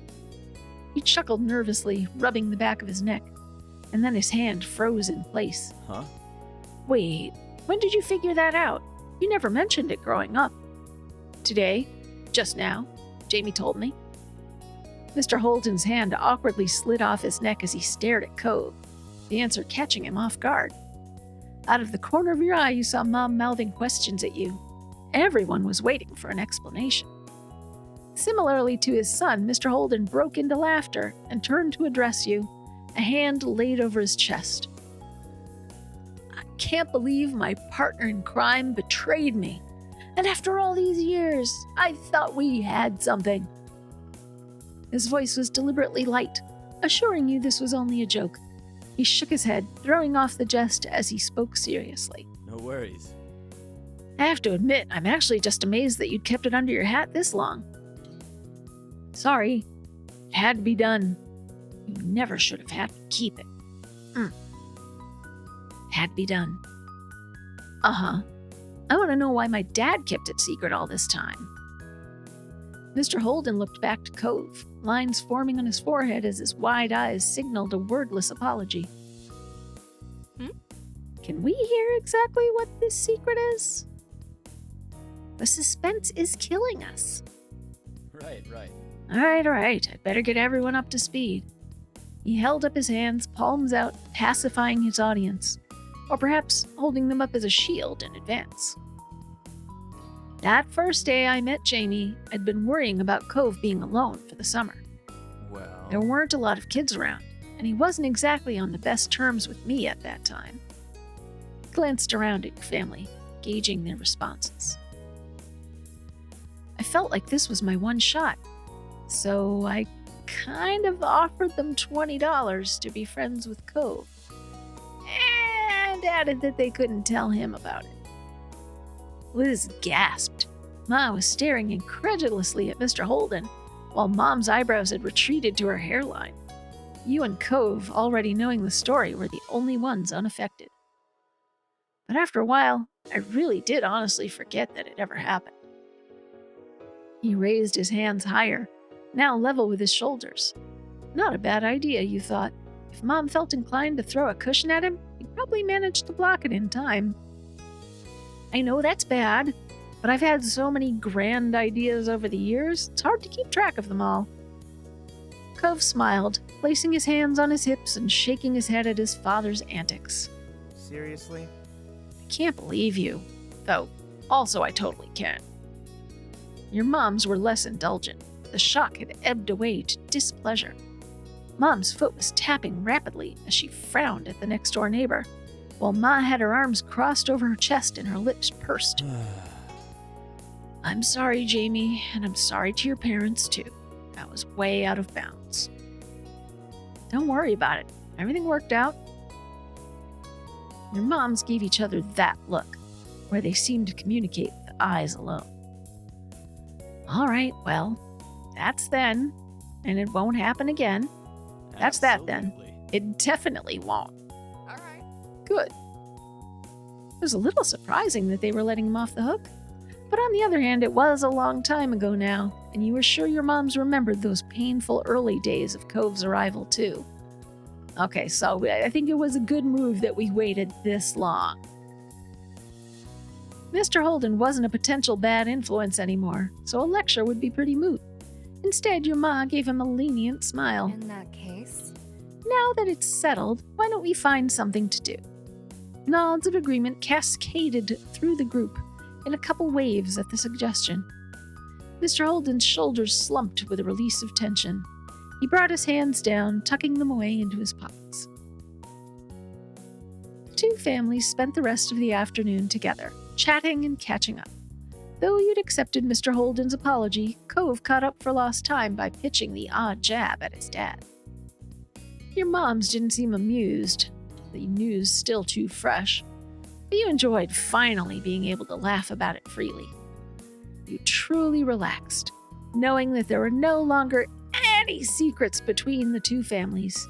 Speaker 1: He chuckled nervously, rubbing the back of his neck, and then his hand froze in place.
Speaker 4: Huh?
Speaker 1: Wait, when did you figure that out? You never mentioned it growing up. Today, just now, Jamie told me. Mr. Holden's hand awkwardly slid off his neck as he stared at Cove, the answer catching him off guard. Out of the corner of your eye, you saw Mom mouthing questions at you. Everyone was waiting for an explanation. Similarly to his son, Mr. Holden broke into laughter and turned to address you, a hand laid over his chest. I can't believe my partner in crime betrayed me. And after all these years, I thought we had something. His voice was deliberately light, assuring you this was only a joke. He shook his head, throwing off the jest as he spoke seriously.
Speaker 4: No worries.
Speaker 1: I have to admit, I'm actually just amazed that you'd kept it under your hat this long. Sorry. It had to be done. You never should have had to keep it. Had to be done. Uh-huh. I want to know why my dad kept it secret all this time. Mr. Holden looked back to Cove, lines forming on his forehead as his wide eyes signaled a wordless apology. Can we hear exactly what this secret is? The suspense is killing us.
Speaker 4: Right.
Speaker 1: All right. I'd better get everyone up to speed. He held up his hands, palms out, pacifying his audience, or perhaps holding them up as a shield in advance. That first day I met Jamie, I'd been worrying about Cove being alone for the summer.
Speaker 4: Well...
Speaker 1: There weren't a lot of kids around, and he wasn't exactly on the best terms with me at that time. He glanced around at your family, gauging their responses. I felt like this was my one shot, so I kind of offered them $20 to be friends with Cove, and added that they couldn't tell him about it. Liz gasped. Ma was staring incredulously at Mr. Holden, while Mom's eyebrows had retreated to her hairline. You and Cove, already knowing the story, were the only ones unaffected. But after a while, I really did honestly forget that it ever happened. He raised his hands higher, now level with his shoulders. Not a bad idea, you thought. If Mom felt inclined to throw a cushion at him, he'd probably manage to block it in time. I know that's bad, but I've had so many grand ideas over the years, it's hard to keep track of them all. Cove smiled, placing his hands on his hips and shaking his head at his father's antics.
Speaker 2: Seriously?
Speaker 1: I can't believe you, though also I totally can. Your moms were less indulgent. The shock had ebbed away to displeasure. Mom's foot was tapping rapidly as she frowned at the next-door neighbor, while Ma had her arms crossed over her chest and her lips pursed. I'm sorry, Jamie, and I'm sorry to your parents, too. That was way out of bounds. Don't worry about it. Everything worked out. Your moms gave each other that look, where they seemed to communicate with the eyes alone. All right, well, that's then, and it won't happen again. That's that then.
Speaker 4: Absolutely.
Speaker 1: It definitely won't.
Speaker 2: All right.
Speaker 1: Good. It was a little surprising that they were letting him off the hook. But on the other hand, it was a long time ago now, and you were sure your moms remembered those painful early days of Cove's arrival, too. Okay, so I think it was a good move that we waited this long. Mr. Holden wasn't a potential bad influence anymore, so a lecture would be pretty moot. Instead, your ma gave him a lenient smile.
Speaker 2: In that case,
Speaker 1: Now that it's settled, why don't we find something to do? Nods of agreement cascaded through the group in a couple waves at the suggestion. Mr. Holden's shoulders slumped with a release of tension. He brought his hands down, tucking them away into his pockets. The two families spent the rest of the afternoon together, chatting and catching up. Though you'd accepted Mr. Holden's apology, Cove caught up for lost time by pitching the odd jab at his dad. Your moms didn't seem amused, the news still too fresh, but you enjoyed finally being able to laugh about it freely. You truly relaxed, knowing that there were no longer any secrets between the two families.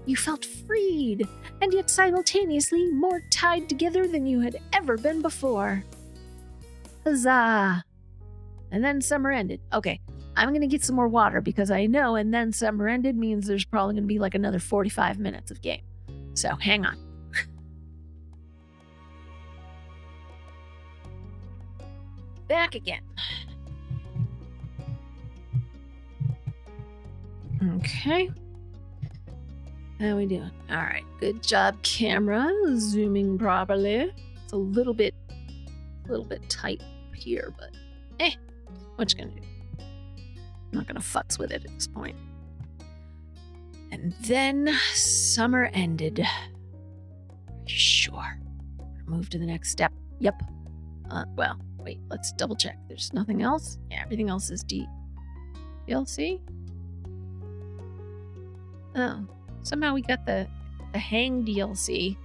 Speaker 1: You felt freed, and yet simultaneously more tied together than you had ever been before. Huzzah! And then summer ended. Okay, I'm going to get some more water because I know and then summer ended means there's probably going to be like another 45 minutes of game. So hang on. Back again. Okay. How we doing? All right. Good job, camera. Zooming properly. It's a little bit tight here, but what you gonna do? I'm not gonna futz with it at this point. And then summer ended. Sure. Move to the next step. Yep. Well, wait, let's double check. There's nothing else? Yeah, everything else is DLC? Oh, somehow we got the Hang DLC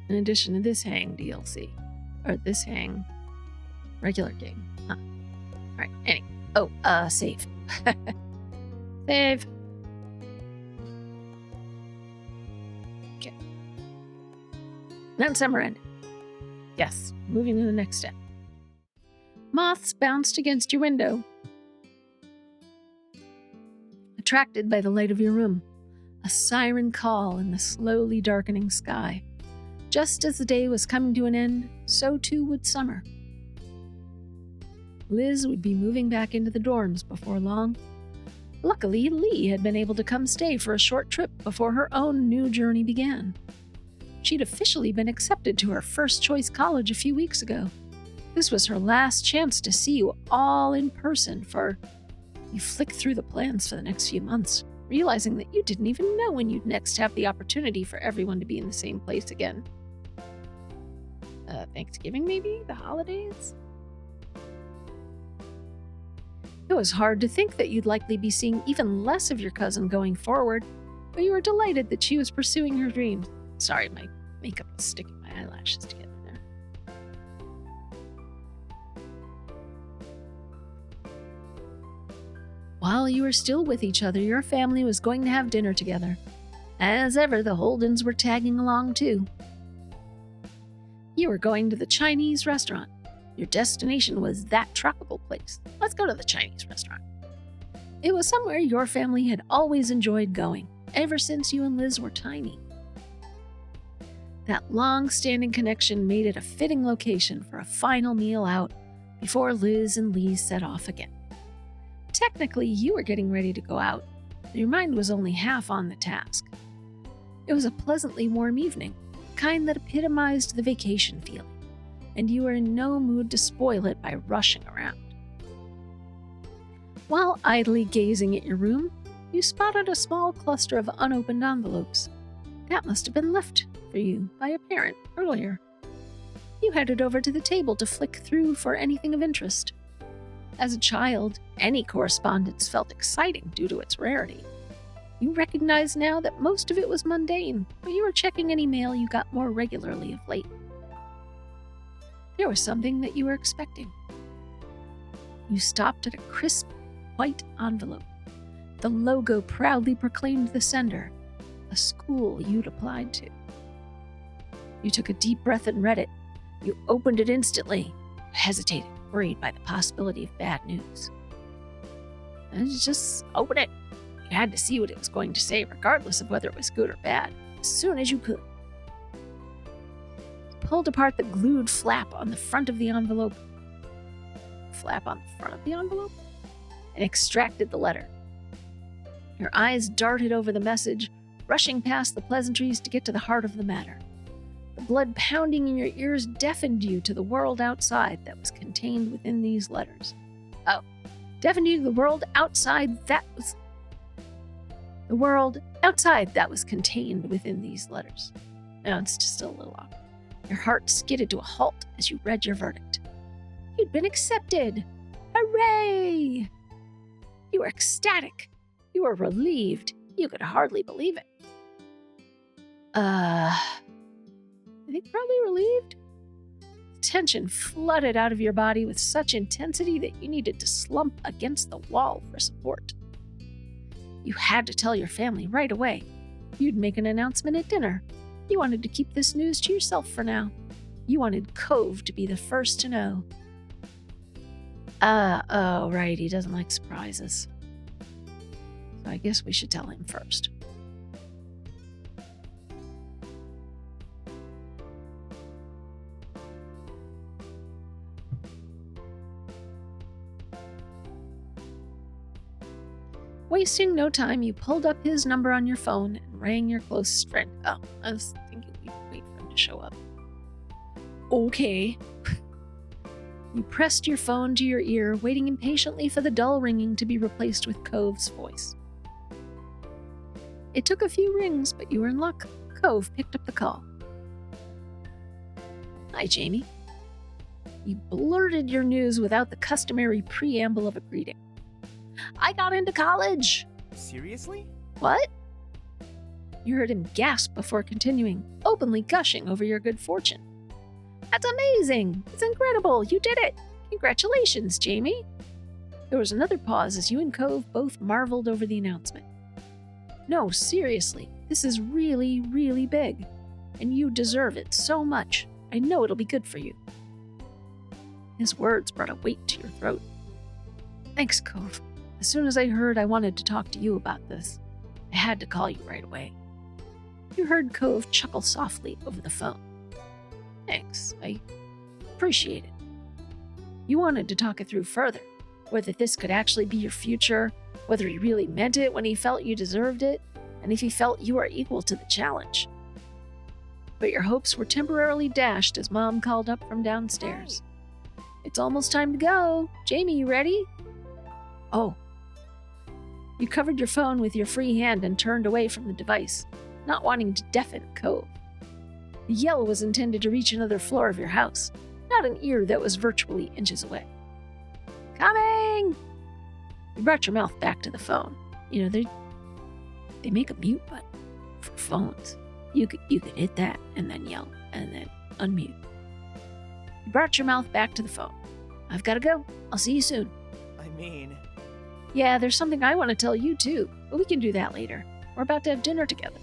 Speaker 1: in addition to this Hang DLC. Or this Hang regular game. Huh. Alright, anyway. Oh, save. Save. Okay. Then summer ended. Yes, moving to the next step. Moths bounced against your window, attracted by the light of your room, a siren call in the slowly darkening sky. Just as the day was coming to an end, so too would summer. Liz would be moving back into the dorms before long. Luckily, Lee had been able to come stay for a short trip before her own new journey began. She'd officially been accepted to her first choice college a few weeks ago. This was her last chance to see you all in person for... You flicked through the plans for the next few months, realizing that you didn't even know when you'd next have the opportunity for everyone to be in the same place again. Thanksgiving, maybe? The holidays? It was hard to think that you'd likely be seeing even less of your cousin going forward, but you were delighted that she was pursuing her dreams. Sorry, my makeup was sticking my eyelashes together there. While you were still with each other, your family was going to have dinner together. As ever, the Holdens were tagging along too. You were going to the Chinese restaurant. Your destination was that tropical place. Let's go to the Chinese restaurant. It was somewhere your family had always enjoyed going, ever since you and Liz were tiny. That long-standing connection made it a fitting location for a final meal out before Liz and Lee set off again. Technically, you were getting ready to go out. Your mind was only half on the task. It was a pleasantly warm evening, the kind that epitomized the vacation feeling, and you were in no mood to spoil it by rushing around. While idly gazing at your room, you spotted a small cluster of unopened envelopes. That must have been left for you by a parent earlier. You headed over to the table to flick through for anything of interest. As a child, any correspondence felt exciting due to its rarity. You recognize now that most of it was mundane, but you were checking any mail you got more regularly of late. There was something that you were expecting. You stopped at a crisp, white envelope. The logo proudly proclaimed the sender, a school you'd applied to. You took a deep breath and read it. You opened it instantly, hesitated, worried by the possibility of bad news. And just open it. You had to see what it was going to say, regardless of whether it was good or bad, as soon as you could. You pulled apart the glued flap on the front of the envelope. Flap on the front of the envelope? And extracted the letter. Your eyes darted over the message, rushing past the pleasantries to get to the heart of the matter. The blood pounding in your ears deafened you to the world outside that was contained within these letters. Oh, deafened you to the world outside that was... The world outside that was contained within these letters. No, it's just still a little off. Your heart skidded to a halt as you read your verdict. You'd been accepted! Hooray! You were ecstatic. You were relieved. You could hardly believe it. I think probably relieved. Tension flooded out of your body with such intensity that you needed to slump against the wall for support. You had to tell your family right away. You'd make an announcement at dinner. You wanted to keep this news to yourself for now. You wanted Cove to be the first to know. Oh, right, he doesn't like surprises. So I guess we should tell him first. Wasting no time, you pulled up his number on your phone and rang your closest friend. Oh, I was thinking we'd wait for him to show up. Okay. You pressed your phone to your ear, waiting impatiently for the dull ringing to be replaced with Cove's voice. It took a few rings, but you were in luck. Cove picked up the call. Hi, Jamie. You blurted your news without the customary preamble of a greeting. I got into college.
Speaker 5: Seriously?
Speaker 1: What? You heard him gasp before continuing, openly gushing over your good fortune. That's amazing! It's incredible! You did it! Congratulations, Jamie! There was another pause as you and Cove both marveled over the announcement. No, seriously, this is really, really big. And you deserve it so much. I know it'll be good for you. His words brought a weight to your throat. Thanks, Cove. As soon as I heard I wanted to talk to you about this, I had to call you right away. You heard Cove chuckle softly over the phone. Thanks, I appreciate it. You wanted to talk it through further, whether this could actually be your future, whether he really meant it when he felt you deserved it, and if he felt you were equal to the challenge. But your hopes were temporarily dashed as Mom called up from downstairs. It's almost time to go. Jamie, you ready? Oh. You covered your phone with your free hand and turned away from the device, not wanting to deafen Cove. The yell was intended to reach another floor of your house, not an ear that was virtually inches away. Coming! You brought your mouth back to the phone. You know, they make a mute button for phones. You could hit that and then yell and then unmute. You brought your mouth back to the phone. I've got to go. I'll see you soon.
Speaker 5: I mean...
Speaker 1: Yeah, there's something I want to tell you too, but we can do that later. We're about to have dinner together.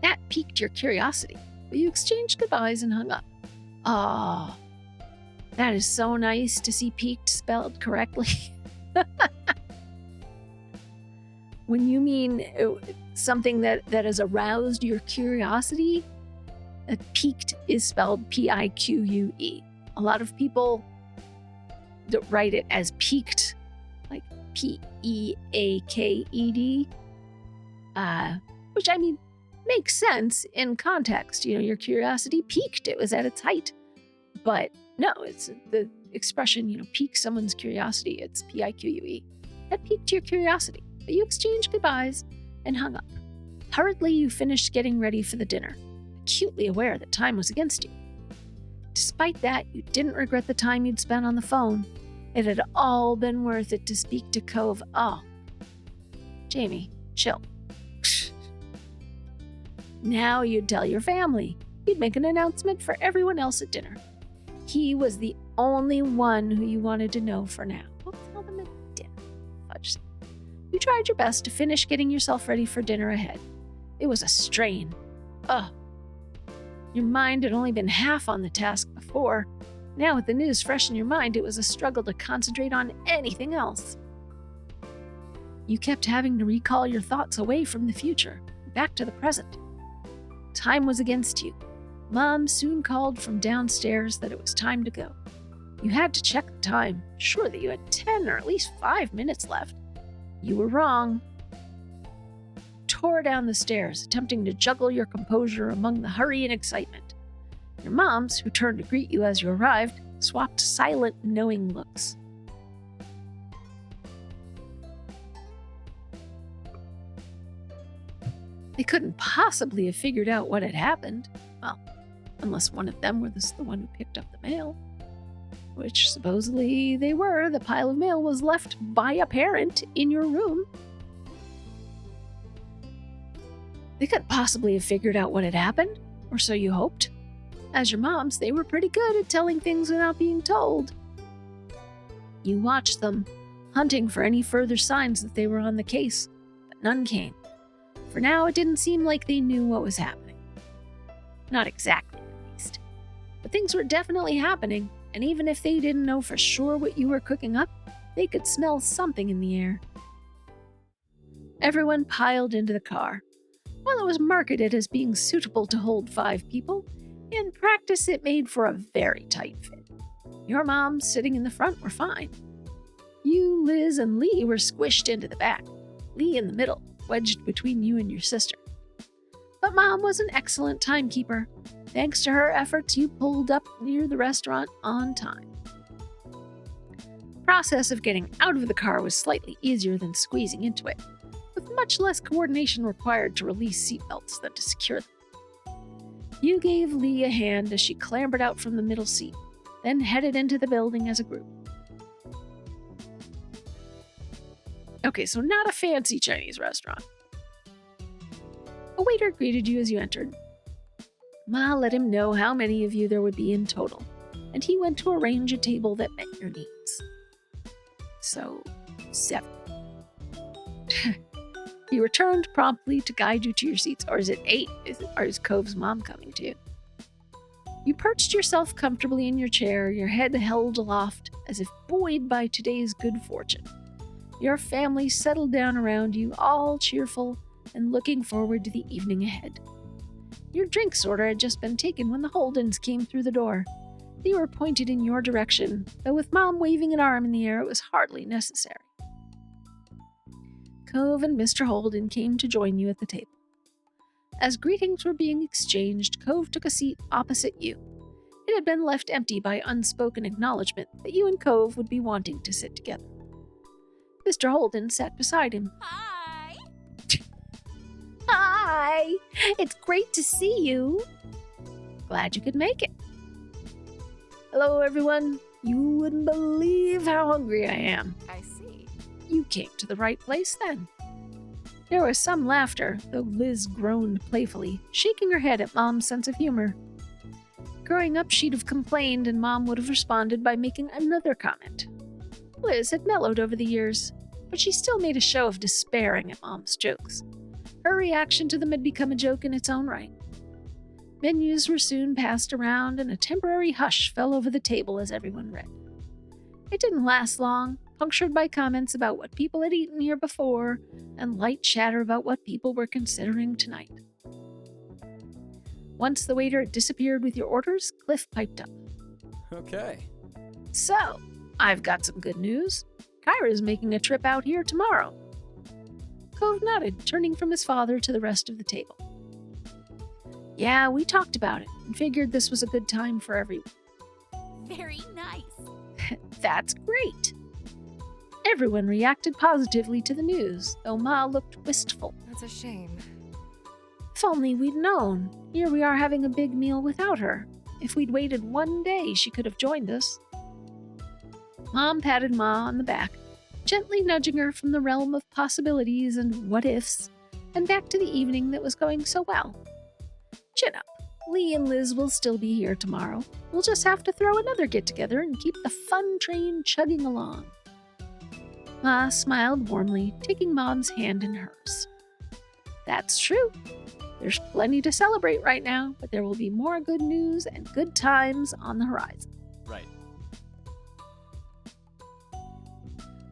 Speaker 1: That piqued your curiosity, but you exchanged goodbyes and hung up. Oh, that is so nice to see piqued spelled correctly. When you mean something that has aroused your curiosity, piqued is spelled P-I-Q-U-E. A lot of people write it as peaked, like P-E-A-K-E-D, which I mean makes sense in context. You know, your curiosity piqued; it was at its height. But no, it's the expression, you know, pique someone's curiosity. It's P-I-Q-U-E. That piqued your curiosity, but you exchanged goodbyes and hung up. Hurriedly, you finished getting ready for the dinner, acutely aware that time was against you. Despite that, you didn't regret the time you'd spent on the phone. It had all been worth it to speak to Cove. Oh, Jamie, chill. Now you'd tell your family. You'd make an announcement for everyone else at dinner. He was the only one who you wanted to know for now. We'll tell them at dinner. Fudge. You tried your best to finish getting yourself ready for dinner ahead. It was a strain. Ugh. Your mind had only been half on the task before. Now with the news fresh in your mind, it was a struggle to concentrate on anything else. You kept having to recall your thoughts away from the future, back to the present. Time was against you. Mom soon called from downstairs that it was time to go. You had to check the time, sure that you had 10 or at least 5 minutes left. You were wrong. Tore down the stairs, attempting to juggle your composure among the hurry and excitement. Your moms, who turned to greet you as you arrived, swapped silent, knowing looks. They couldn't possibly have figured out what had happened. Well, unless one of them was the one who picked up the mail. Which supposedly they were. The pile of mail was left by a parent in your room. They couldn't possibly have figured out what had happened, or so you hoped. As your moms, they were pretty good at telling things without being told. You watched them, hunting for any further signs that they were on the case, but none came. For now, it didn't seem like they knew what was happening. Not exactly, at least. But things were definitely happening, and even if they didn't know for sure what you were cooking up, they could smell something in the air. Everyone piled into the car. While it was marketed as being suitable to hold 5 people, in practice it made for a very tight fit. Your moms sitting in the front were fine. You, Liz, and Lee were squished into the back, Lee in the middle, wedged between you and your sister. But Mom was an excellent timekeeper. Thanks to her efforts, you pulled up near the restaurant on time. The process of getting out of the car was slightly easier than squeezing into it, with much less coordination required to release seatbelts than to secure them. You gave Lee a hand as she clambered out from the middle seat, then headed into the building as a group. Okay, so not a fancy Chinese restaurant. A waiter greeted you as you entered. Ma let him know how many of you there would be in total, and he went to arrange a table that met your needs. So, 7. He returned promptly to guide you to your seats. Or is it 8? Is Cove's mom coming too? You perched yourself comfortably in your chair, your head held aloft as if buoyed by today's good fortune. Your family settled down around you, all cheerful and looking forward to the evening ahead. Your drinks order had just been taken when the Holdens came through the door. They were pointed in your direction, though with Mom waving an arm in the air, it was hardly necessary. Cove and Mr. Holden came to join you at the table. As greetings were being exchanged, Cove took a seat opposite you. It had been left empty by unspoken acknowledgement that you and Cove would be wanting to sit together. Mr. Holden sat beside him.
Speaker 3: Hi!
Speaker 1: Hi! It's great to see you. Glad you could make it. Hello, everyone. You wouldn't believe how hungry I am.
Speaker 2: I see.
Speaker 1: You came to the right place then. There was some laughter, though Liz groaned playfully, shaking her head at Mom's sense of humor. Growing up, she'd have complained, and Mom would have responded by making another comment. Liz had mellowed over the years, but she still made a show of despairing at Mom's jokes. Her reaction to them had become a joke in its own right. Menus were soon passed around, and a temporary hush fell over the table as everyone read. It didn't last long, punctured by comments about what people had eaten here before, and light chatter about what people were considering tonight. Once the waiter had disappeared with your orders, Cliff piped up.
Speaker 4: Okay.
Speaker 1: So, I've got some good news. Kyra's making a trip out here tomorrow. Cove nodded, turning from his father to the rest of the table. Yeah, we talked about it and figured this was a good time for everyone.
Speaker 3: Very nice.
Speaker 1: That's great. Everyone reacted positively to the news, though Ma looked wistful.
Speaker 2: That's a shame.
Speaker 1: If only we'd known. Here we are having a big meal without her. If we'd waited one day, she could have joined us. Mom patted Ma on the back, gently nudging her from the realm of possibilities and what-ifs, and back to the evening that was going so well. Chin up. Lee and Liz will still be here tomorrow. We'll just have to throw another get-together and keep the fun train chugging along. Ma smiled warmly, taking Mom's hand in hers. That's true. There's plenty to celebrate right now, but there will be more good news and good times on the horizon.
Speaker 4: Right.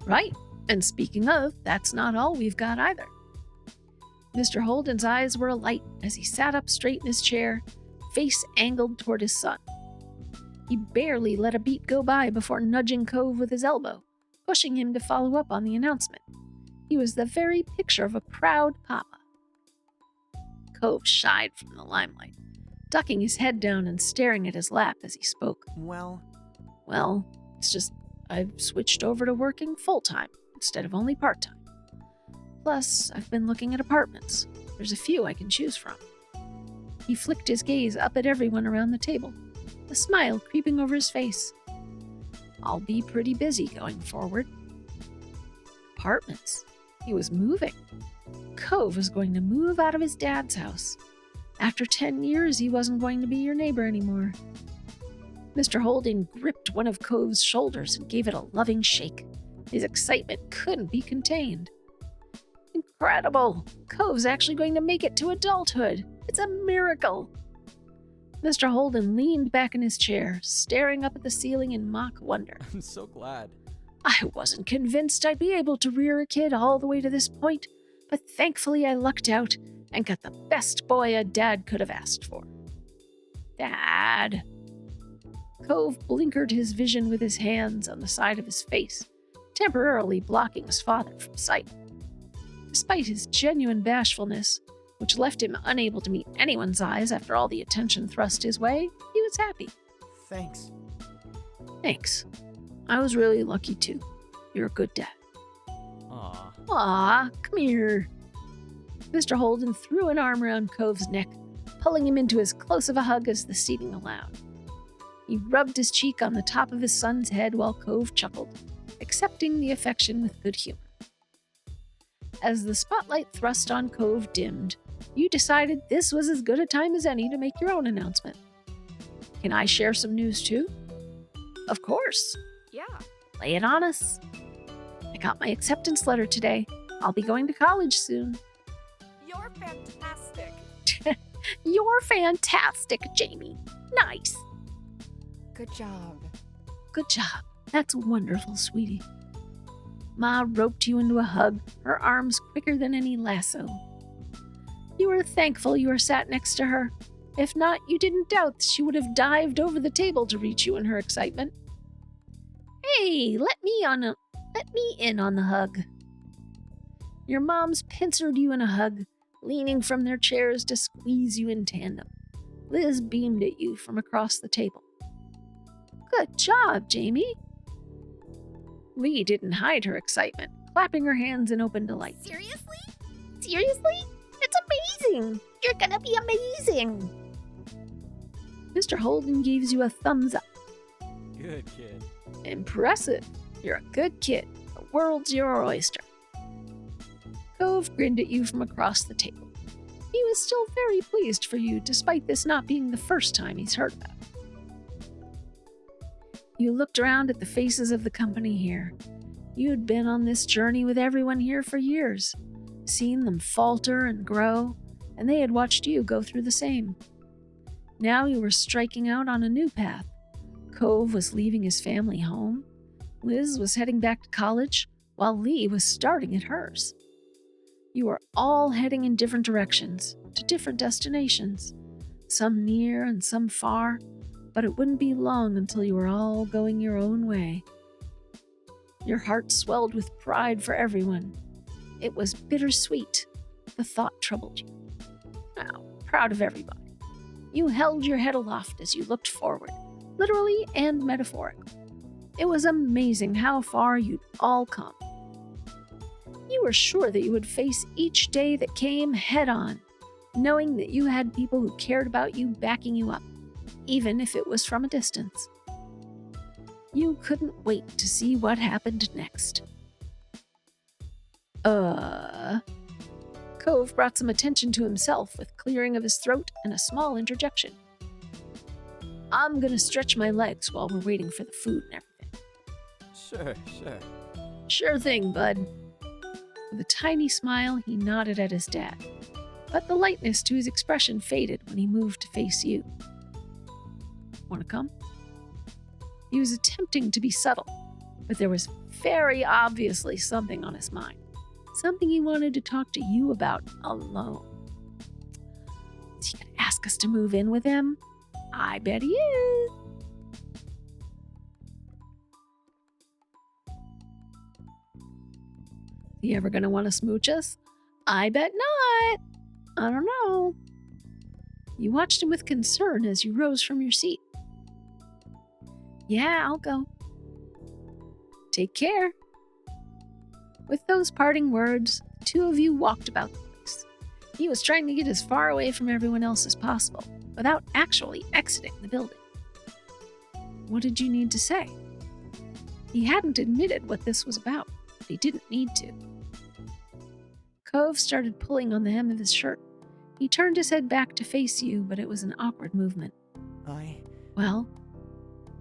Speaker 1: Right. And speaking of, that's not all we've got either. Mr. Holden's eyes were alight as he sat up straight in his chair, face angled toward his son. He barely let a beat go by before nudging Cove with his elbow, pushing him to follow up on the announcement. He was the very picture of a proud papa. Cove shied from the limelight, ducking his head down and staring at his lap as he spoke.
Speaker 5: Well,
Speaker 1: It's just I've switched over to working full-time instead of only part-time. Plus, I've been looking at apartments. There's a few I can choose from. He flicked his gaze up at everyone around the table, a smile creeping over his face. I'll be pretty busy going forward. Apartments. He was moving. Cove was going to move out of his dad's house. After 10 years, he wasn't going to be your neighbor anymore. Mr. Holden gripped one of Cove's shoulders and gave it a loving shake. His excitement couldn't be contained. Incredible! Cove's actually going to make it to adulthood. It's a miracle. Mr. Holden leaned back in his chair, staring up at the ceiling in mock wonder.
Speaker 4: I'm so glad.
Speaker 1: I wasn't convinced I'd be able to rear a kid all the way to this point, but thankfully I lucked out and got the best boy a dad could have asked for. Dad. Cove blinkered his vision with his hands on the side of his face, temporarily blocking his father from sight. Despite his genuine bashfulness, which left him unable to meet anyone's eyes after all the attention thrust his way, he was happy.
Speaker 5: thanks.
Speaker 1: Thanks. I was really lucky too. You're a good dad.
Speaker 4: Aw.
Speaker 1: Aw, come here. Mr. Holden threw an arm around Cove's neck, pulling him into as close of a hug as the seating allowed. He rubbed his cheek on the top of his son's head while Cove chuckled, accepting the affection with good humor. As the spotlight thrust on Cove dimmed, you decided this was as good a time as any to make your own announcement. Can I share some news too? Of course.
Speaker 2: Yeah.
Speaker 1: Lay it on us. I got my acceptance letter today. I'll be going to college soon.
Speaker 2: You're fantastic.
Speaker 1: You're fantastic, Jamie. Nice.
Speaker 2: Good job.
Speaker 1: Good job. That's wonderful, sweetie. Ma roped you into a hug, her arms quicker than any lasso. You were thankful you were sat next to her. If not, you didn't doubt she would have dived over the table to reach you in her excitement. Hey, let me in on the hug. Your moms pincered you in a hug, leaning from their chairs to squeeze you in tandem. Liz beamed at you from across the table. Good job, Jamie. Lee didn't hide her excitement, clapping her hands in open delight.
Speaker 3: Seriously?
Speaker 1: Seriously? It's amazing! You're gonna be amazing! Mr. Holden gives you a thumbs up.
Speaker 4: Good kid.
Speaker 1: Impressive. You're a good kid. The world's your oyster. Cove grinned at you from across the table. He was still very pleased for you, despite this not being the first time he's heard about it. You looked around at the faces of the company here. You'd been on this journey with everyone here for years, seen them falter and grow, and they had watched you go through the same. Now you were striking out on a new path. Cove was leaving his family home. Liz was heading back to college, while Lee was starting at hers. You were all heading in different directions, to different destinations, some near and some far, but it wouldn't be long until you were all going your own way. Your heart swelled with pride for everyone. It was bittersweet. The thought troubled you. Now, proud of everybody. You held your head aloft as you looked forward, literally and metaphorically. It was amazing how far you'd all come. You were sure that you would face each day that came head on, knowing that you had people who cared about you backing you up. even if it was from a distance. You couldn't wait to see what happened next. Cove brought some attention to himself with clearing of his throat and a small interjection. I'm gonna stretch my legs while we're waiting for the food and everything.
Speaker 4: Sure.
Speaker 1: Sure thing, bud. With a tiny smile, he nodded at his dad, but the lightness to his expression faded when he moved to face you. Want to come? He was attempting to be subtle, but there was very obviously something on his mind. Something he wanted to talk to you about alone. Is he going to ask us to move in with him? I bet he is. You ever going to want to smooch us? I bet not. I don't know. You watched him with concern as you rose from your seat. Yeah, I'll go. Take care. With those parting words, the two of you walked about the place. He was trying to get as far away from everyone else as possible, without actually exiting the building. What did you need to say? He hadn't admitted what this was about, but he didn't need to. Cove started pulling on the hem of his shirt. He turned his head back to face you, but it was an awkward movement. Well,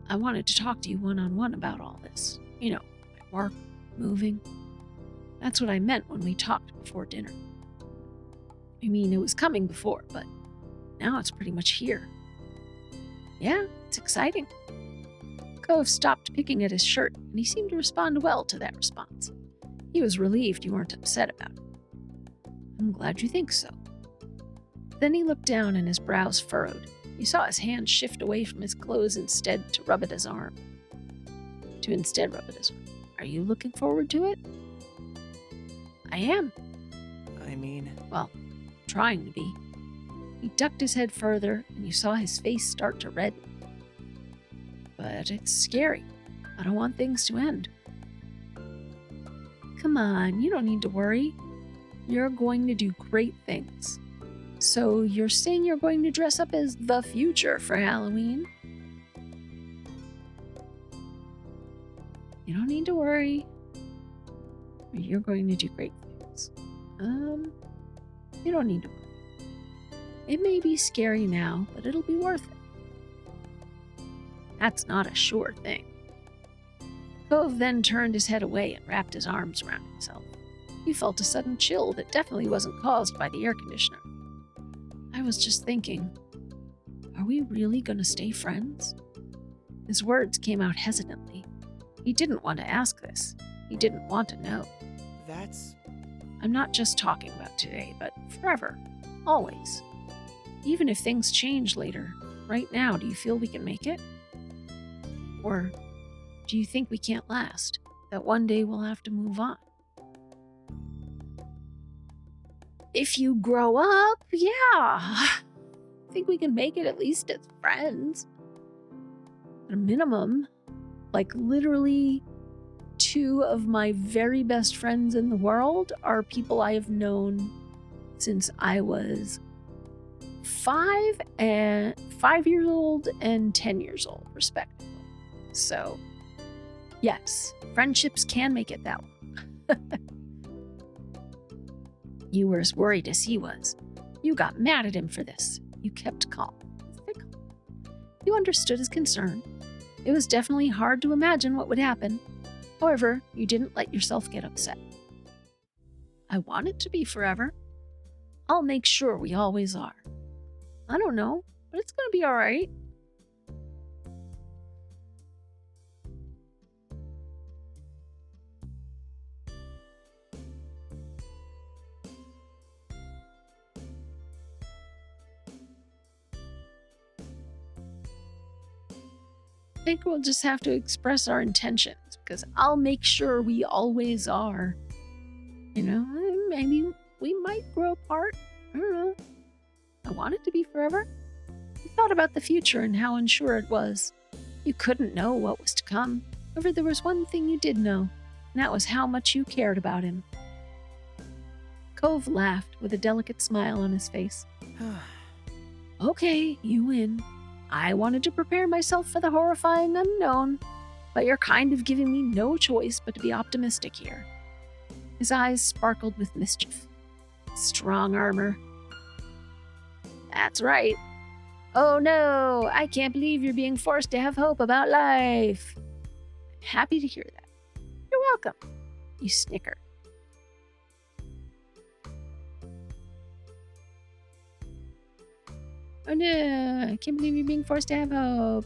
Speaker 1: I wanted to talk to you one-on-one about all this. You know, my work, moving. That's what I meant when we talked before dinner. I mean, it was coming before, but now it's pretty much here. Yeah, it's exciting. Cove stopped picking at his shirt, and he seemed to respond well to that response. He was relieved you weren't upset about it. I'm glad you think so. Then he looked down and his brows furrowed. You saw his hand shift away from his clothes to instead rub at his arm. Are you looking forward to it? I am. Well, trying to be. He ducked his head further, and you saw his face start to redden. But it's scary. I don't want things to end. Come on, you don't need to worry. You're going to do great things. So you're saying you're going to dress up as the future for Halloween? You don't need to worry. You're going to do great things. You don't need to worry. It may be scary now, but it'll be worth it. That's not a sure thing. Cove then turned his head away and wrapped his arms around himself. You felt a sudden chill that definitely wasn't caused by the air conditioner. I was just thinking, are we really going to stay friends? His words came out hesitantly. He didn't want to ask this. He didn't want to know. I'm not just talking about today, but forever. Always. Even if things change later, right now, do you feel we can make it? Or do you think we can't last? That one day we'll have to move on? If you grow up, yeah. I think we can make it at least as friends. At a minimum. Like literally 2 of my very best friends in the world are people I have known since I was 5 years old and 10 years old, respectively. So, yes, friendships can make it that long. You were as worried as he was. You got mad at him for this. You kept calm. You understood his concern. It was definitely hard to imagine what would happen. However, you didn't let yourself get upset. I want it to be forever. I'll make sure we always are. I don't know, but it's going to be all right. I think we'll just have to express our intentions, because I'll make sure we always are. You know, maybe we might grow apart. I don't know. I want it to be forever. You thought about the future and how unsure it was. You couldn't know what was to come. However, there was one thing you did know, and that was how much you cared about him. Cove laughed with a delicate smile on his face. Okay, you win. I wanted to prepare myself for the horrifying unknown, but you're kind of giving me no choice but to be optimistic here." His eyes sparkled with mischief. "Strong armor." "That's right. Oh no, I can't believe you're being forced to have hope about life." "I'm happy to hear that." "You're welcome." You snickered. "Oh no, I can't believe you're being forced to have hope."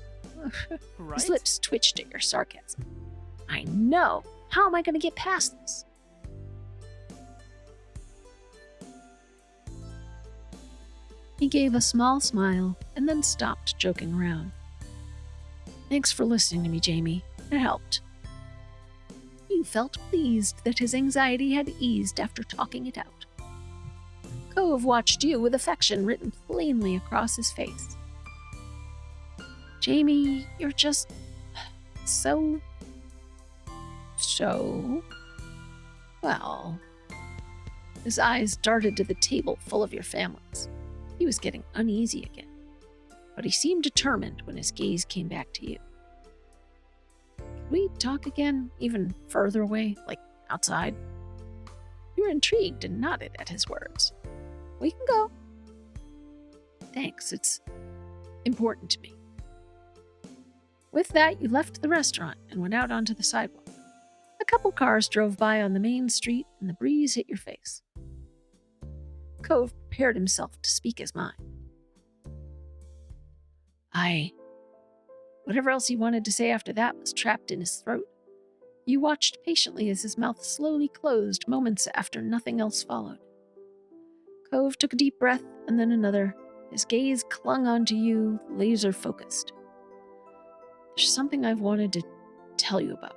Speaker 5: Right?
Speaker 1: His lips twitched at your sarcasm. "I know. How am I going to get past this?" He gave a small smile and then stopped joking around. "Thanks for listening to me, Jamie. It helped." You felt pleased that his anxiety had eased after talking it out. Cove watched you with affection written plainly across his face. "Jamie, you're just so... Well..." His eyes darted to the table full of your families. He was getting uneasy again, but he seemed determined when his gaze came back to you. "Could we talk again, even further away, like outside?" You were intrigued and nodded at his words. "We can go." "Thanks, it's important to me." With that, you left the restaurant and went out onto the sidewalk. A couple cars drove by on the main street and the breeze hit your face. Cove prepared himself to speak his mind. Whatever else he wanted to say after that was trapped in his throat. You watched patiently as his mouth slowly closed moments after nothing else followed. Cove took a deep breath and then another. His gaze clung onto you, laser-focused. "There's something I've wanted to tell you about.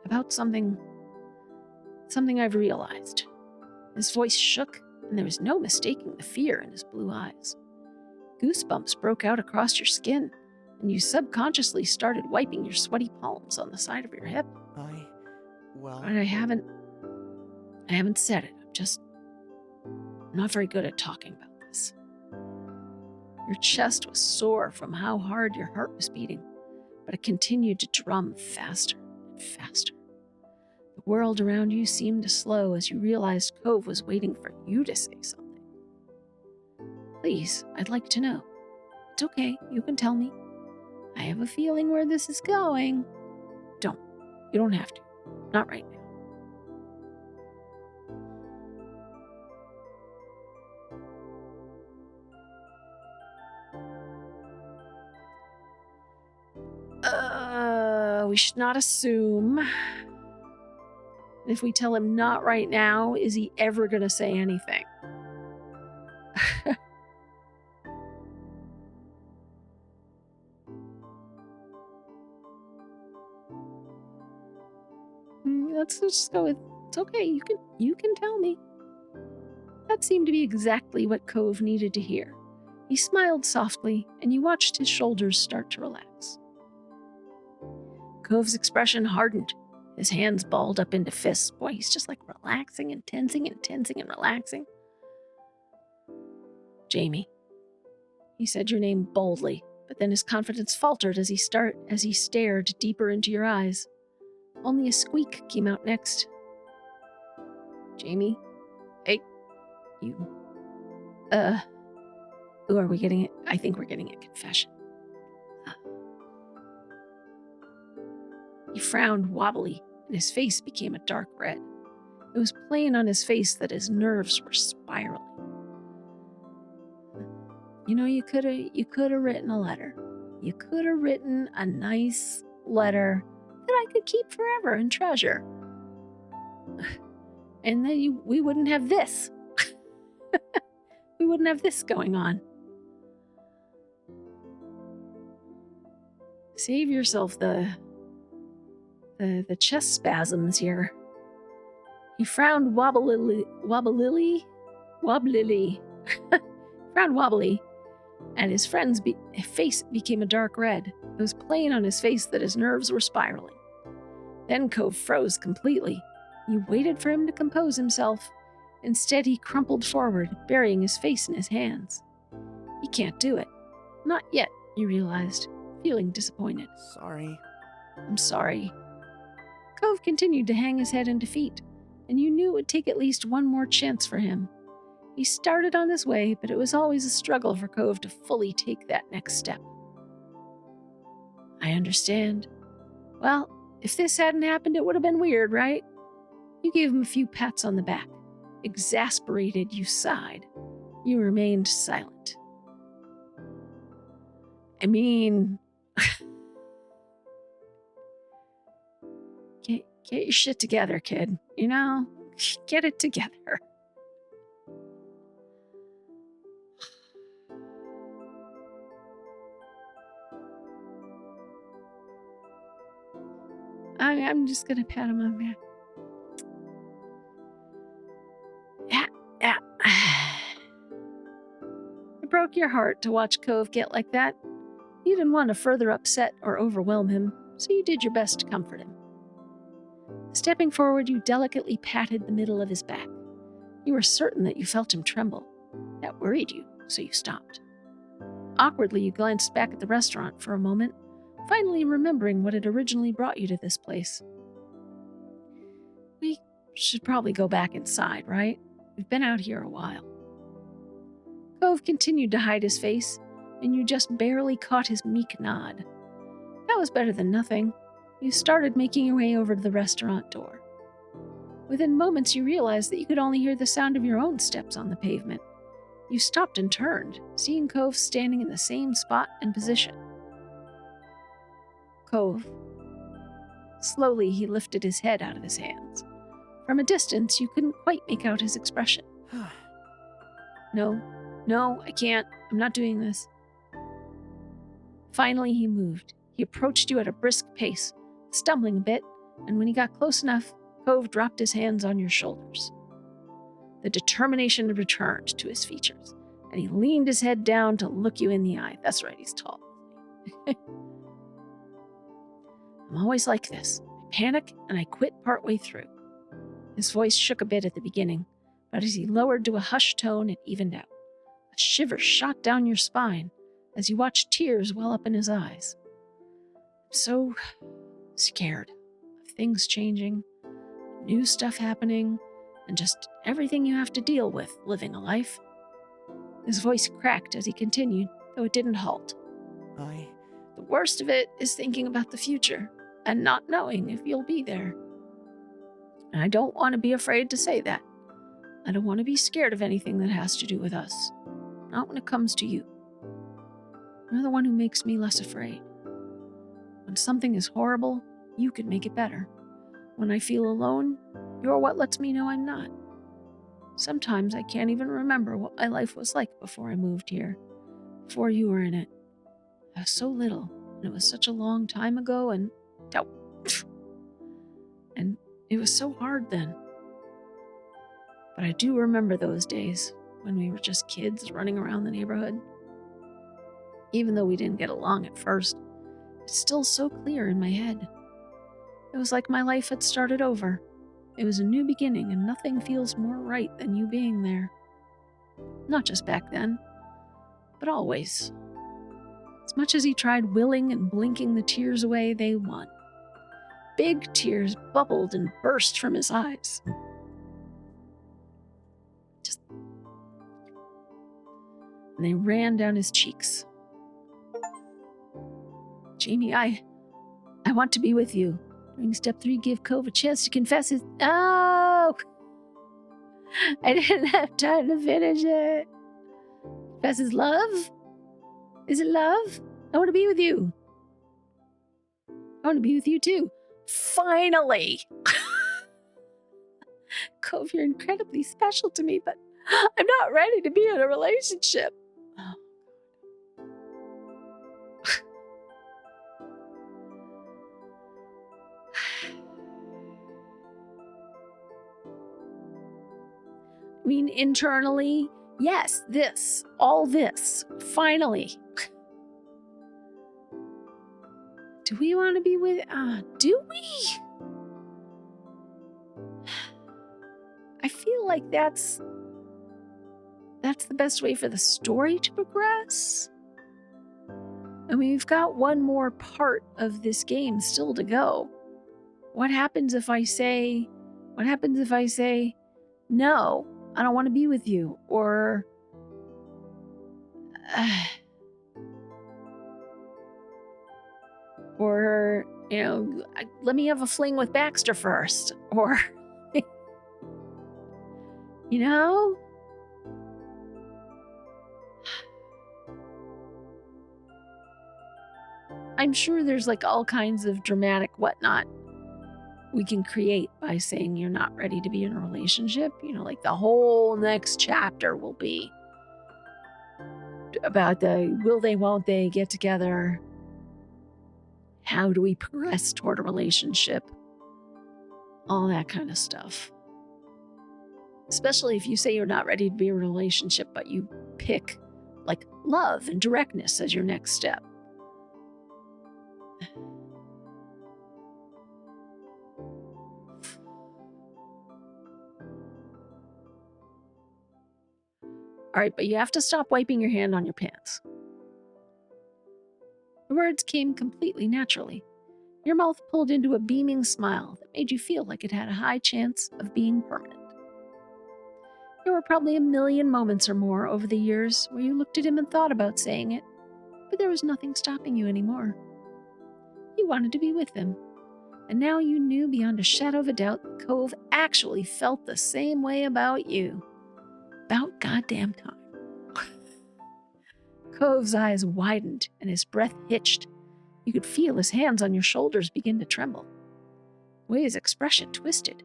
Speaker 1: About something I've realized." His voice shook, and there was no mistaking the fear in his blue eyes. Goosebumps broke out across your skin, and you subconsciously started wiping your sweaty palms on the side of your hip.
Speaker 5: Well...
Speaker 1: But I haven't said it. I'm not very good at talking about this. Your chest was sore from how hard your heart was beating, but it continued to drum faster and faster. The world around you seemed to slow as you realized Cove was waiting for you to say something. "Please, I'd like to know." "It's okay, you can tell me." "I have a feeling where this is going." "Don't. You don't have to. Not right now." We should not assume. If we tell him not right now, is he ever going to say anything? Let's just go with, "It's okay, you can tell me." That seemed to be exactly what Cove needed to hear. He smiled softly, and you watched his shoulders start to relax. Cove's expression hardened. His hands balled up into fists. Boy, he's just like relaxing and tensing and relaxing. "Jamie." He said your name boldly, but then his confidence faltered as he stared deeper into your eyes. Only a squeak came out next. "Jamie? Hey, you... Ooh, are we getting it? I think we're getting a confession." He frowned wobbly, and his face became a dark red. It was plain on his face that his nerves were spiraling. "You know, you could have written a letter. You could have written a nice letter that I could keep forever and treasure. And then we wouldn't have this. We wouldn't have this going on." Save yourself the chest spasms here. He frowned wobblily. Frowned wobbly, and his friend's face became a dark red. It was plain on his face that his nerves were spiraling. Then Cove froze completely. You waited for him to compose himself. Instead, he crumpled forward, burying his face in his hands. "He can't do it. Not yet, you realized, feeling disappointed.
Speaker 5: Sorry.
Speaker 1: I'm sorry. Cove continued to hang his head in defeat, and you knew it would take at least one more chance for him. He started on his way, but it was always a struggle for Cove to fully take that next step. I understand. Well, if this hadn't happened, it would have been weird, right? You gave him a few pats on the back. Exasperated, you sighed. You remained silent. I mean... get your shit together, kid. You know? Get it together. I'm just gonna pat him on the back. Yeah. It broke your heart to watch Cove get like that. You didn't want to further upset or overwhelm him, so you did your best to comfort him. Stepping forward, you delicately patted the middle of his back. You were certain that you felt him tremble. That worried you, so you stopped. Awkwardly, you glanced back at the restaurant for a moment, finally remembering what had originally brought you to this place. We should probably go back inside, right? We've been out here a while. Cove continued to hide his face, and you just barely caught his meek nod. That was better than nothing. You started making your way over to the restaurant door. Within moments, you realized that you could only hear the sound of your own steps on the pavement. You stopped and turned, seeing Cove standing in the same spot and position. Cove. Slowly, he lifted his head out of his hands. From a distance, you couldn't quite make out his expression. No, I can't. I'm not doing this. Finally, he moved. He approached you at a brisk pace, stumbling a bit, and when he got close enough, Cove dropped his hands on your shoulders. The determination returned to his features, and he leaned his head down to look you in the eye. That's right, he's tall. I'm always like this. I panic, and I quit partway through. His voice shook a bit at the beginning, but as he lowered to a hushed tone, it evened out. A shiver shot down your spine as you watched tears well up in his eyes. I'm so scared of things changing, new stuff happening, and just everything you have to deal with living a life. His voice cracked as he continued, though it didn't halt. The worst of it is thinking about the future and not knowing if you'll be there. And I don't want to be afraid to say that. I don't want to be scared of anything that has to do with us. Not when it comes to you. You're the one who makes me less afraid. When something is horrible, you can make it better. When I feel alone, you're what lets me know I'm not. Sometimes I can't even remember what my life was like before I moved here, before you were in it. I was so little, and it was such a long time ago, and it was so hard then. But I do remember those days when we were just kids running around the neighborhood. Even though we didn't get along at first, it's still so clear in my head. It was like my life had started over. It was a new beginning, and nothing feels more right than you being there. Not just back then, but always. As much as he tried willing and blinking the tears away, they won. Big tears bubbled and burst from his eyes. And they ran down his cheeks. Jamie, I want to be with you. During step 3, give Cove a chance to confess his... Oh! I didn't have time to finish it. Confess his love? Is it love? I want to be with you. I want to be with you too. Finally! Cove, you're incredibly special to me, but I'm not ready to be in a relationship. Oh. I mean, internally, yes, all this, finally. Do we want to be with, do we? I feel like that's the best way for the story to progress. I mean, we've got one more part of this game still to go. What happens if I say, no, I don't want to be with you, or or, let me have a fling with Baxter first, or, you know? I'm sure there's like all kinds of dramatic whatnot we can create by saying you're not ready to be in a relationship. Like the whole next chapter will be about the will they, won't they get together? How do we progress toward a relationship? All that kind of stuff. Especially if you say you're not ready to be in a relationship, but you pick like love and directness as your next step. All right, but you have to stop wiping your hand on your pants. The words came completely naturally. Your mouth pulled into a beaming smile that made you feel like it had a high chance of being permanent. There were probably a million moments or more over the years where you looked at him and thought about saying it, but there was nothing stopping you anymore. You wanted to be with him, and now you knew beyond a shadow of a doubt that Cove actually felt the same way about you. About goddamn time. Cove's eyes widened and his breath hitched. You could feel his hands on your shoulders begin to tremble. Way's expression twisted.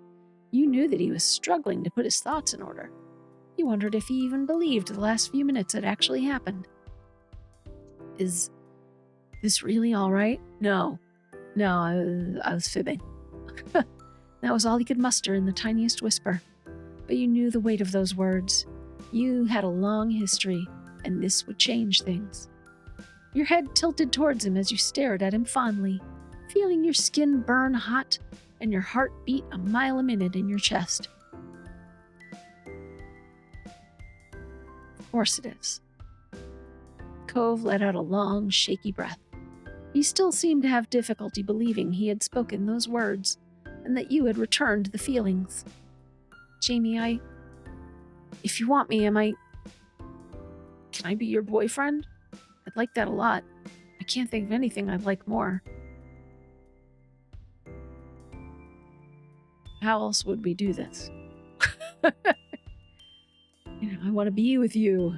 Speaker 1: You knew that he was struggling to put his thoughts in order. You wondered if he even believed the last few minutes had actually happened. Is this really all right? No, I was fibbing. That was all he could muster in the tiniest whisper. But you knew the weight of those words. You had a long history, and this would change things. Your head tilted towards him as you stared at him fondly, feeling your skin burn hot and your heart beat a mile a minute in your chest. Of course it is. Cove let out a long, shaky breath. He still seemed to have difficulty believing he had spoken those words, and that you had returned the feelings. Jamie, if you want me, can I be your boyfriend? I'd like that a lot. I can't think of anything I'd like more. How else would we do this? I want to be with you.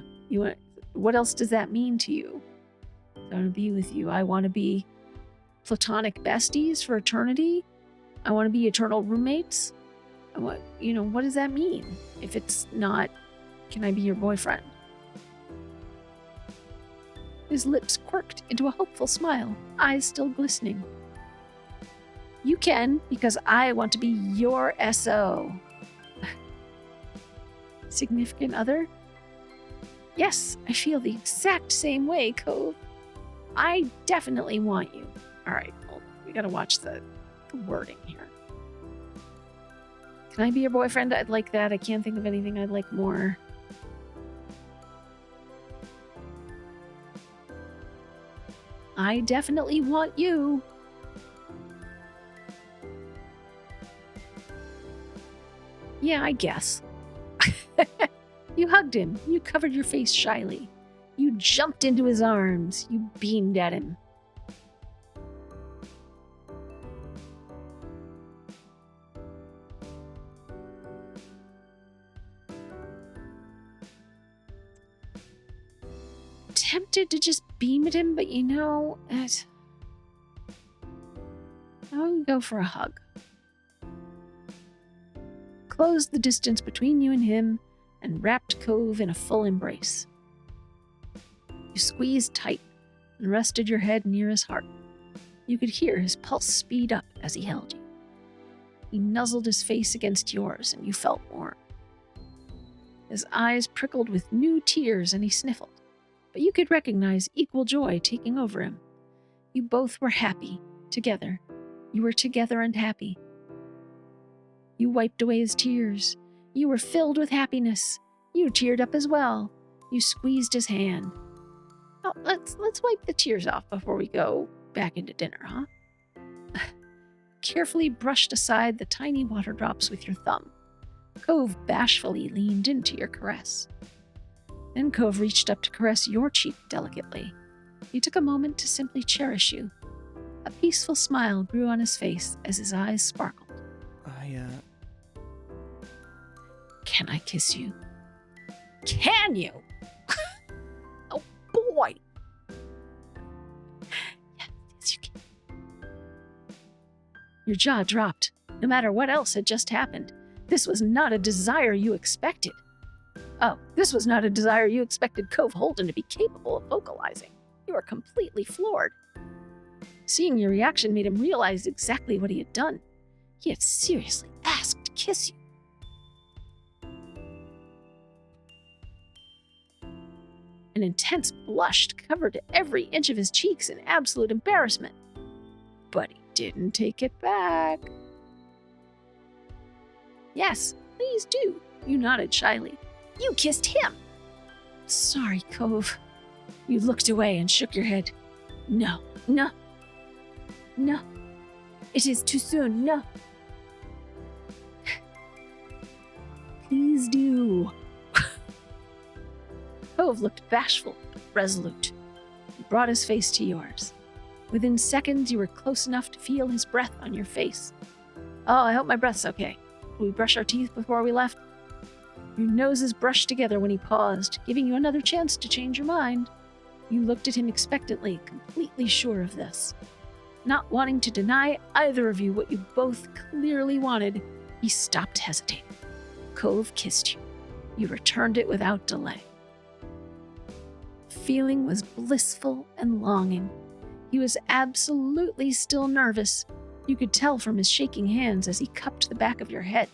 Speaker 1: What else does that mean to you? I want to be with you. I want to be platonic besties for eternity. I want to be eternal roommates. What does that mean? If it's not, can I be your boyfriend? His lips quirked into a hopeful smile, eyes still glistening. You can, because I want to be your SO. Significant other? Yes, I feel the exact same way, Cove. I definitely want you. All right, well, we gotta watch the wording here. Can I be your boyfriend? I'd like that. I can't think of anything I'd like more. I definitely want you. Yeah, I guess. You hugged him. You covered your face shyly. You jumped into his arms. You beamed at him. Tempted to just beam at him, but I'll go for a hug. Closed the distance between you and him and wrapped Cove in a full embrace. You squeezed tight and rested your head near his heart. You could hear his pulse speed up as he held you. He nuzzled his face against yours and you felt warm. His eyes prickled with new tears and he sniffled, but you could recognize equal joy taking over him. You both were happy, together. You were together and happy. You wiped away his tears. You were filled with happiness. You teared up as well. You squeezed his hand. Oh, let's wipe the tears off before we go back into dinner, huh? Carefully brushed aside the tiny water drops with your thumb. Cove bashfully leaned into your caress. Then Cove reached up to caress your cheek delicately. He took a moment to simply cherish you. A peaceful smile grew on his face as his eyes sparkled. Can I kiss you? Can you? Oh boy! Yes, you can. Your jaw dropped. No matter what else had just happened, this was not a desire you expected. Oh, this was not a desire you expected Cove Holden to be capable of vocalizing. You were completely floored. Seeing your reaction made him realize exactly what he had done. He had seriously asked to kiss you. An intense blush covered every inch of his cheeks in absolute embarrassment. But he didn't take it back. Yes, please do, you nodded shyly. You kissed him. Sorry, Cove. You looked away and shook your head. No. It is too soon, no. Please do. Cove looked bashful but resolute. He brought his face to yours. Within seconds, you were close enough to feel his breath on your face. Oh, I hope my breath's okay. Did we brush our teeth before we left? Your noses brushed together when he paused, giving you another chance to change your mind. You looked at him expectantly, completely sure of this. Not wanting to deny either of you what you both clearly wanted, he stopped hesitating. Cove kissed you. You returned it without delay. The feeling was blissful and longing. He was absolutely still nervous. You could tell from his shaking hands as he cupped the back of your head.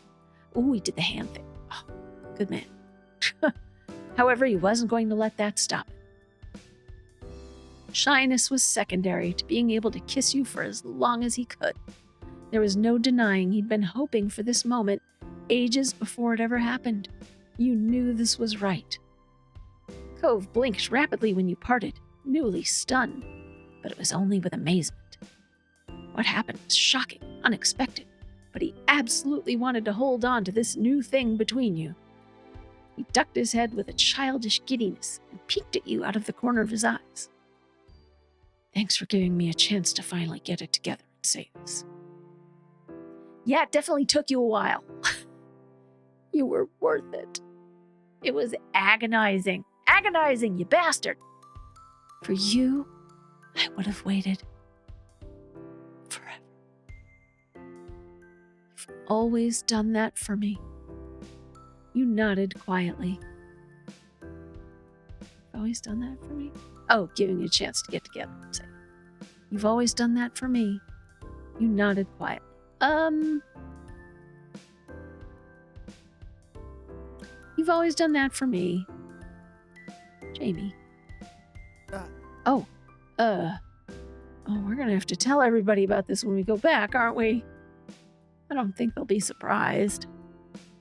Speaker 1: Oh, he did the hand thing. Oh, good man. However, he wasn't going to let that stop him. Shyness was secondary to being able to kiss you for as long as he could. There was no denying he'd been hoping for this moment ages before it ever happened. You knew this was right. Cove blinked rapidly when you parted, newly stunned, but it was only with amazement. What happened was shocking, unexpected, but he absolutely wanted to hold on to this new thing between you. He ducked his head with a childish giddiness and peeked at you out of the corner of his eyes. Thanks for giving me a chance to finally get it together and say this. Yeah, it definitely took you a while. You were worth it. It was agonizing. Agonizing, you bastard. For you, I would have waited forever. You've always done that for me. You nodded quietly. Always done that for me? Oh, giving you a chance to get together and say, you've always done that for me. You nodded quietly. You've always done that for me. Jamie. Oh, we're gonna have to tell everybody about this when we go back, aren't we? I don't think they'll be surprised.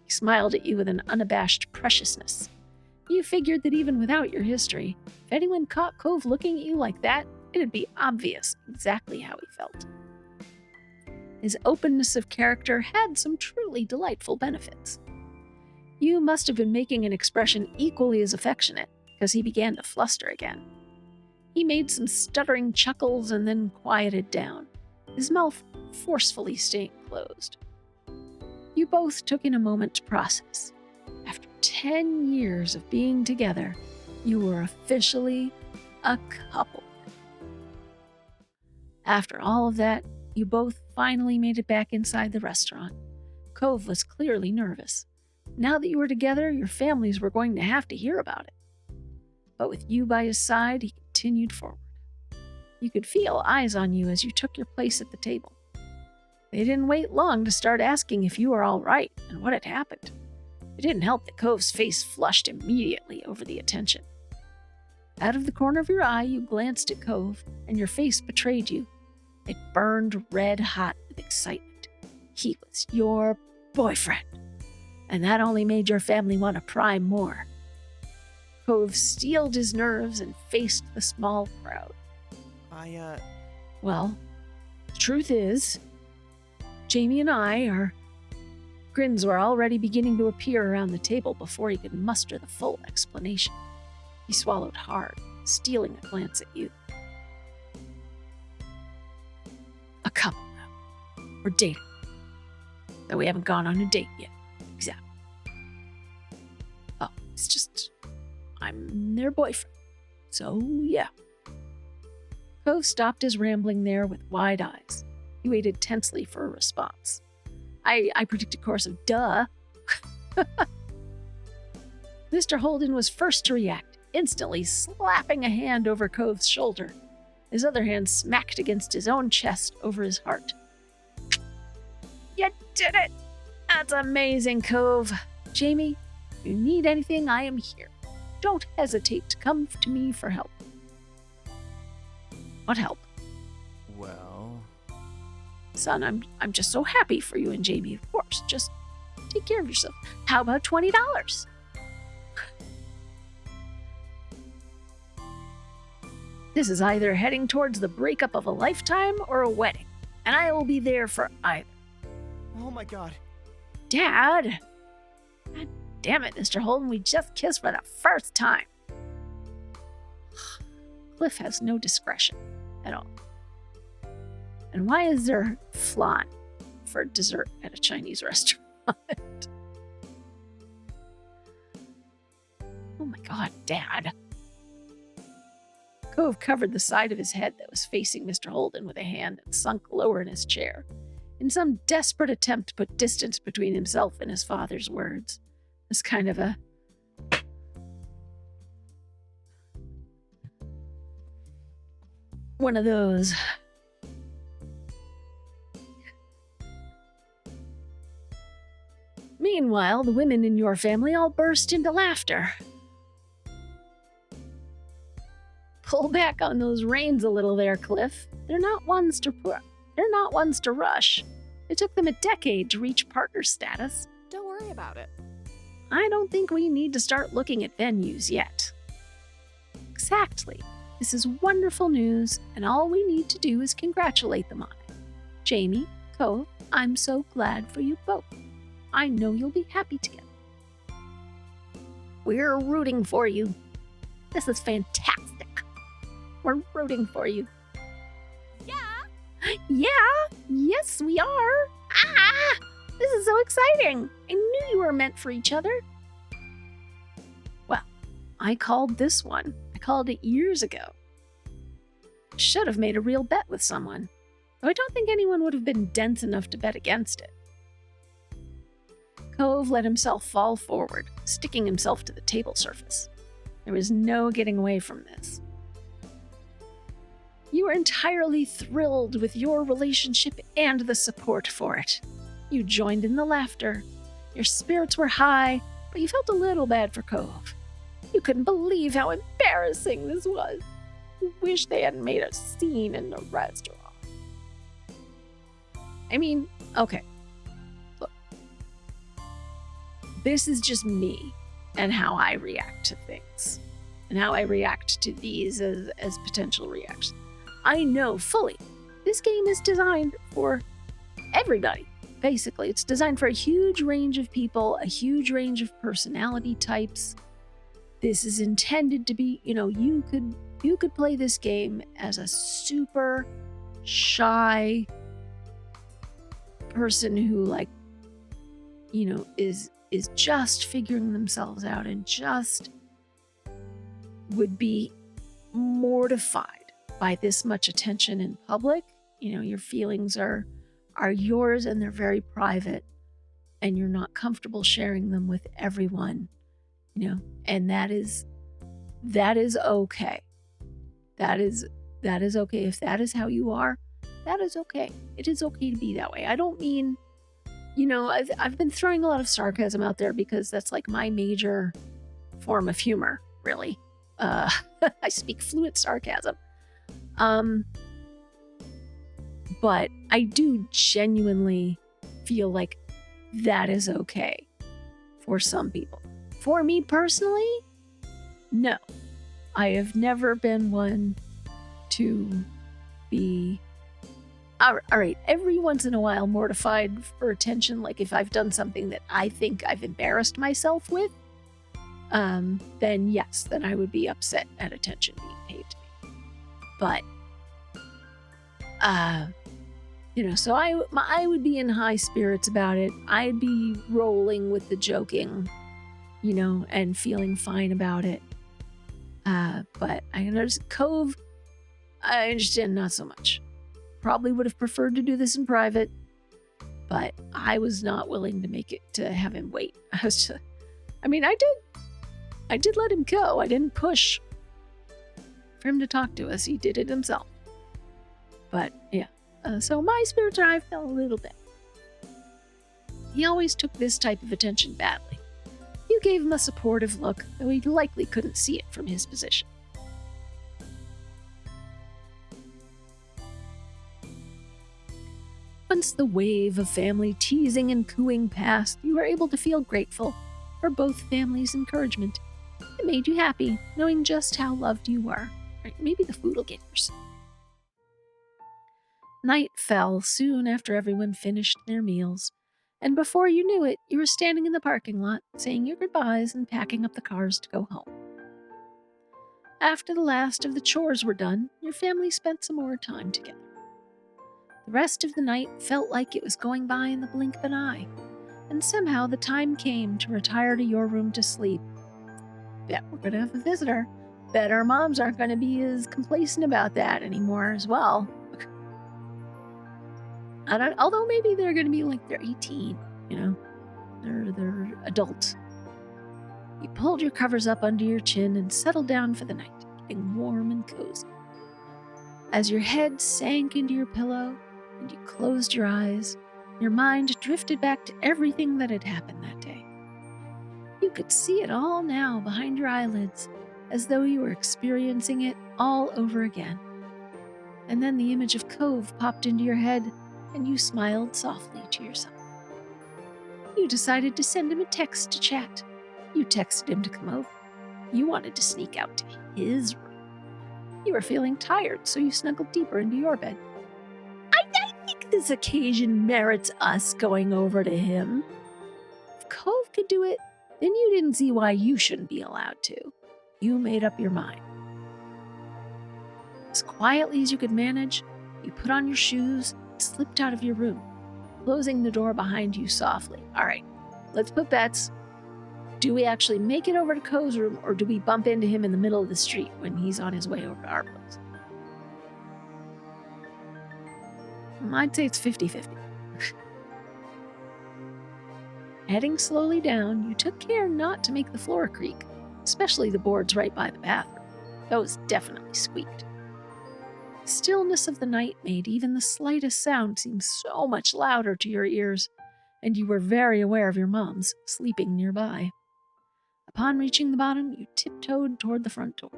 Speaker 1: He smiled at you with an unabashed preciousness. You figured that even without your history, if anyone caught Cove looking at you like that, it'd be obvious exactly how he felt. His openness of character had some truly delightful benefits. You must have been making an expression equally as affectionate, because he began to fluster again. He made some stuttering chuckles and then quieted down, his mouth forcefully staying closed. You both took in a moment to process. After 10 years of being together, you were officially a couple. After all of that, you both finally made it back inside the restaurant. Cove was clearly nervous. Now that you were together, your families were going to have to hear about it. But with you by his side, he continued forward. You could feel eyes on you as you took your place at the table. They didn't wait long to start asking if you were all right and what had happened. It didn't help that Cove's face flushed immediately over the attention. Out of the corner of your eye, you glanced at Cove, and your face betrayed you. It burned red hot with excitement. He was your boyfriend, and that only made your family want to pry more. Cove steeled his nerves and faced the small crowd. Well, the truth is, Jamie and our grins were already beginning to appear around the table before he could muster the full explanation. He swallowed hard, stealing a glance at you. A couple now. We're dating. Though we haven't gone on a date yet. Exactly. Oh, it's just, I'm their boyfriend. So, yeah. Cove stopped his rambling there with wide eyes. He waited tensely for a response. I predicted course of duh. Mr. Holden was first to react, instantly slapping a hand over Cove's shoulder. His other hand smacked against his own chest over his heart. You did it! That's amazing, Cove. Jamie, if you need anything, I am here. Don't hesitate to come to me for help. What help?
Speaker 4: Well,
Speaker 1: Son, I'm just so happy for you and Jamie, of course. Just take care of yourself. How about $20? This is either heading towards the breakup of a lifetime or a wedding, and I will be there for either.
Speaker 5: Oh my god.
Speaker 1: Dad! God damn it, Mr. Holden, we just kissed for the first time. Cliff has no discretion at all. And why is there flan for dessert at a Chinese restaurant? Oh my god, Dad. Cove covered the side of his head that was facing Mr. Holden with a hand and sunk lower in his chair, in some desperate attempt to put distance between himself and his father's words. As kind of a one of those. Meanwhile, the women in your family all burst into laughter. Pull back on those reins a little there, Cliff. They're not ones to rush. It took them a decade to reach partner status.
Speaker 2: Don't worry about it.
Speaker 1: I don't think we need to start looking at venues yet. Exactly. This is wonderful news, and all we need to do is congratulate them on it. Jamie, Cove, I'm so glad for you both. I know you'll be happy together. We're rooting for you. This is fantastic. We're rooting for you.
Speaker 3: Yeah.
Speaker 1: Yeah, yes, we are. Ah, this is so exciting. I knew you were meant for each other. Well, I called this one. I called it years ago. Should have made a real bet with someone, though I don't think anyone would have been dense enough to bet against it. Cove let himself fall forward, sticking himself to the table surface. There was no getting away from this. You were entirely thrilled with your relationship and the support for it. You joined in the laughter. Your spirits were high, but you felt a little bad for Cove. You couldn't believe how embarrassing this was. You wish they hadn't made a scene in the restaurant. I mean, okay. Look. This is just me and how I react to things. And how I react to these as potential reactions. I know fully this game is designed for everybody, basically. It's designed for a huge range of people, a huge range of personality types. This is intended to be, you could play this game as a super shy person who is just figuring themselves out and just would be mortified by this much attention in public. Your feelings are yours and they're very private, and you're not comfortable sharing them with everyone, and that is okay. That is okay. If that is how you are, that is okay. It is okay to be that way. I don't mean, I've been throwing a lot of sarcasm out there because that's like my major form of humor, really. I speak fluent sarcasm. But I do genuinely feel like that is okay for some people. For me personally, No, I have never been one to be... All right, every once in a while mortified for attention, like if I've done something that I think I've embarrassed myself with, then yes, then I would be upset at attention being paid to me. But, so I would be in high spirits about it. I'd be rolling with the joking, and feeling fine about it. But I noticed Cove, I understand not so much. Probably would have preferred to do this in private, but I was not willing to make it to have him wait. I did let him go. I didn't push for him to talk to us. He did it himself. But yeah, so my spirit drive fell a little bit. He always took this type of attention badly. You gave him a supportive look, though he likely couldn't see it from his position. Once the wave of family teasing and cooing passed, you were able to feel grateful for both families' encouragement. It made you happy, knowing just how loved you were. Right, maybe the food will get worse. Night fell soon after everyone finished their meals, and before you knew it, you were standing in the parking lot, saying your goodbyes and packing up the cars to go home. After the last of the chores were done, your family spent some more time together. The rest of the night felt like it was going by in the blink of an eye, and somehow the time came to retire to your room to sleep. Bet we're going to have a visitor. Bet our moms aren't going to be as complacent about that anymore as well. Although maybe they're going to be like they're 18, they're adults. You pulled your covers up under your chin and settled down for the night, getting warm and cozy. As your head sank into your pillow and you closed your eyes, your mind drifted back to everything that had happened that day. You could see it all now behind your eyelids, as though you were experiencing it all over again. And then the image of Cove popped into your head, and you smiled softly to yourself. You decided to send him a text to chat. You texted him to come over. You wanted to sneak out to his room. You were feeling tired, so you snuggled deeper into your bed. I think this occasion merits us going over to him. If Cove could do it, then you didn't see why you shouldn't be allowed to. You made up your mind. As quietly as you could manage, you put on your shoes and slipped out of your room, closing the door behind you softly. All right, let's put bets. Do we actually make it over to Cove's room, or do we bump into him in the middle of the street when he's on his way over to our place? I'd say it's 50-50. Heading slowly down, you took care not to make the floor creak, especially the boards right by the bathroom. Those definitely squeaked. The stillness of the night made even the slightest sound seem so much louder to your ears, and you were very aware of your moms sleeping nearby. Upon reaching the bottom, you tiptoed toward the front door.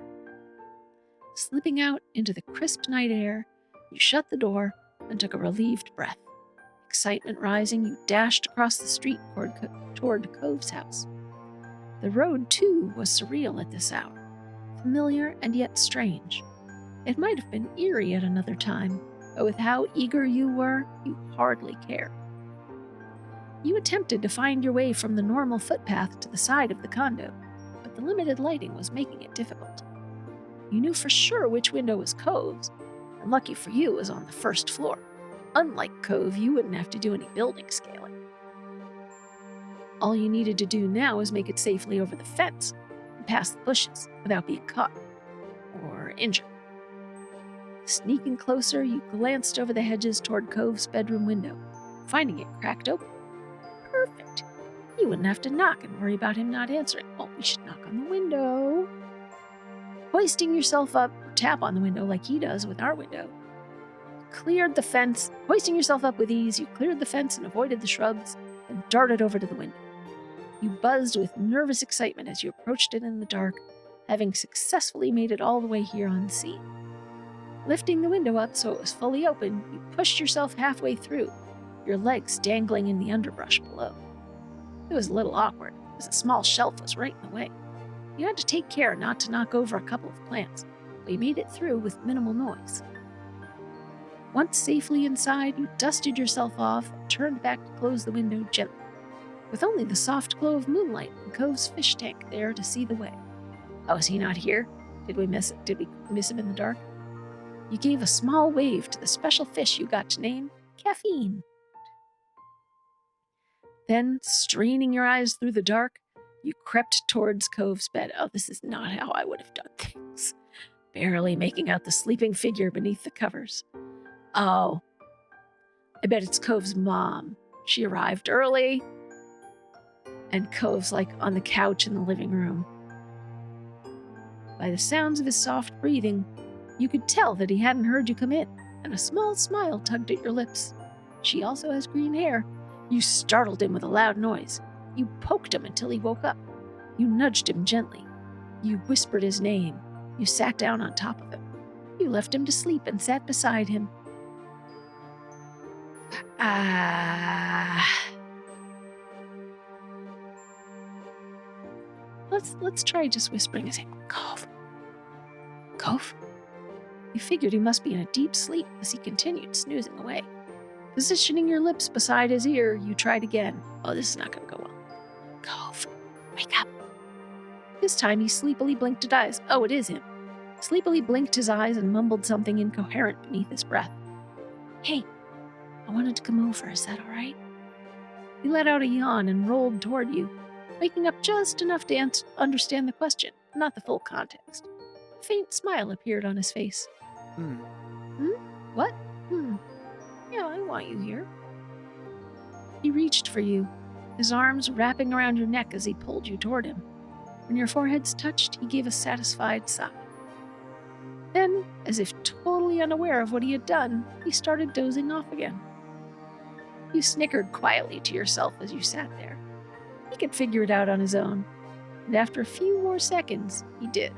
Speaker 1: Slipping out into the crisp night air, you shut the door and took a relieved breath. Excitement rising, you dashed across the street toward Cove's house. The road, too, was surreal at this hour, familiar and yet strange. It might have been eerie at another time, but with how eager you were, you hardly cared. You attempted to find your way from the normal footpath to the side of the condo, but the limited lighting was making it difficult. You knew for sure which window was Cove's, and lucky for you, it was on the first floor. Unlike Cove, you wouldn't have to do any building scaling. All you needed to do now was make it safely over the fence and past the bushes without being caught or injured. Sneaking closer, you glanced over the hedges toward Cove's bedroom window, finding it cracked open. Perfect. You wouldn't have to knock and worry about him not answering. Oh, we should knock on the window. Hoisting yourself up, or tap on the window like he does with our window. Cleared the fence. Hoisting yourself up with ease, you cleared the fence and avoided the shrubs, and darted over to the window. You buzzed with nervous excitement as you approached it in the dark, having successfully made it all the way here unseen. Lifting the window up so it was fully open, you pushed yourself halfway through, your legs dangling in the underbrush below. It was a little awkward, as a small shelf was right in the way. You had to take care not to knock over a couple of plants, but you made it through with minimal noise. Once safely inside, you dusted yourself off and turned back to close the window gently, with only the soft glow of moonlight and Cove's fish tank there to see the way. Oh, is he not here? Did we miss it? Did we miss him in the dark? You gave a small wave to the special fish you got to name Caffeine. Then, straining your eyes through the dark, you crept towards Cove's bed. Oh, this is not how I would have done things. Barely making out the sleeping figure beneath the covers. Oh, I bet it's Cove's mom. She arrived early, and Cove's like on the couch in the living room. By the sounds of his soft breathing, you could tell that he hadn't heard you come in, and a small smile tugged at your lips. She also has green hair. You startled him with a loud noise. You poked him until he woke up. You nudged him gently. You whispered his name. You sat down on top of him. You left him to sleep and sat beside him. Let's try just whispering his name. Cove. Cove? You figured he must be in a deep sleep as he continued snoozing away. Positioning your lips beside his ear, you tried again. Oh, this is not going to go well. Cove, wake up. This time he sleepily blinked his eyes. Oh, it is him. Sleepily blinked his eyes and mumbled something incoherent beneath his breath. Hey, I wanted to come over. Is that all right? He let out a yawn and rolled toward you, waking up just enough to understand the question, not the full context. A faint smile appeared on his face. What? Yeah, I want you here. He reached for you, his arms wrapping around your neck as he pulled you toward him. When your foreheads touched, he gave a satisfied sigh. Then, as if totally unaware of what he had done, he started dozing off again. You snickered quietly to yourself as you sat there. He could figure it out on his own, and after a few more seconds, he did.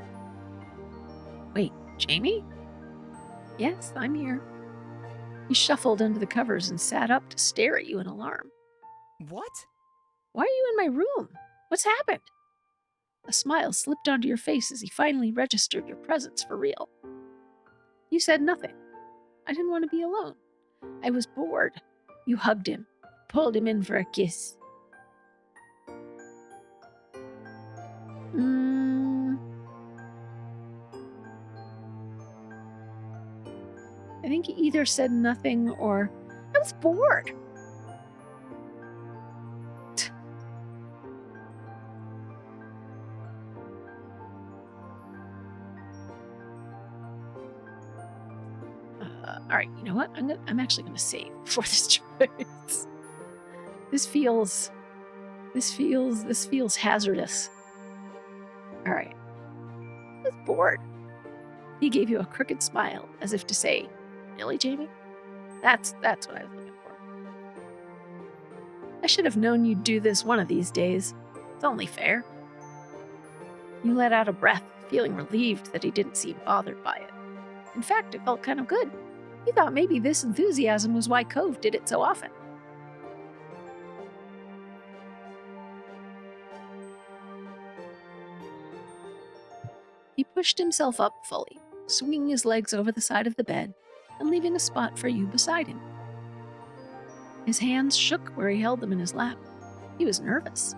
Speaker 1: Wait, Jamie? Yes, I'm here. He shuffled under the covers and sat up to stare at you in alarm.
Speaker 5: What?
Speaker 1: Why are you in my room? What's happened? A smile slipped onto your face as he finally registered your presence for real. You said nothing. I didn't want to be alone. I was bored. You hugged him, pulled him in for a kiss. I think he either said nothing or, I was bored. All right, you know what? I'm actually gonna save for this choice. This feels hazardous. All right. I was bored. He gave you a crooked smile, as if to say, "Really, Jamie? That's what I was looking for. I should have known you'd do this one of these days. It's only fair." You let out a breath, feeling relieved that he didn't seem bothered by it. In fact, it felt kind of good. You thought maybe this enthusiasm was why Cove did it so often. He pushed himself up fully, swinging his legs over the side of the bed and leaving a spot for you beside him. His hands shook where he held them in his lap. He was nervous.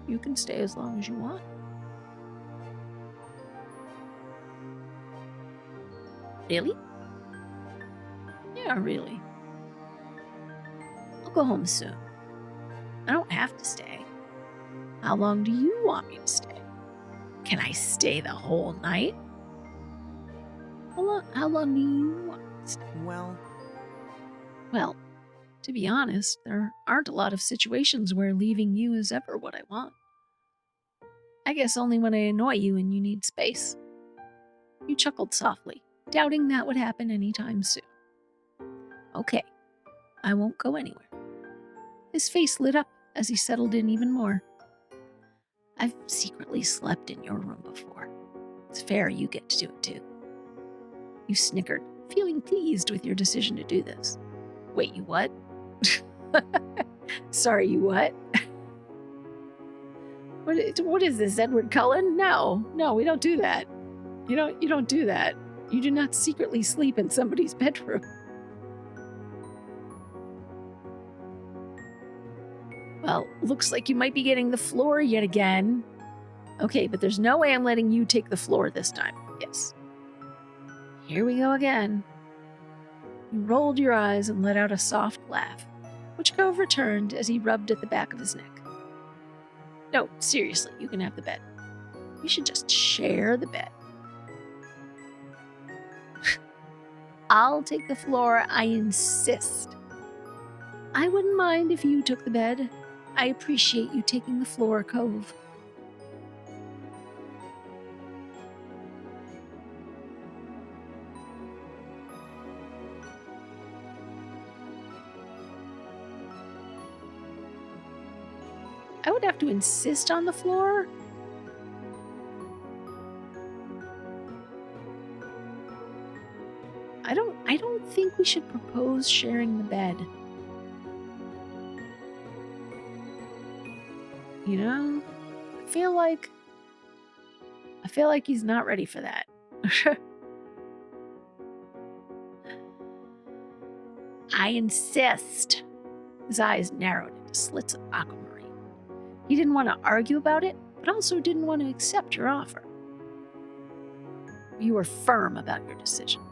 Speaker 1: You can stay as long as you want. Really? Yeah, really. I'll go home soon. I don't have to stay. How long do you want me to stay? Can I stay the whole night? How long do you want me to stay? Well, to be honest, there aren't a lot of situations where leaving you is ever what I want. I guess only when I annoy you and you need space. You chuckled softly, doubting that would happen anytime soon. Okay, I won't go anywhere. His face lit up as he settled in even more. I've secretly slept in your room before. It's fair you get to do it too. You snickered, feeling pleased with your decision to do this. Wait, you what? Sorry, you what? What is this, Edward Cullen? No, we don't do that. You don't do that. You do not secretly sleep in somebody's bedroom. Well, looks like you might be getting the floor yet again. Okay, but there's no way I'm letting you take the floor this time. Yes. Here we go again. You rolled your eyes and let out a soft laugh, which Cove returned as he rubbed at the back of his neck. No, seriously, you can have the bed. We should just share the bed. I'll take the floor, I insist. I wouldn't mind if you took the bed. I appreciate you taking the floor, Cove. I would have to insist on the floor. I don't think we should propose sharing the bed. You know, I feel like he's not ready for that. I insist. His eyes narrowed into slits of aquamarine. He didn't want to argue about it, but also didn't want to accept your offer. You were firm about your decision.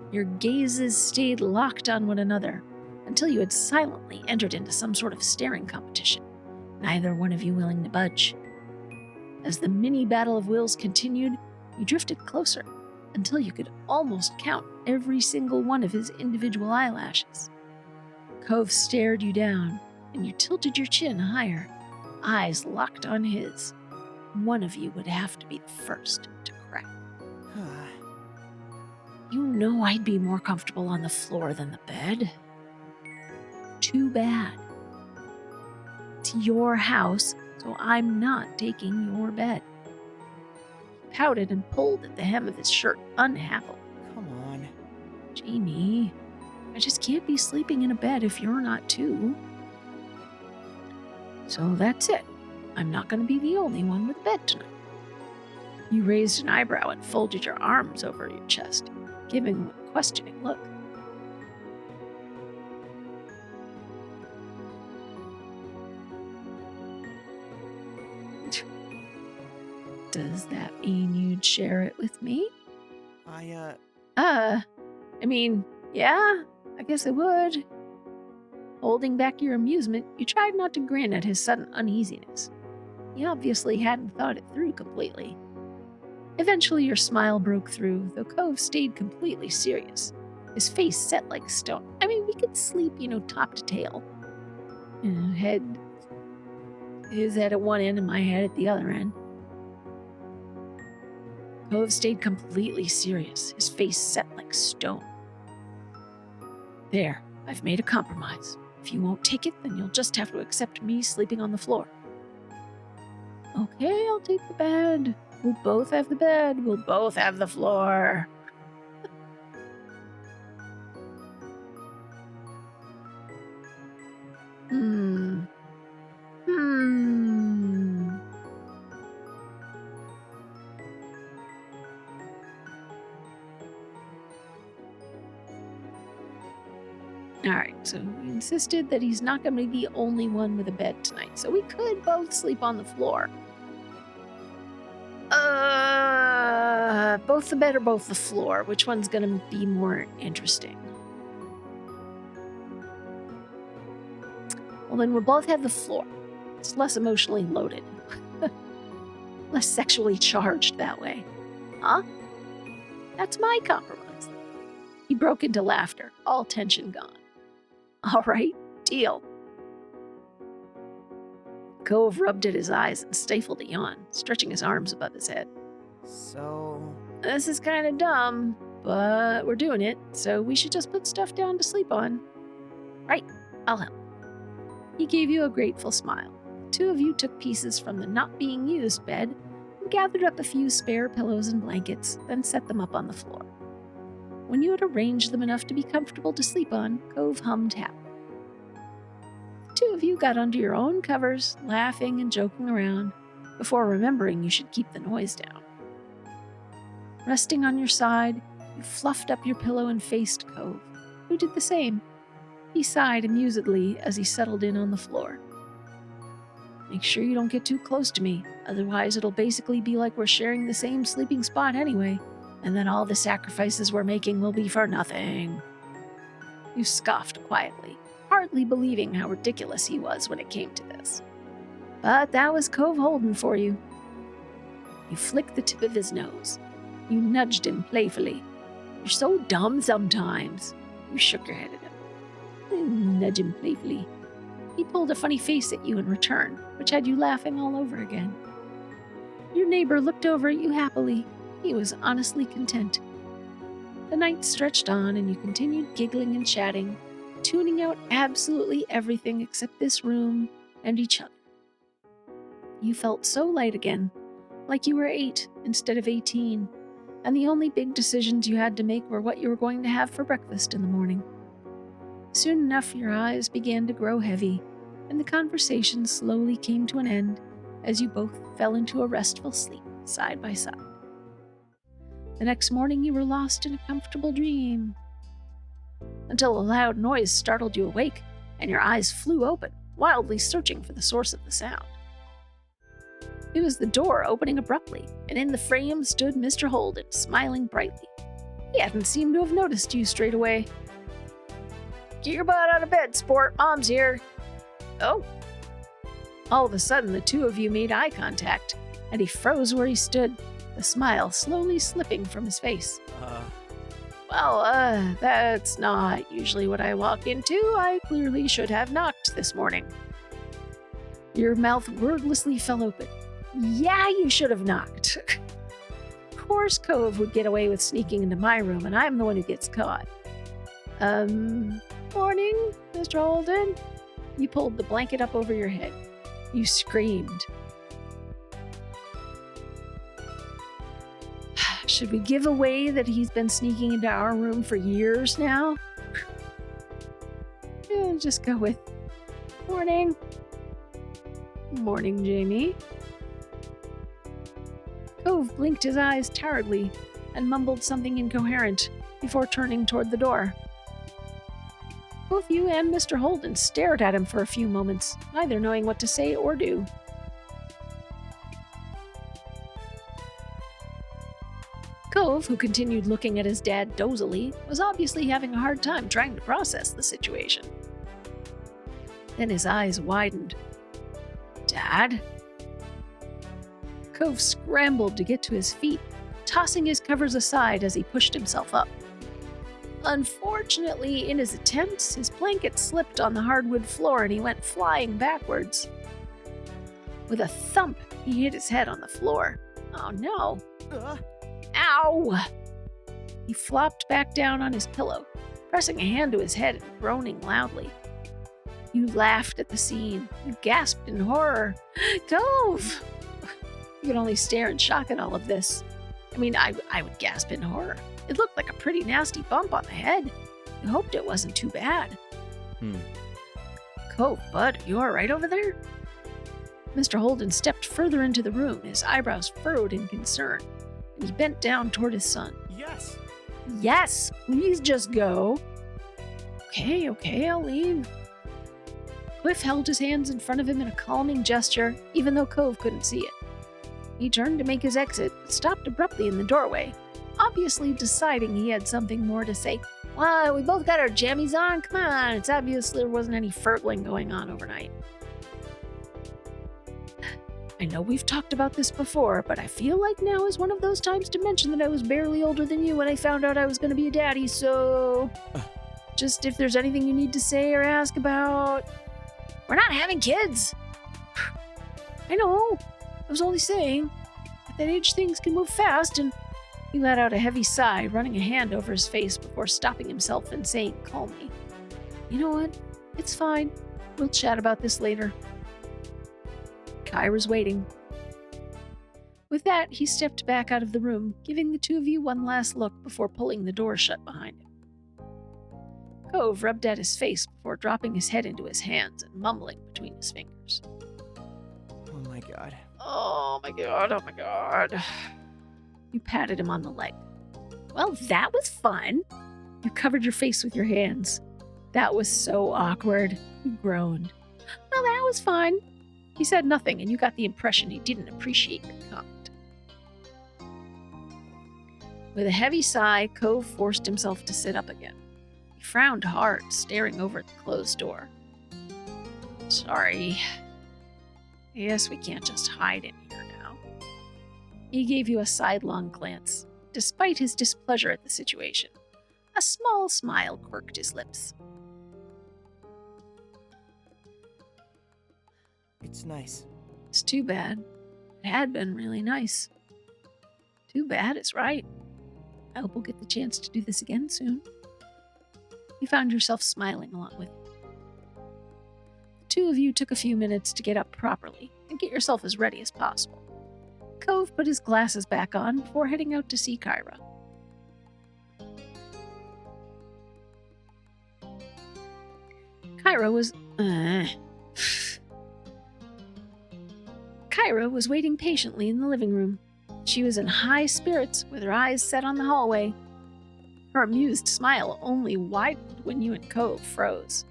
Speaker 1: Your gazes stayed locked on one another until you had silently entered into some sort of staring competition, neither one of you willing to budge. As the mini battle of wills continued, you drifted closer until you could almost count every single one of his individual eyelashes. Cove stared you down, and you tilted your chin higher, eyes locked on his. One of you would have to be the first to crack. You know I'd be more comfortable on the floor than the bed. Too bad. It's your house, so I'm not taking your bed. He pouted and pulled at the hem of his shirt unhappily.
Speaker 5: Come on.
Speaker 1: Jamie, I just can't be sleeping in a bed if you're not too. So that's it. I'm not going to be the only one with a bed tonight. You raised an eyebrow and folded your arms over your chest, giving him a questioning look. Does that mean you'd share it with me? I mean, yeah, I guess I would. Holding back your amusement, you tried not to grin at his sudden uneasiness. He obviously hadn't thought it through completely. Eventually, your smile broke through, though Cove stayed completely serious, his face set like stone. I mean, we could sleep, top to tail. His head at one end and my head at the other end. Cove stayed completely serious, his face set like stone. There, I've made a compromise. If you won't take it, then you'll just have to accept me sleeping on the floor. Okay, I'll take the bed. We'll both have the bed. We'll both have the floor. Alright, so he insisted that he's not going to be the only one with a bed tonight, so we could both sleep on the floor. Both the bed or both the floor? Which one's going to be more interesting? Well, then we'll both have the floor. It's less emotionally loaded. Less sexually charged that way. Huh? That's my compromise. He broke into laughter, all tension gone. All right, deal. Cove rubbed at his eyes and stifled a yawn, stretching his arms above his head.
Speaker 5: So...
Speaker 1: This is kind of dumb, but we're doing it, so we should just put stuff down to sleep on. Right, I'll help. He gave you a grateful smile. Two of you took pieces from the not being used bed and gathered up a few spare pillows and blankets, then set them up on the floor. When you had arranged them enough to be comfortable to sleep on, Cove hummed happily. The two of you got under your own covers, laughing and joking around, before remembering you should keep the noise down. Resting on your side, you fluffed up your pillow and faced Cove, who did the same. He sighed amusedly as he settled in on the floor. Make sure you don't get too close to me, otherwise it'll basically be like we're sharing the same sleeping spot anyway, and then all the sacrifices we're making will be for nothing. You scoffed quietly, hardly believing how ridiculous he was when it came to this. But that was Cove Holden for you. You flicked the tip of his nose. You nudged him playfully. You're so dumb sometimes. You shook your head at him. Nudge him playfully. He pulled a funny face at you in return, which had you laughing all over again. Your neighbor looked over at you happily. He was honestly content. The night stretched on and you continued giggling and chatting, tuning out absolutely everything except this room and each other. You felt so light again, like you were 8 instead of 18, and the only big decisions you had to make were what you were going to have for breakfast in the morning. Soon enough, your eyes began to grow heavy, and the conversation slowly came to an end as you both fell into a restful sleep side by side. The next morning, you were lost in a comfortable dream, until a loud noise startled you awake, and your eyes flew open, wildly searching for the source of the sound. It was the door opening abruptly, and in the frame stood Mr. Holden, smiling brightly. He hadn't seemed to have noticed you straight away. Get your butt out of bed, sport. Mom's here. Oh. All of a sudden, the two of you made eye contact, and he froze where he stood, the smile slowly slipping from his face. That's not usually what I walk into. I clearly should have knocked this morning. Your mouth wordlessly fell open. Yeah, you should have knocked. Of course Cove would get away with sneaking into my room, and I'm the one who gets caught. Morning, Mr. Holden. You pulled the blanket up over your head. You screamed. Should we give away that he's been sneaking into our room for years now? Yeah, just go with morning. Morning, Jamie. Cove blinked his eyes tiredly and mumbled something incoherent before turning toward the door. Both you and Mr. Holden stared at him for a few moments, neither knowing what to say or do. Cove, who continued looking at his dad dozily, was obviously having a hard time trying to process the situation. Then his eyes widened. Dad? Cove scrambled to get to his feet, tossing his covers aside as he pushed himself up. Unfortunately, in his attempts, his blanket slipped on the hardwood floor and he went flying backwards. With a thump, he hit his head on the floor. Oh no. Ow! He flopped back down on his pillow, pressing a hand to his head and groaning loudly. You laughed at the scene. You gasped in horror. Cove! You could only stare in shock at all of this. I mean, I would gasp in horror. It looked like a pretty nasty bump on the head. You hoped it wasn't too bad. Cove, bud, you all right over there? Mr. Holden stepped further into the room, his eyebrows furrowed in concern, and he bent down toward his son.
Speaker 4: Yes.
Speaker 1: Yes, please just go. Okay, I'll leave. Cliff held his hands in front of him in a calming gesture, even though Cove couldn't see it. He turned to make his exit, but stopped abruptly in the doorway, obviously deciding he had something more to say. Well, we both got our jammies on. Come on, it's obvious there wasn't any fertling going on overnight. I know we've talked about this before, but I feel like now is one of those times to mention that I was barely older than you when I found out I was going to be a daddy, so... just if there's anything you need to say or ask about... We're not having kids! I know. I was only saying. At that age, things can move fast, and... He let out a heavy sigh, running a hand over his face before stopping himself and saying calmly, You know what? It's fine. We'll chat about this later. Kyra's waiting. With that, he stepped back out of the room, giving the two of you one last look before pulling the door shut behind him. Cove rubbed at his face before dropping his head into his hands and mumbling between his fingers.
Speaker 5: Oh my god.
Speaker 1: Oh my god, oh my god. You patted him on the leg. Well, that was fun. You covered your face with your hands. That was so awkward. You groaned. Well, that was fun. He said nothing, and you got the impression he didn't appreciate your comment. With a heavy sigh, Cove forced himself to sit up again. He frowned hard, staring over at the closed door. Sorry. I guess we can't just hide in here now. He gave you a sidelong glance, despite his displeasure at the situation. A small smile quirked his lips.
Speaker 5: It's nice.
Speaker 1: It's too bad. It had been really nice. Too bad is right. I hope we'll get the chance to do this again soon. You found yourself smiling along with him. The two of you took a few minutes to get up properly and get yourself as ready as possible. Cove put his glasses back on before heading out to see Kyra. Kyra was waiting patiently in the living room. She was in high spirits, with her eyes set on the hallway. Her amused smile only widened when you and Cove froze.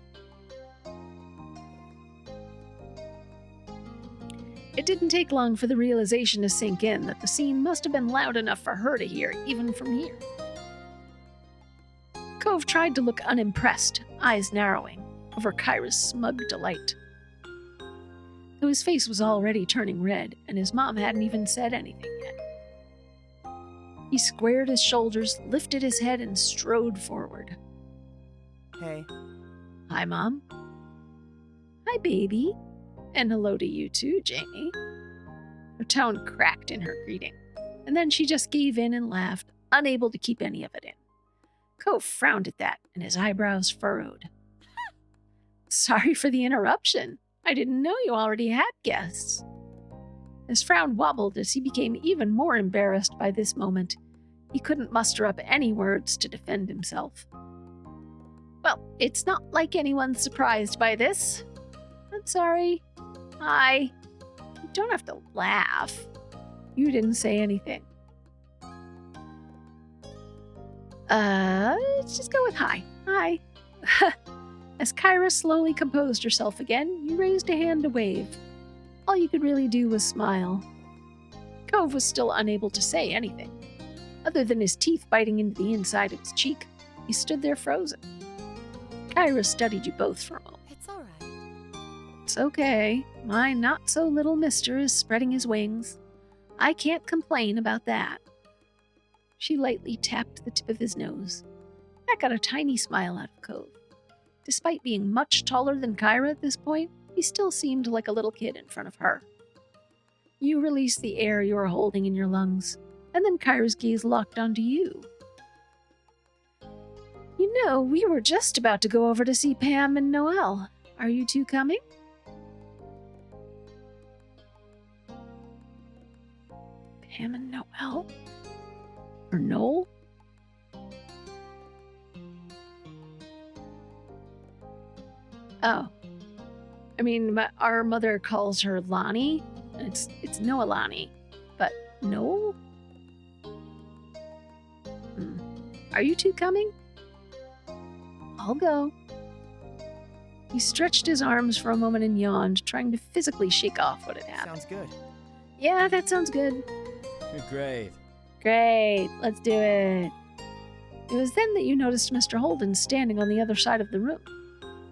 Speaker 1: It didn't take long for the realization to sink in that the scene must have been loud enough for her to hear, even from here. Cove tried to look unimpressed, eyes narrowing, over Kyra's smug delight. Though his face was already turning red, and his mom hadn't even said anything yet. He squared his shoulders, lifted his head, and strode forward.
Speaker 5: Hey.
Speaker 1: Hi, Mom. Hi, baby. And hello to you too, Jamie. Her tone cracked in her greeting, and then she just gave in and laughed, unable to keep any of it in. Cove frowned at that, and his eyebrows furrowed. Sorry for the interruption. I didn't know you already had guests. His frown wobbled as he became even more embarrassed by this moment. He couldn't muster up any words to defend himself. Well, it's not like anyone's surprised by this. I'm sorry. Hi. You don't have to laugh. You didn't say anything. Let's just go with hi. Hi. As Kyra slowly composed herself again, you raised a hand to wave. All you could really do was smile. Cove was still unable to say anything. Other than his teeth biting into the inside of his cheek, he stood there frozen. Kyra studied you both for a moment.
Speaker 2: It's all right.
Speaker 1: It's okay. My not-so-little mister is spreading his wings. I can't complain about that. She lightly tapped the tip of his nose. That got a tiny smile out of Cove. Despite being much taller than Kyra at this point, he still seemed like a little kid in front of her. You released the air you were holding in your lungs, and then Kyra's gaze locked onto you. You know, we were just about to go over to see Pam and Noelle. Are you two coming? Pam and Noelle? Or Noel? Oh. I mean, our mother calls her Lonnie. It's Noelani. But Noel? Are you two coming? I'll go. He stretched his arms for a moment and yawned, trying to physically shake off what had happened.
Speaker 5: Sounds good.
Speaker 1: Yeah, that sounds good.
Speaker 4: Great.
Speaker 1: Great, let's do it. It was then that you noticed Mr. Holden standing on the other side of the room.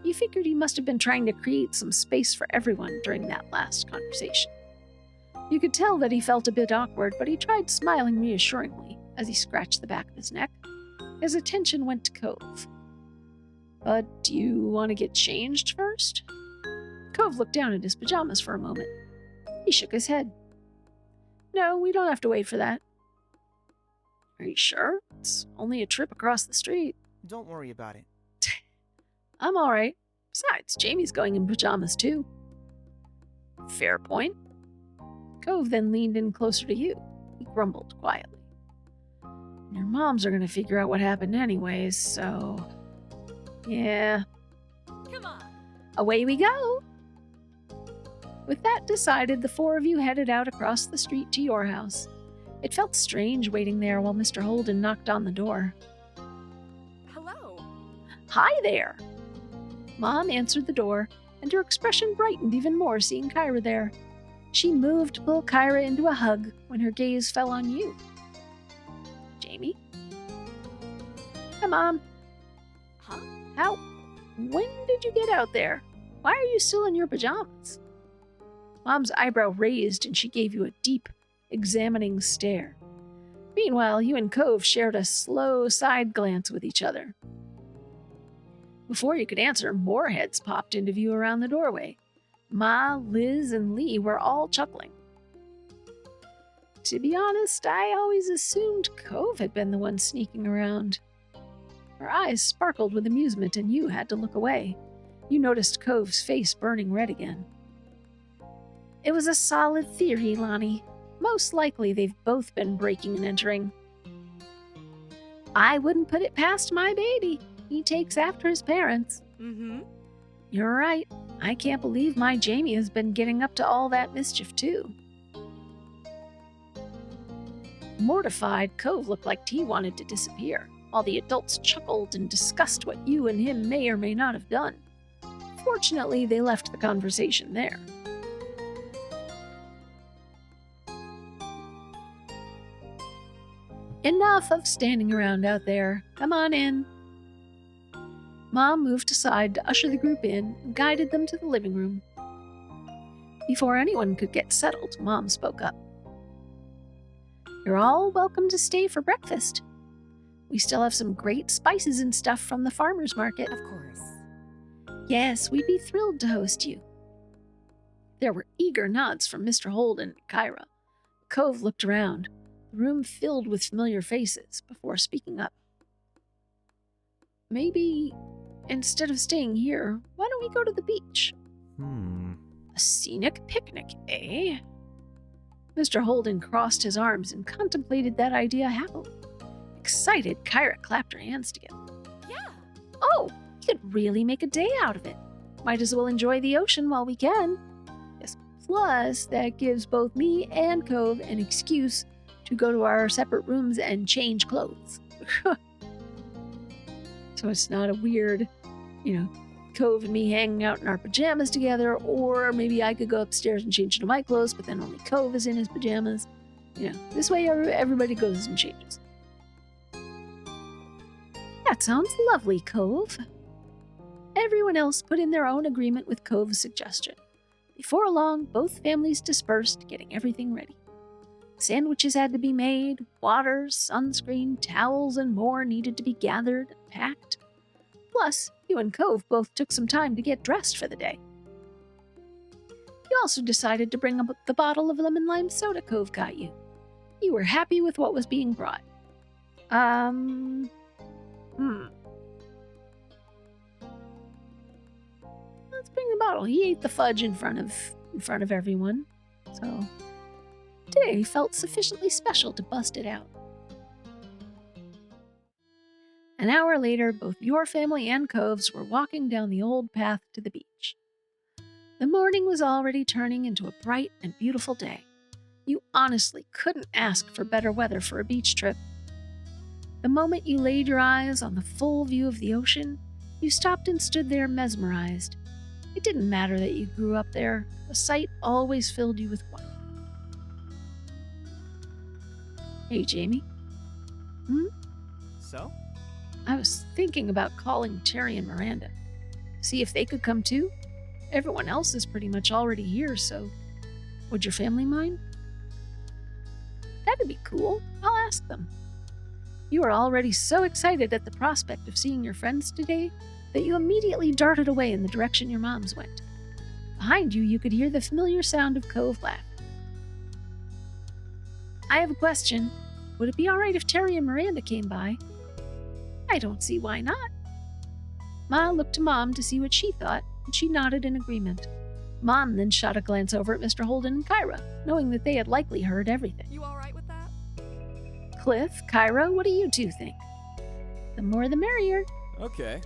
Speaker 1: You figured he must have been trying to create some space for everyone during that last conversation. You could tell that he felt a bit awkward, but he tried smiling reassuringly as he scratched the back of his neck. His attention went to Cove. But do you want to get changed first? Cove looked down at his pajamas for a moment. He shook his head. No, we don't have to wait for that. Are you sure? It's only a trip across the street.
Speaker 5: Don't worry about it.
Speaker 1: I'm all right. Besides, Jamie's going in pajamas too. Fair point. Cove then leaned in closer to you. He grumbled quietly. Your moms are going to figure out what happened anyways, so... Yeah,
Speaker 3: Come on.
Speaker 1: away we go. With that decided, the four of you headed out across the street to your house. It felt strange waiting there while Mr. Holden knocked on the door.
Speaker 2: Hello.
Speaker 1: Hi there! Mom answered the door, and her expression brightened even more seeing Kyra there. She moved to pull Kyra into a hug when her gaze fell on you. Jamie? Hi, Mom.
Speaker 2: Huh?
Speaker 1: When did you get out there? Why are you still in your pajamas? Mom's eyebrow raised and she gave you a deep, examining stare. Meanwhile, you and Cove shared a slow side glance with each other. Before you could answer, more heads popped into view around the doorway. Ma, Liz, and Lee were all chuckling. To be honest, I always assumed Cove had been the one sneaking around. Her eyes sparkled with amusement and you had to look away. You noticed Cove's face burning red again. It was a solid theory, Lonnie. Most likely they've both been breaking and entering. I wouldn't put it past my baby. He takes after his parents.
Speaker 2: Mm-hmm.
Speaker 1: You're right. I can't believe my Jamie has been getting up to all that mischief, too. Mortified, Cove looked like he wanted to disappear, while the adults chuckled and discussed what you and him may or may not have done. Fortunately, they left the conversation there. Enough of standing around out there. Come on in. Mom moved aside to usher the group in and guided them to the living room. Before anyone could get settled, Mom spoke up. You're all welcome to stay for breakfast. We still have some great spices and stuff from the farmer's market.
Speaker 2: Of course.
Speaker 1: Yes, we'd be thrilled to host you. There were eager nods from Mr. Holden and Kyra. Cove looked around, the room filled with familiar faces, before speaking up. Maybe, instead of staying here, why don't we go to the beach? A scenic picnic, eh? Mr. Holden crossed his arms and contemplated that idea happily. Excited, Kyra clapped her hands together.
Speaker 2: Yeah.
Speaker 1: Oh, we could really make a day out of it. Might as well enjoy the ocean while we can. Yes, plus, that gives both me and Cove an excuse to go to our separate rooms and change clothes. So it's not a weird, Cove and me hanging out in our pajamas together, or maybe I could go upstairs and change into my clothes, but then only Cove is in his pajamas. This way everybody goes and changes. That sounds lovely, Cove. Everyone else put in their own agreement with Cove's suggestion. Before long, both families dispersed, getting everything ready. Sandwiches had to be made, water, sunscreen, towels, and more needed to be gathered and packed. Plus, you and Cove both took some time to get dressed for the day. You also decided to bring up the bottle of lemon lime soda Cove got you. You were happy with what was being brought. Let's bring the bottle. He ate the fudge in front of everyone. So today felt sufficiently special to bust it out. An hour later, both your family and Cove's were walking down the old path to the beach. The morning was already turning into a bright and beautiful day. You honestly couldn't ask for better weather for a beach trip. The moment you laid your eyes on the full view of the ocean, you stopped and stood there mesmerized. It didn't matter that you grew up there. The sight always filled you with wonder. Hey, Jamie.
Speaker 5: So?
Speaker 1: I was thinking about calling Terry and Miranda. See if they could come too. Everyone else is pretty much already here, so would your family mind? That'd be cool. I'll ask them. You were already so excited at the prospect of seeing your friends today that you immediately darted away in the direction your moms went. Behind you, you could hear the familiar sound of Cove laughing. I have a question. Would it be all right if Terry and Miranda came by? I don't see why not. Ma looked to Mom to see what she thought, and she nodded in agreement. Mom then shot a glance over at Mr. Holden and Kyra, knowing that they had likely heard everything.
Speaker 2: You all right with that?
Speaker 1: Cliff, Kyra, what do you two think? The more the merrier.
Speaker 4: Okay.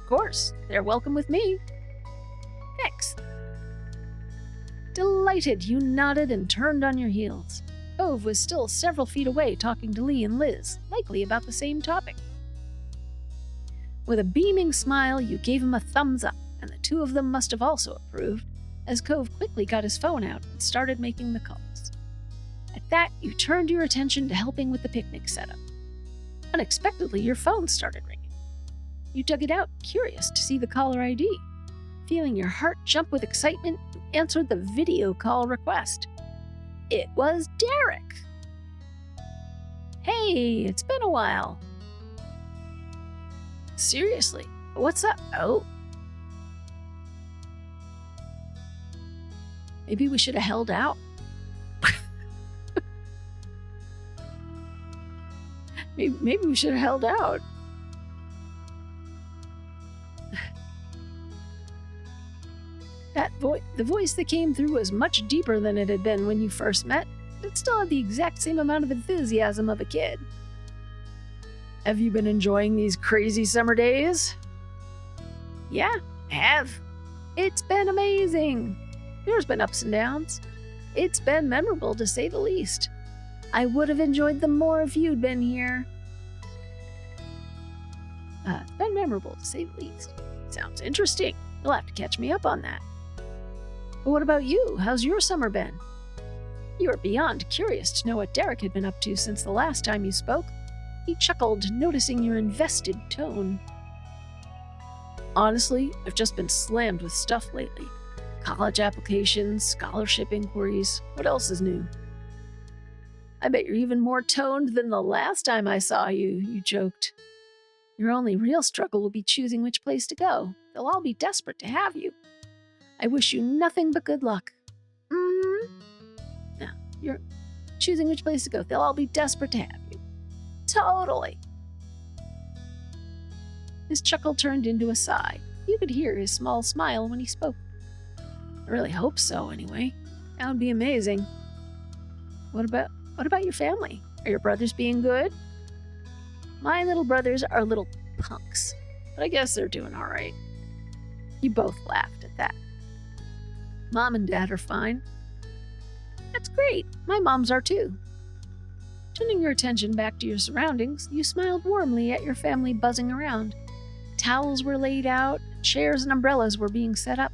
Speaker 1: Of course, they're welcome with me. Thanks. Delighted, you nodded and turned on your heels. Cove was still several feet away talking to Lee and Liz, likely about the same topic. With a beaming smile, you gave him a thumbs up, and the two of them must have also approved, as Cove quickly got his phone out and started making the calls. At that, you turned your attention to helping with the picnic setup. Unexpectedly, your phone started ringing. You dug it out, curious to see the caller ID. Feeling your heart jump with excitement, you answered the video call request. It was Derek. Hey, it's been a while. Seriously, what's up? Oh. Maybe we should have held out. Maybe we should have held out. The voice that came through was much deeper than it had been when you first met, but it still had the exact same amount of enthusiasm of a kid. Have you been enjoying these crazy summer days? Yeah, I have. It's been amazing. There's been ups and downs. It's been memorable, to say the least. I would have enjoyed them more if you'd been here. It's been memorable, to say the least. Sounds interesting. You'll have to catch me up on that. But what about you? How's your summer been? You were beyond curious to know what Derek had been up to since the last time you spoke. He chuckled, noticing your invested tone. Honestly, I've just been slammed with stuff lately. College applications, scholarship inquiries. What else is new? I bet you're even more toned than the last time I saw you, you joked. Your only real struggle will be choosing which place to go. They'll all be desperate to have you. I wish you nothing but good luck. Now, you're choosing which place to go. They'll all be desperate to have you. Totally. His chuckle turned into a sigh. You could hear his small smile when he spoke. I really hope so, anyway. That would be amazing. What about your family? Are your brothers being good? My little brothers are little punks, but I guess they're doing all right. You both laughed at that. Mom and Dad are fine. That's great. My moms are too. Turning your attention back to your surroundings, you smiled warmly at your family buzzing around. Towels were laid out, chairs and umbrellas were being set up.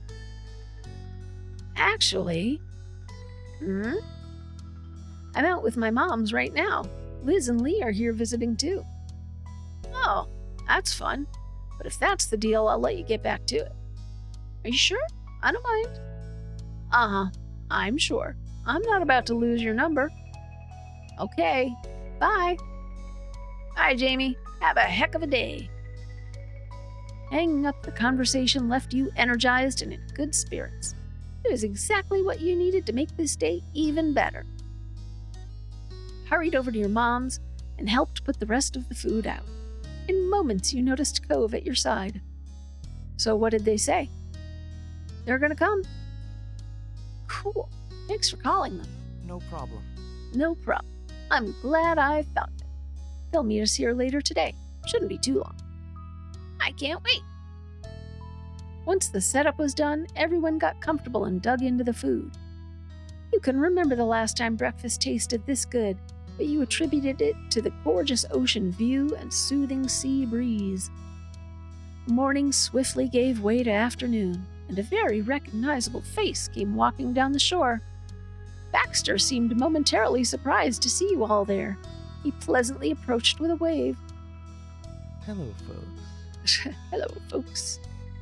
Speaker 1: Actually, I'm out with my moms right now. Liz and Lee are here visiting too. Oh, that's fun. But if that's the deal, I'll let you get back to it. Are you sure? I don't mind. I'm sure. I'm not about to lose your number. Okay, bye. Bye, Jamie. Have a heck of a day. Hanging up the conversation left you energized and in good spirits. It was exactly what you needed to make this day even better. Hurried over to your mom's and helped put the rest of the food out. In moments, you noticed Cove at your side. So what did they say? They're gonna come. Cool. Thanks for calling them.
Speaker 5: No problem.
Speaker 1: No problem. I'm glad I found it. They'll meet us here later today. Shouldn't be too long. I can't wait. Once the setup was done, everyone got comfortable and dug into the food. You can remember the last time breakfast tasted this good, but you attributed it to the gorgeous ocean view and soothing sea breeze. Morning swiftly gave way to afternoon, and a very recognizable face came walking down the shore. Baxter seemed momentarily surprised to see you all there. He pleasantly approached with a wave.
Speaker 4: Hello, folks.
Speaker 1: Hello, folks.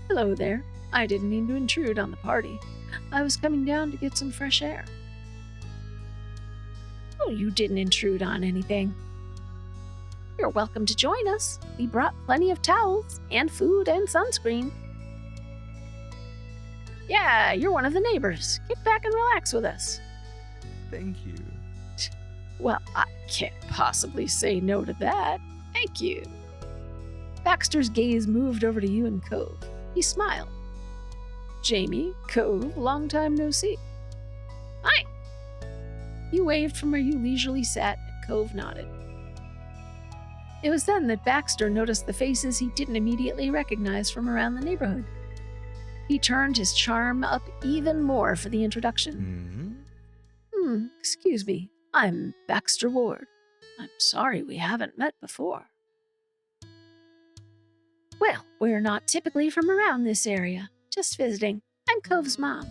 Speaker 1: Hello there. I didn't mean to intrude on the party. I was coming down to get some fresh air. Oh, you didn't intrude on anything. You're welcome to join us. We brought plenty of towels and food and sunscreen. Yeah, you're one of the neighbors. Get back and relax with us.
Speaker 4: Thank you.
Speaker 1: Well, I can't possibly say no to that. Thank you. Baxter's gaze moved over to you and Cove. He smiled. Jamie, Cove, long time no see. Hi. You waved from where you leisurely sat, and Cove nodded. It was then that Baxter noticed the faces he didn't immediately recognize from around the neighborhood. He turned his charm up even more for the introduction. Excuse me. I'm Baxter Ward. I'm sorry we haven't met before. Well, we're not typically from around this area. Just visiting. I'm Cove's mom.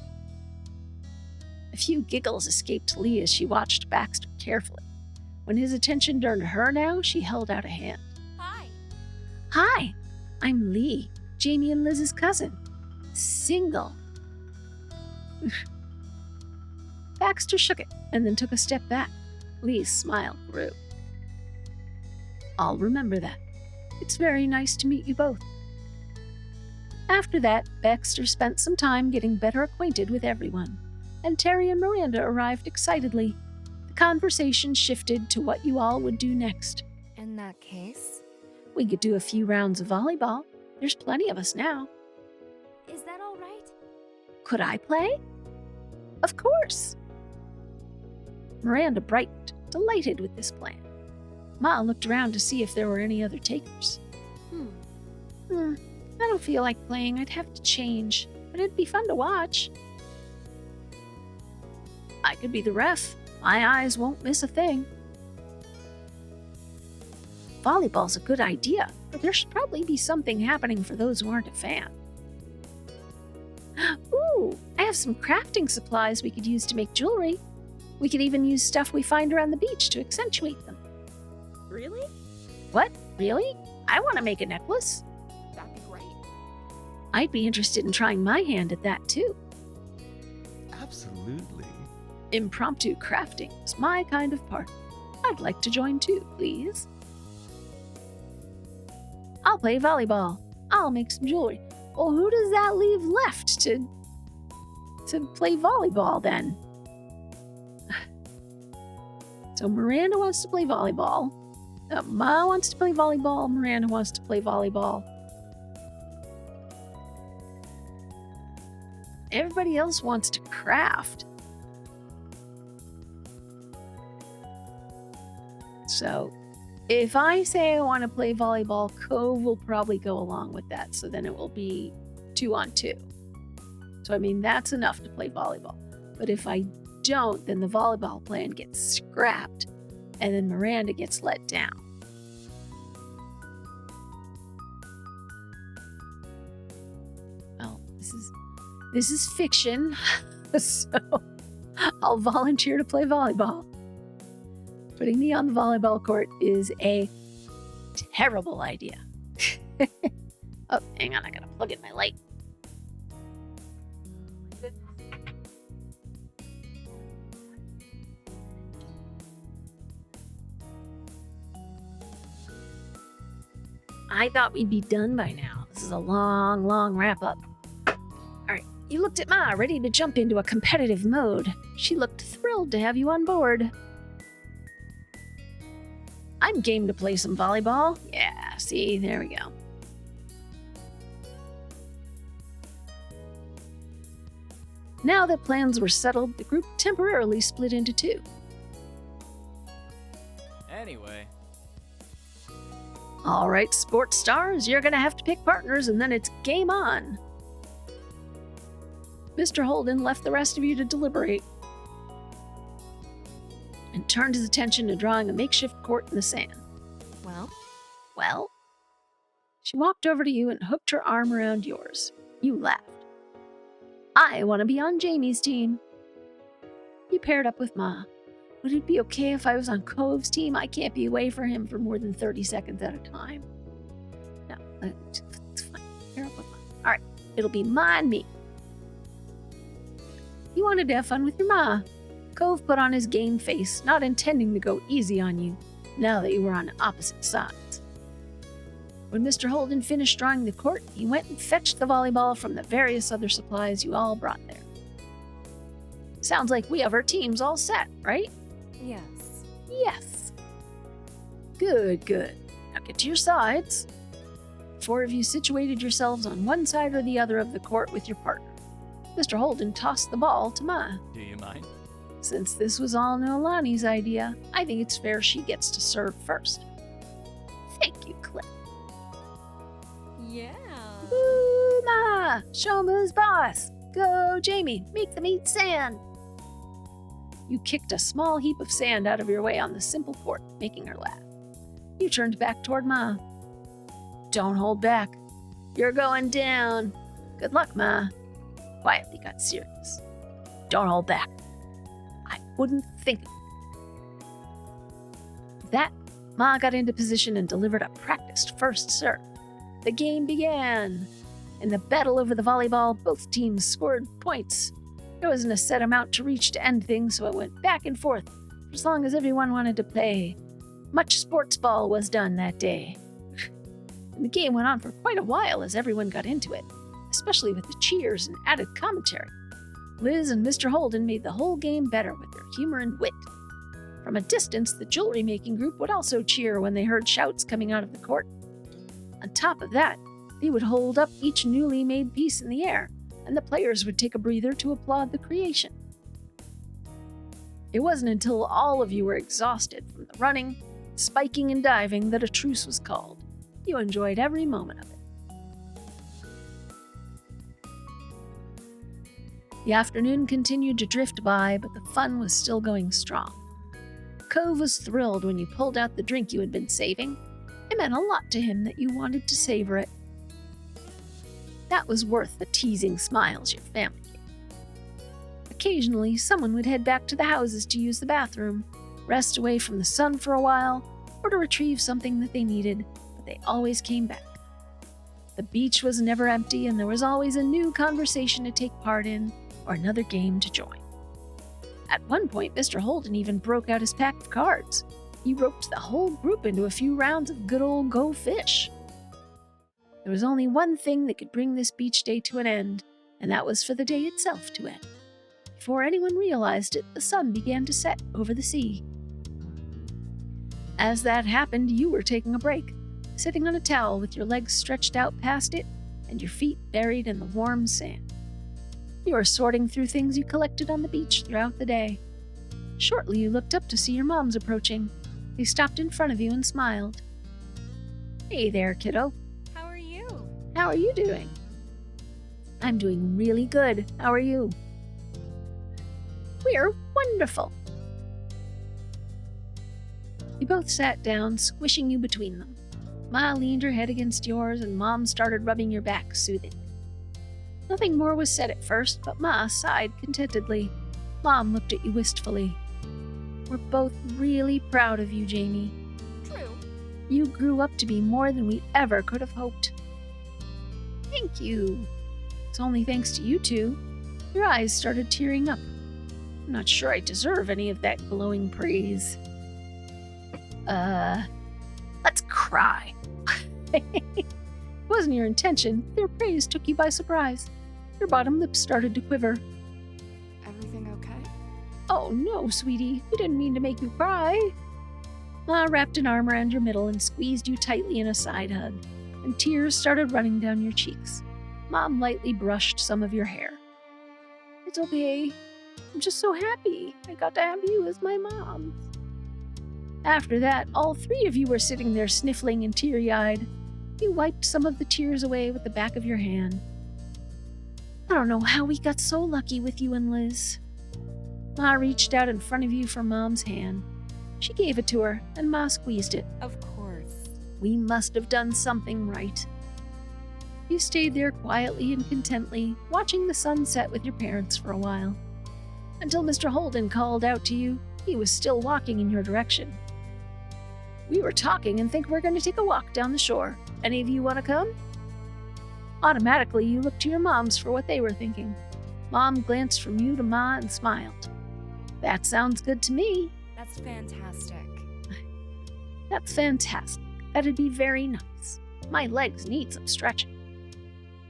Speaker 1: A few giggles escaped Lee as she watched Baxter carefully. When his attention turned to her now, she held out a hand.
Speaker 3: Hi.
Speaker 1: Hi, I'm Lee, Jamie and Liz's cousin. Single. Baxter shook it and then took a step back. Lee's smile grew. I'll remember that. It's very nice to meet you both. After that, Baxter spent some time getting better acquainted with everyone, and Terry and Miranda arrived excitedly. The conversation shifted to what you all would do next.
Speaker 2: In that case,
Speaker 1: We could do a few rounds of volleyball. There's plenty of us now.
Speaker 2: is that all right?
Speaker 1: Could I play? Of course. Miranda brightened, delighted with this plan. Ma looked around to see if there were any other takers. I don't feel like playing. I'd have to change, but it'd be fun to watch. I could be the ref. My eyes won't miss a thing. Volleyball's a good idea, but there should probably be something happening for those who aren't a fan. Ooh, I have some crafting supplies we could use to make jewelry. We could even use stuff we find around the beach to accentuate them.
Speaker 2: Really?
Speaker 1: What? Really? I want to make a necklace.
Speaker 2: That'd be great.
Speaker 1: I'd be interested in trying my hand at that too.
Speaker 4: Absolutely.
Speaker 1: Impromptu crafting is my kind of party. I'd like to join too, please. I'll play volleyball. I'll make some jewelry. Well, who does that leave left to play volleyball then? So Miranda wants to play volleyball. Ma wants to play volleyball. Miranda wants to play volleyball. Everybody else wants to craft. So if I say I want to play volleyball, Cove will probably go along with that. So then it will be 2-on-2. So I mean, that's enough to play volleyball. But if I don't, then the volleyball plan gets scrapped and then Miranda gets let down. Well, this is fiction. So I'll volunteer to play volleyball. Putting me on the volleyball court is a terrible idea. Oh, hang on, I gotta plug in my light. I thought we'd be done by now. This is a long, long wrap up. Alright, you looked at Ma, ready to jump into a competitive mode. She looked thrilled to have you on board. I'm game to play some volleyball. Yeah, see, there we go. Now that plans were settled, the group temporarily split into two.
Speaker 5: Anyway,
Speaker 1: All right, sports stars, you're gonna have to pick partners and then it's game on. Mr. Holden left the rest of you to deliberate and turned his attention to drawing a makeshift court in the sand. Well, she walked over to you and hooked her arm around yours. You laughed. I want to be on Jamie's team. You paired up with Ma. Would it be okay if I was on Cove's team? I can't be away from him for more than 30 seconds at a time. No, it's fine. Pair up with Ma. All right, it'll be Ma and me. You wanted to have fun with your Ma. Cove put on his game face, not intending to go easy on you, now that you were on opposite sides. When Mr. Holden finished drawing the court, he went and fetched the volleyball from the various other supplies you all brought there. Sounds like we have our teams all set, right?
Speaker 2: Yes.
Speaker 1: Yes. Good, good. Now get to your sides. 4 of you situated yourselves on one side or the other of the court with your partner. Mr. Holden tossed the ball to Ma.
Speaker 5: do you mind?
Speaker 1: Since this was all Noelani's idea, I think it's fair she gets to serve first.
Speaker 2: Yeah.
Speaker 1: Woo, Ma! Show 'em who's boss! Go, Jamie! Make them eat sand! You kicked a small heap of sand out of your way on the simple court, making her laugh. You turned back toward Ma. Don't hold back. You're going down. Good luck, Ma. Quietly got serious. Don't hold back. I wouldn't think of it. With that, Ma got into position and delivered a practiced first serve. The game began. In the battle over the volleyball, both teams scored points. There wasn't a set amount to reach to end things, so it went back and forth for as long as everyone wanted to play. Much sports ball was done that day. And the game went on for quite a while as everyone got into it, especially with the cheers and added commentary. Liz and Mr. Holden made the whole game better with their humor and wit. From a distance, the jewelry-making group would also cheer when they heard shouts coming out of the court. On top of that, they would hold up each newly made piece in the air, and the players would take a breather to applaud the creation. It wasn't until all of you were exhausted from the running, spiking, and diving that a truce was called. You enjoyed every moment of it. The afternoon continued to drift by, but the fun was still going strong. Cove was thrilled when you pulled out the drink you had been saving. It meant a lot to him that you wanted to savor it. That was worth the teasing smiles your family gave. Occasionally, someone would head back to the houses to use the bathroom, rest away from the sun for a while, or to retrieve something that they needed, but they always came back. The beach was never empty, and there was always a new conversation to take part in or another game to join. At one point, Mr. Holden even broke out his pack of cards. He roped the whole group into a few rounds of good old Go Fish. There was only one thing that could bring this beach day to an end, and that was for the day itself to end. Before anyone realized it, the sun began to set over the sea. As that happened, you were taking a break, sitting on a towel with your legs stretched out past it and your feet buried in the warm sand. You were sorting through things you collected on the beach throughout the day. Shortly, you looked up to see your moms approaching. They stopped in front of you and smiled. Hey there, kiddo.
Speaker 2: How are you?
Speaker 1: How are you doing? I'm doing really good. How are you? We're wonderful. You both sat down, squishing you between them. Ma leaned her head against yours, and Mom started rubbing your back soothingly. Nothing more was said at first, but Ma sighed contentedly. Mom looked at you wistfully. We're both really proud of you, Jamie.
Speaker 2: True.
Speaker 1: You grew up to be more than we ever could have hoped. Thank you. It's only thanks to you two. Your eyes started tearing up. I'm not sure I deserve any of that glowing praise. Let's cry. It wasn't your intention. Their praise took you by surprise. Your bottom lip started to quiver.
Speaker 2: Everything okay?
Speaker 1: Oh no, sweetie. We didn't mean to make you cry. Ma wrapped an arm around your middle and squeezed you tightly in a side hug, and tears started running down your cheeks. Mom lightly brushed some of your hair. It's okay. I'm just so happy I got to have you as my mom. After that, all three of you were sitting there sniffling and teary-eyed. You wiped some of the tears away with the back of your hand. I don't know how we got so lucky with you and Liz. Ma reached out in front of you for Mom's hand. She gave it to her, and Ma squeezed it.
Speaker 2: Of course.
Speaker 1: We must have done something right. You stayed there quietly and contently, watching the sun set with your parents for a while. Until Mr. Holden called out to you. He was still walking in your direction. We were talking and think we're going to take a walk down the shore. Any of you want to come? Automatically, you looked to your moms for what they were thinking. Mom glanced from you to Ma and smiled. That sounds good to me.
Speaker 2: That's fantastic.
Speaker 1: That's fantastic. That'd be very nice. My legs need some stretching.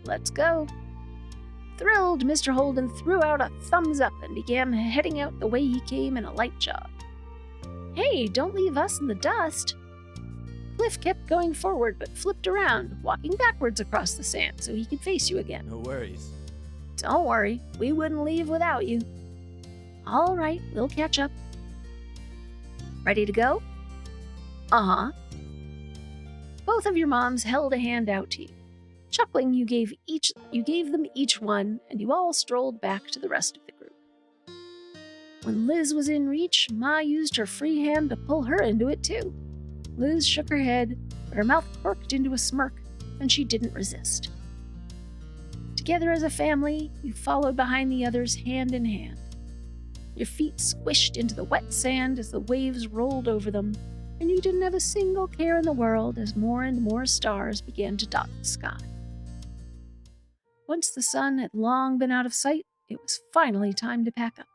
Speaker 1: Let's go. Thrilled, Mr. Holden threw out a thumbs up and began heading out the way he came in a light jog. Hey, don't leave us in the dust. Cliff kept going forward but flipped around, walking backwards across the sand so he could face you again.
Speaker 4: No worries.
Speaker 1: Don't worry, we wouldn't leave without you. All right, we'll catch up. Ready to go? Uh-huh. Both of your moms held a hand out to you. Chuckling, you gave them each one, and you all strolled back to the rest of the group. When Liz was in reach, Ma used her free hand to pull her into it too. Liz shook her head, but her mouth quirked into a smirk, and she didn't resist. Together as a family, you followed behind the others hand in hand. Your feet squished into the wet sand as the waves rolled over them, and you didn't have a single care in the world as more and more stars began to dot the sky. Once the sun had long been out of sight, it was finally time to pack up.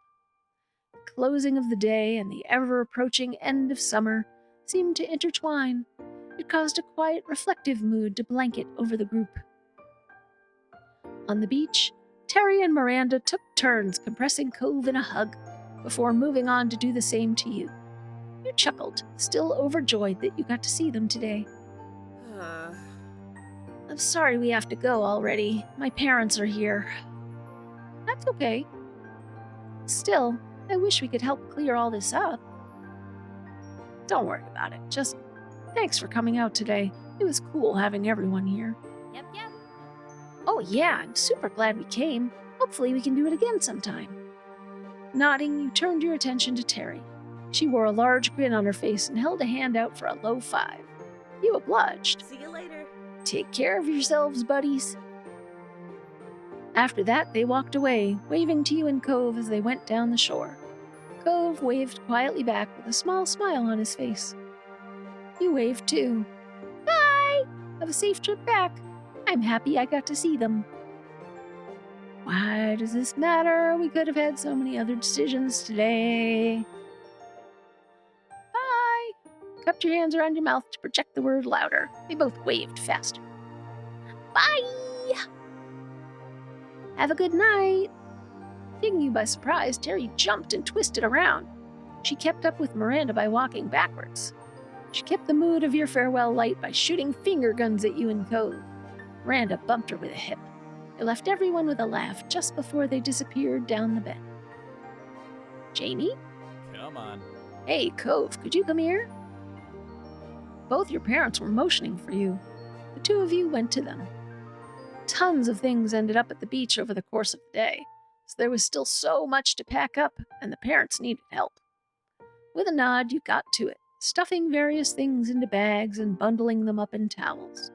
Speaker 1: The closing of the day and the ever-approaching end of summer seemed to intertwine. It caused a quiet, reflective mood to blanket over the group. On the beach, Terry and Miranda took turns compressing Cove in a hug before moving on to do the same to you. You chuckled, still overjoyed that you got to see them today. I'm sorry we have to go already. My parents are here. That's okay. Still, I wish we could help clear all this up. Don't worry about it. Just thanks for coming out today. It was cool having everyone here.
Speaker 3: Yep.
Speaker 1: Oh yeah, I'm super glad we came. Hopefully we can do it again sometime. Nodding, you turned your attention to Terry. She wore a large grin on her face and held a hand out for a low five. You obliged.
Speaker 6: See you later.
Speaker 1: Take care of yourselves, buddies. After that, they walked away, waving to you and Cove as they went down the shore. Cove waved quietly back with a small smile on his face. You waved too. Bye! Have a safe trip back. I'm happy I got to see them. Why does this matter? We could have had so many other decisions today. Bye! Cupped your hands around your mouth to project the word louder. They both waved faster. Bye! Have a good night. Taking you by surprise, Terry jumped and twisted around. She kept up with Miranda by walking backwards. She kept the mood of your farewell light by shooting finger guns at you and Cove. Miranda bumped her with a hip. It left everyone with a laugh just before they disappeared down the bend. Jamie?
Speaker 7: Come on.
Speaker 1: Hey, Cove, could you come here? Both your parents were motioning for you. The two of you went to them. Tons of things ended up at the beach over the course of the day, so there was still so much to pack up, and the parents needed help. With a nod, you got to it, stuffing various things into bags and bundling them up in towels.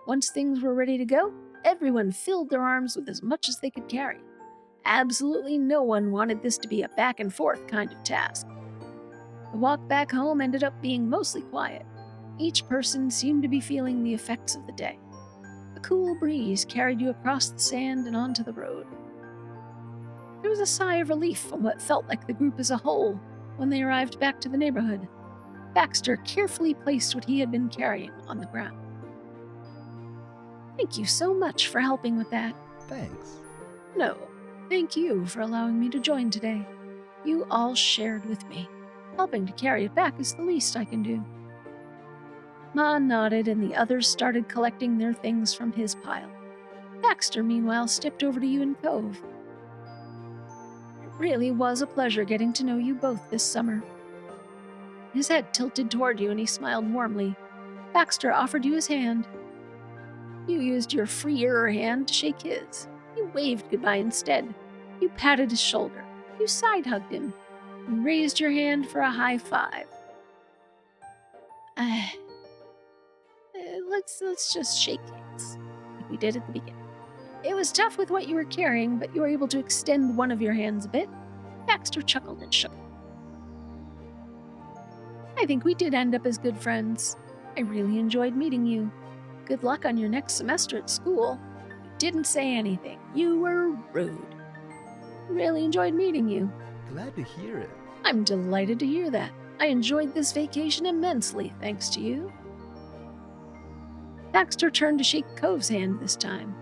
Speaker 1: Once things were ready to go, everyone filled their arms with as much as they could carry. Absolutely no one wanted this to be a back-and-forth kind of task. The walk back home ended up being mostly quiet. Each person seemed to be feeling the effects of the day. A cool breeze carried you across the sand and onto the road. There was a sigh of relief from what felt like the group as a whole when they arrived back to the neighborhood. Baxter carefully placed what he had been carrying on the ground. Thank you so much for helping with that.
Speaker 4: Thanks.
Speaker 1: No, thank you for allowing me to join today. You all shared with me. Helping to carry it back is the least I can do. Ma nodded and the others started collecting their things from his pile. Baxter, meanwhile, stepped over to you and Cove. It really was a pleasure getting to know you both this summer. His head tilted toward you and he smiled warmly. Baxter offered you his hand. You used your freer hand to shake his. You waved goodbye instead. You patted his shoulder. You side-hugged him. You raised your hand for a high five. Let's just shake hands, like we did at the beginning. It was tough with what you were carrying, but you were able to extend one of your hands a bit. Baxter chuckled and shook it. I think we did end up as good friends. I really enjoyed meeting you. Good luck on your next semester at school. You didn't say anything. You were rude. Really enjoyed meeting you.
Speaker 4: Glad to hear it.
Speaker 1: I'm delighted to hear that. I enjoyed this vacation immensely, thanks to you. Baxter turned to shake Cove's hand this time.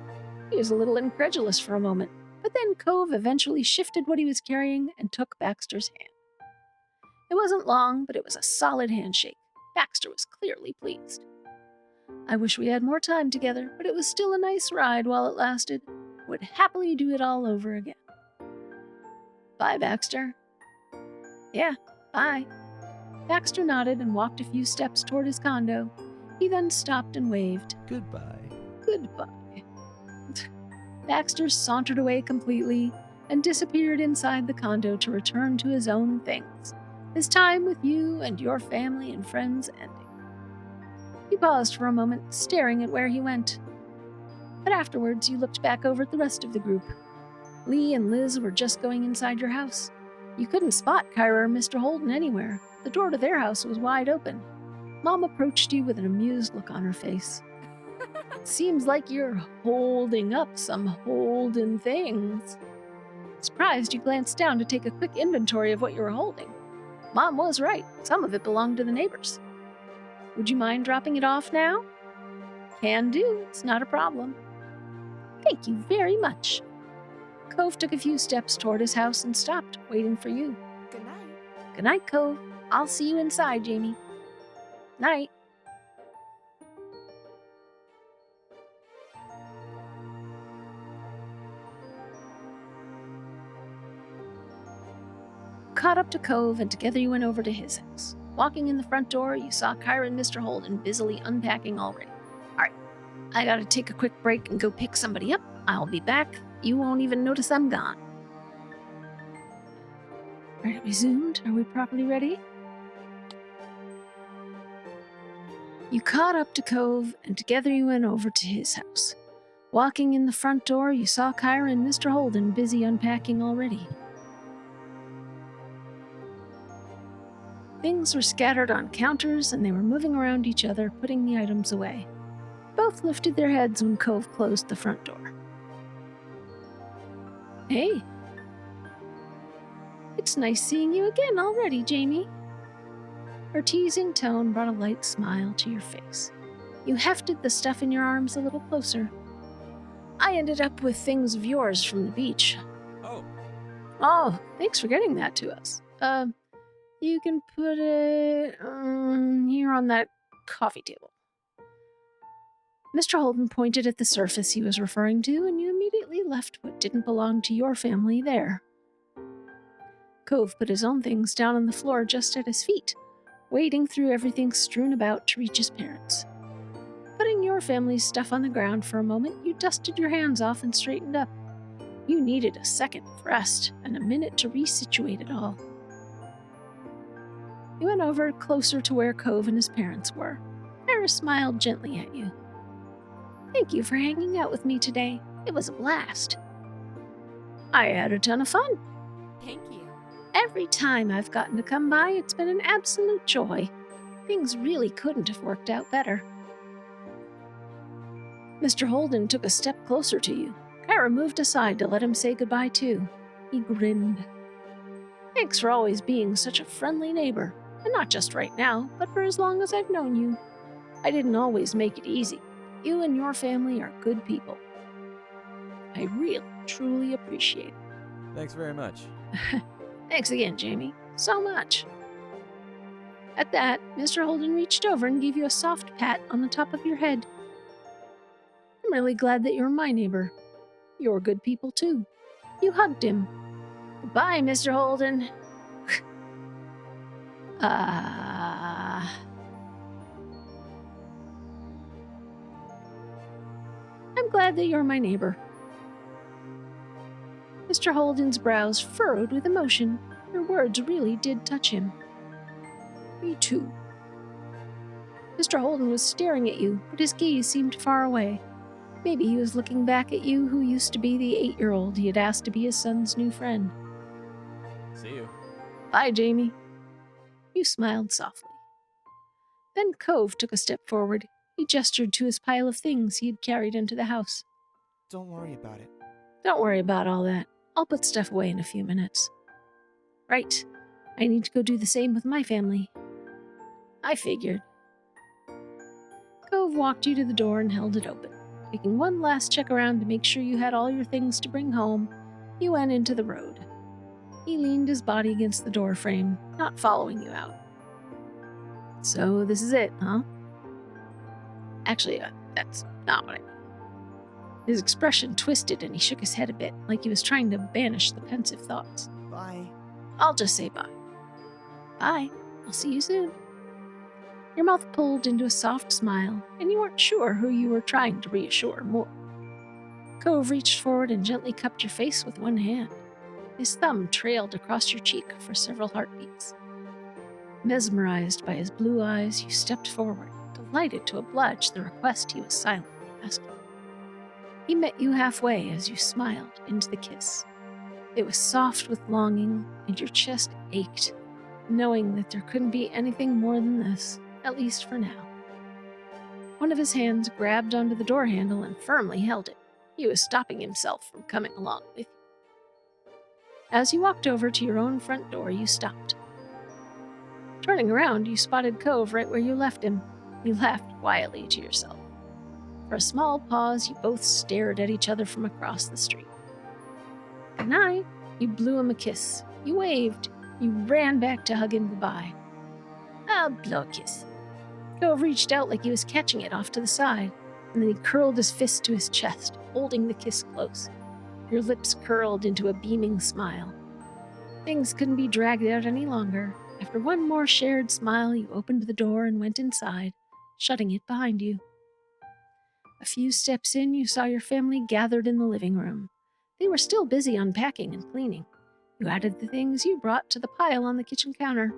Speaker 1: He was a little incredulous for a moment, but then Cove eventually shifted what he was carrying and took Baxter's hand. It wasn't long, but it was a solid handshake. Baxter was clearly pleased. I wish we had more time together, but it was still a nice ride while it lasted. Would happily do it all over again. Bye, Baxter. Yeah, bye. Baxter nodded and walked a few steps toward his condo. He then stopped and waved.
Speaker 4: Goodbye.
Speaker 1: Goodbye. Baxter sauntered away completely and disappeared inside the condo to return to his own things, his time with you and your family and friends ending. You paused for a moment, staring at where he went. But afterwards, you looked back over at the rest of the group. Lee and Liz were just going inside your house. You couldn't spot Kyra or Mr. Holden anywhere. The door to their house was wide open. Mom approached you with an amused look on her face. Seems like you're holding up some Holden things. Surprised, you glanced down to take a quick inventory of what you were holding. Mom was right. Some of it belonged to the neighbors. Would you mind dropping it off now? Can do. It's not a problem. Thank you very much. Cove took a few steps toward his house and stopped, waiting for you.
Speaker 2: Good night.
Speaker 1: Good night, Cove. I'll see you inside, Jamie. Night. Caught up to Cove, and together you went over to his house. Walking in the front door, you saw Kyra and Mr. Holden busily unpacking already. Alright, I gotta take a quick break and go pick somebody up. I'll be back. You won't even notice I'm gone. Alright, resumed. Are we properly ready? You caught up to Cove, and together you went over to his house. Walking in the front door, you saw Kyra and Mr. Holden busy unpacking already. Things were scattered on counters, and they were moving around each other, putting the items away. Both lifted their heads when Cove closed the front door. Hey. It's nice seeing you again already, Jamie. Her teasing tone brought a light smile to your face. You hefted the stuff in your arms a little closer. I ended up with things of yours from the beach. Oh, thanks for getting that to us. You can put it here on that coffee table. Mr. Holden pointed at the surface he was referring to, and you immediately left what didn't belong to your family there. Cove put his own things down on the floor just at his feet, wading through everything strewn about to reach his parents. Putting your family's stuff on the ground for a moment, you dusted your hands off and straightened up. You needed a second of rest and a minute to resituate it all. You went over closer to where Cove and his parents were. Kyra smiled gently at you. Thank you for hanging out with me today. It was a blast. I had a ton of fun.
Speaker 2: Thank you.
Speaker 1: Every time I've gotten to come by, it's been an absolute joy. Things really couldn't have worked out better. Mr. Holden took a step closer to you. Kyra moved aside to let him say goodbye too. He grinned. Thanks for always being such a friendly neighbor. And not just right now, but for as long as I've known you. I didn't always make it easy. You and your family are good people. I really, truly appreciate it.
Speaker 4: Thanks very much.
Speaker 1: Thanks again, Jamie. So much. At that, Mr. Holden reached over and gave you a soft pat on the top of your head. I'm really glad that you're my neighbor. You're good people, too. You hugged him. Goodbye, Mr. Holden. I'm glad that you're my neighbor. Mr. Holden's brows furrowed with emotion. Your words really did touch him. Me too. Mr. Holden was staring at you, but his gaze seemed far away. Maybe he was looking back at you who used to be the 8-year-old he had asked to be his son's new friend.
Speaker 4: See you.
Speaker 1: Bye, Jamie. You smiled softly. Then Cove took a step forward. He gestured to his pile of things he had carried into the house.
Speaker 5: Don't worry about it.
Speaker 1: Don't worry about all that. I'll put stuff away in a few minutes. Right. I need to go do the same with my family. I figured. Cove walked you to the door and held it open. Taking one last check around to make sure you had all your things to bring home, you went into the road. He leaned his body against the door frame, not following you out. So this is it, huh? Actually, that's not what I mean. His expression twisted and he shook his head a bit, like he was trying to banish the pensive thoughts.
Speaker 5: Bye.
Speaker 1: I'll just say bye. Bye. I'll see you soon. Your mouth pulled into a soft smile, and you weren't sure who you were trying to reassure more. Cove reached forward and gently cupped your face with one hand. His thumb trailed across your cheek for several heartbeats. Mesmerized by his blue eyes, you stepped forward, delighted to oblige the request he was silently asking. He met you halfway as you smiled into the kiss. It was soft with longing, and your chest ached, knowing that there couldn't be anything more than this, at least for now. One of his hands grabbed onto the door handle and firmly held it. He was stopping himself from coming along with you. As you walked over to your own front door, you stopped. Turning around, you spotted Cove right where you left him. You laughed quietly to yourself. For a small pause, you both stared at each other from across the street. Good night. You blew him a kiss. You waved. You ran back to hug him goodbye. I'll blow a kiss. Cove reached out like he was catching it off to the side, and then he curled his fist to his chest, holding the kiss close. Your lips curled into a beaming smile. Things couldn't be dragged out any longer. After one more shared smile, you opened the door and went inside, shutting it behind you. A few steps in, you saw your family gathered in the living room. They were still busy unpacking and cleaning. You added the things you brought to the pile on the kitchen counter.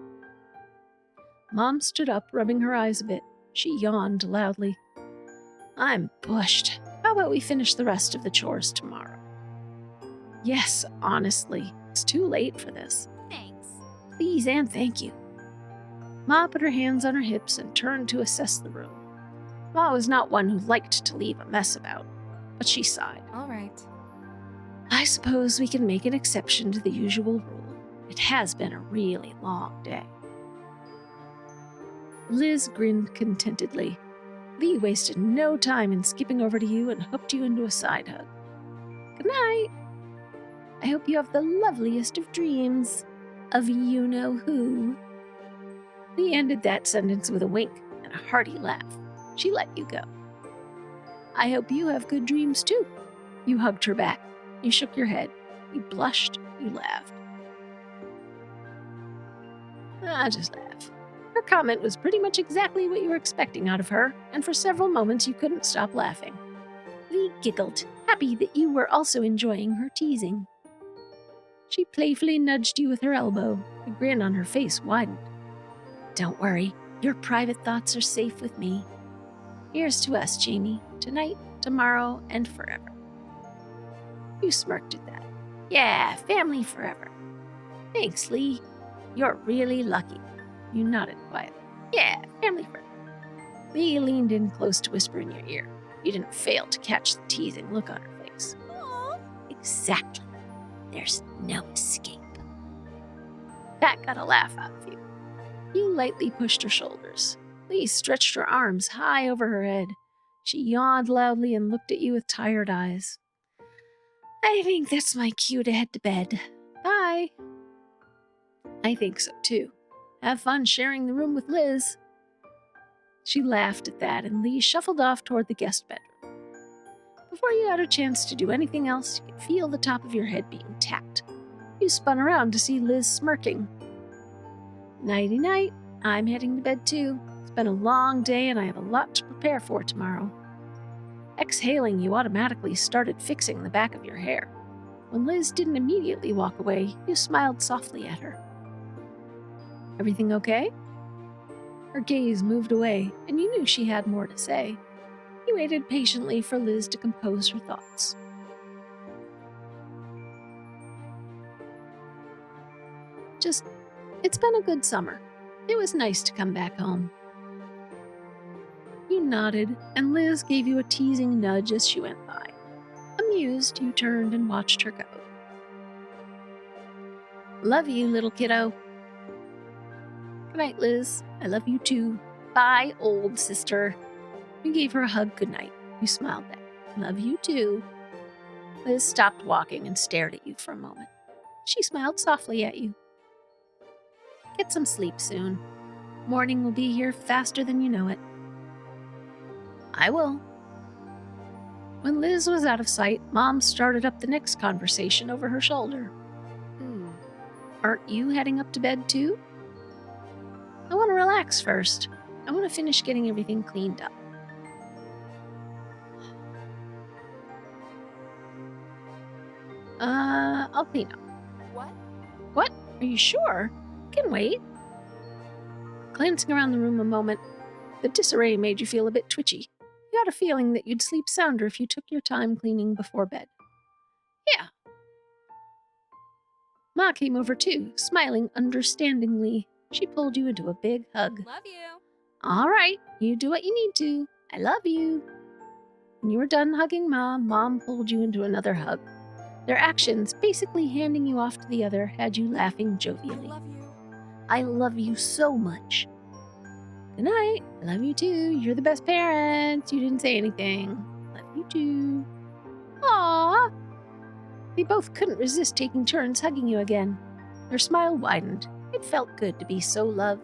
Speaker 1: Mom stood up, rubbing her eyes a bit. She yawned loudly. I'm bushed. How about we finish the rest of the chores tomorrow? Yes, honestly, it's too late for this.
Speaker 3: Thanks.
Speaker 1: Please and thank you. Ma put her hands on her hips and turned to assess the room. Ma was not one who liked to leave a mess about, but she sighed.
Speaker 2: All right.
Speaker 1: I suppose we can make an exception to the usual rule. It has been a really long day. Liz grinned contentedly. Lee wasted no time in skipping over to you and hooked you into a side hug. Good night. I hope you have the loveliest of dreams. Of you-know-who. Lee ended that sentence with a wink and a hearty laugh. She let you go. I hope you have good dreams too. You hugged her back. You shook your head. You blushed. You laughed. Just laugh. Her comment was pretty much exactly what you were expecting out of her, and for several moments you couldn't stop laughing. Lee giggled, happy that you were also enjoying her teasing. She playfully nudged you with her elbow. The grin on her face widened. Don't worry, your private thoughts are safe with me. Here's to us, Jamie. Tonight, tomorrow, and forever. You smirked at that. Yeah, family forever. Thanks, Lee. You're really lucky. You nodded quietly. Yeah, family forever. Lee leaned in close to whisper in your ear. You didn't fail to catch the teasing look on her face.
Speaker 3: Aw.
Speaker 1: Exactly. There's no escape. That got a laugh out of you. You lightly pushed her shoulders. Lee stretched her arms high over her head. She yawned loudly and looked at you with tired eyes. I think that's my cue to head to bed. Bye. I think so too. Have fun sharing the room with Liz. She laughed at that, and Lee shuffled off toward the guest bedroom. Before you had a chance to do anything else, you could feel the top of your head being tapped. You spun around to see Liz smirking. Nighty-night. I'm heading to bed too. It's been a long day, and I have a lot to prepare for tomorrow. Exhaling, you automatically started fixing the back of your hair. When Liz didn't immediately walk away, you smiled softly at her. Everything okay? Her gaze moved away, and you knew she had more to say. You waited patiently for Liz to compose her thoughts. It's been a good summer. It was nice to come back home. You nodded, and Liz gave you a teasing nudge as she went by. Amused, you turned and watched her go. Love you, little kiddo. Good night, Liz. I love you too. Bye, old sister. You gave her a hug goodnight. You smiled back. Love you too. Liz stopped walking and stared at you for a moment. She smiled softly at you. Get some sleep soon. Morning will be here faster than you know it. I will. When Liz was out of sight, Mom started up the next conversation over her shoulder. Aren't you heading up to bed too? I want to relax first. I want to finish getting everything cleaned up. I'll clean up.
Speaker 2: What?
Speaker 1: What? Are you sure? Can wait. Glancing around the room a moment, the disarray made you feel a bit twitchy. You had a feeling that you'd sleep sounder if you took your time cleaning before bed. Yeah. Ma came over too, smiling understandingly. She pulled you into a big hug.
Speaker 2: Love you.
Speaker 1: All right, you do what you need to. I love you. When you were done hugging Mom pulled you into another hug. Their actions, basically handing you off to the other, had you laughing
Speaker 2: I
Speaker 1: jovially.
Speaker 2: love you.
Speaker 1: I love you so much. Good night. I love you too. You're the best parent. You didn't say anything. Love you too. Aww. They both couldn't resist taking turns hugging you again. Their smile widened. It felt good to be so loved.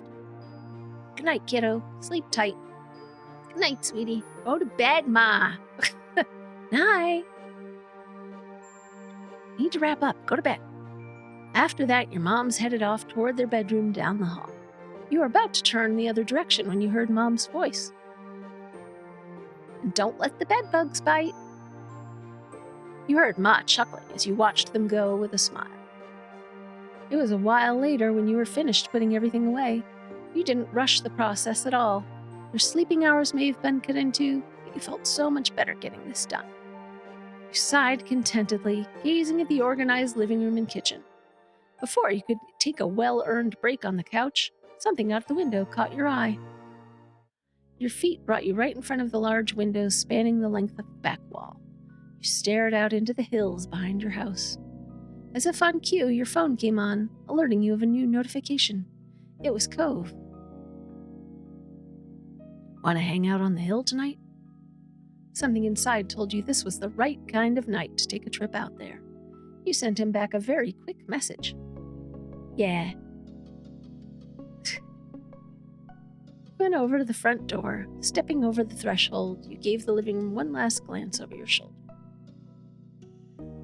Speaker 1: Good night, kiddo. Sleep tight. Good night, sweetie. Go to bed, Ma. Night. Need to wrap up. Go to bed. After that, your moms headed off toward their bedroom down the hall. You were about to turn the other direction when you heard Mom's voice. And don't let the bedbugs bite. You heard Ma chuckling as you watched them go with a smile. It was a while later when you were finished putting everything away. You didn't rush the process at all. Your sleeping hours may have been cut into, but you felt so much better getting this done. You sighed contentedly, gazing at the organized living room and kitchen. Before you could take a well-earned break on the couch, something out the window caught your eye. Your feet brought you right in front of the large windows spanning the length of the back wall. You stared out into the hills behind your house. As if on cue, your phone came on, alerting you of a new notification. It was Cove. Want to hang out on the hill tonight? Something inside told you this was the right kind of night to take a trip out there. You sent him back a very quick message. Yeah. Went over to the front door. Stepping over the threshold, you gave the living room one last glance over your shoulder.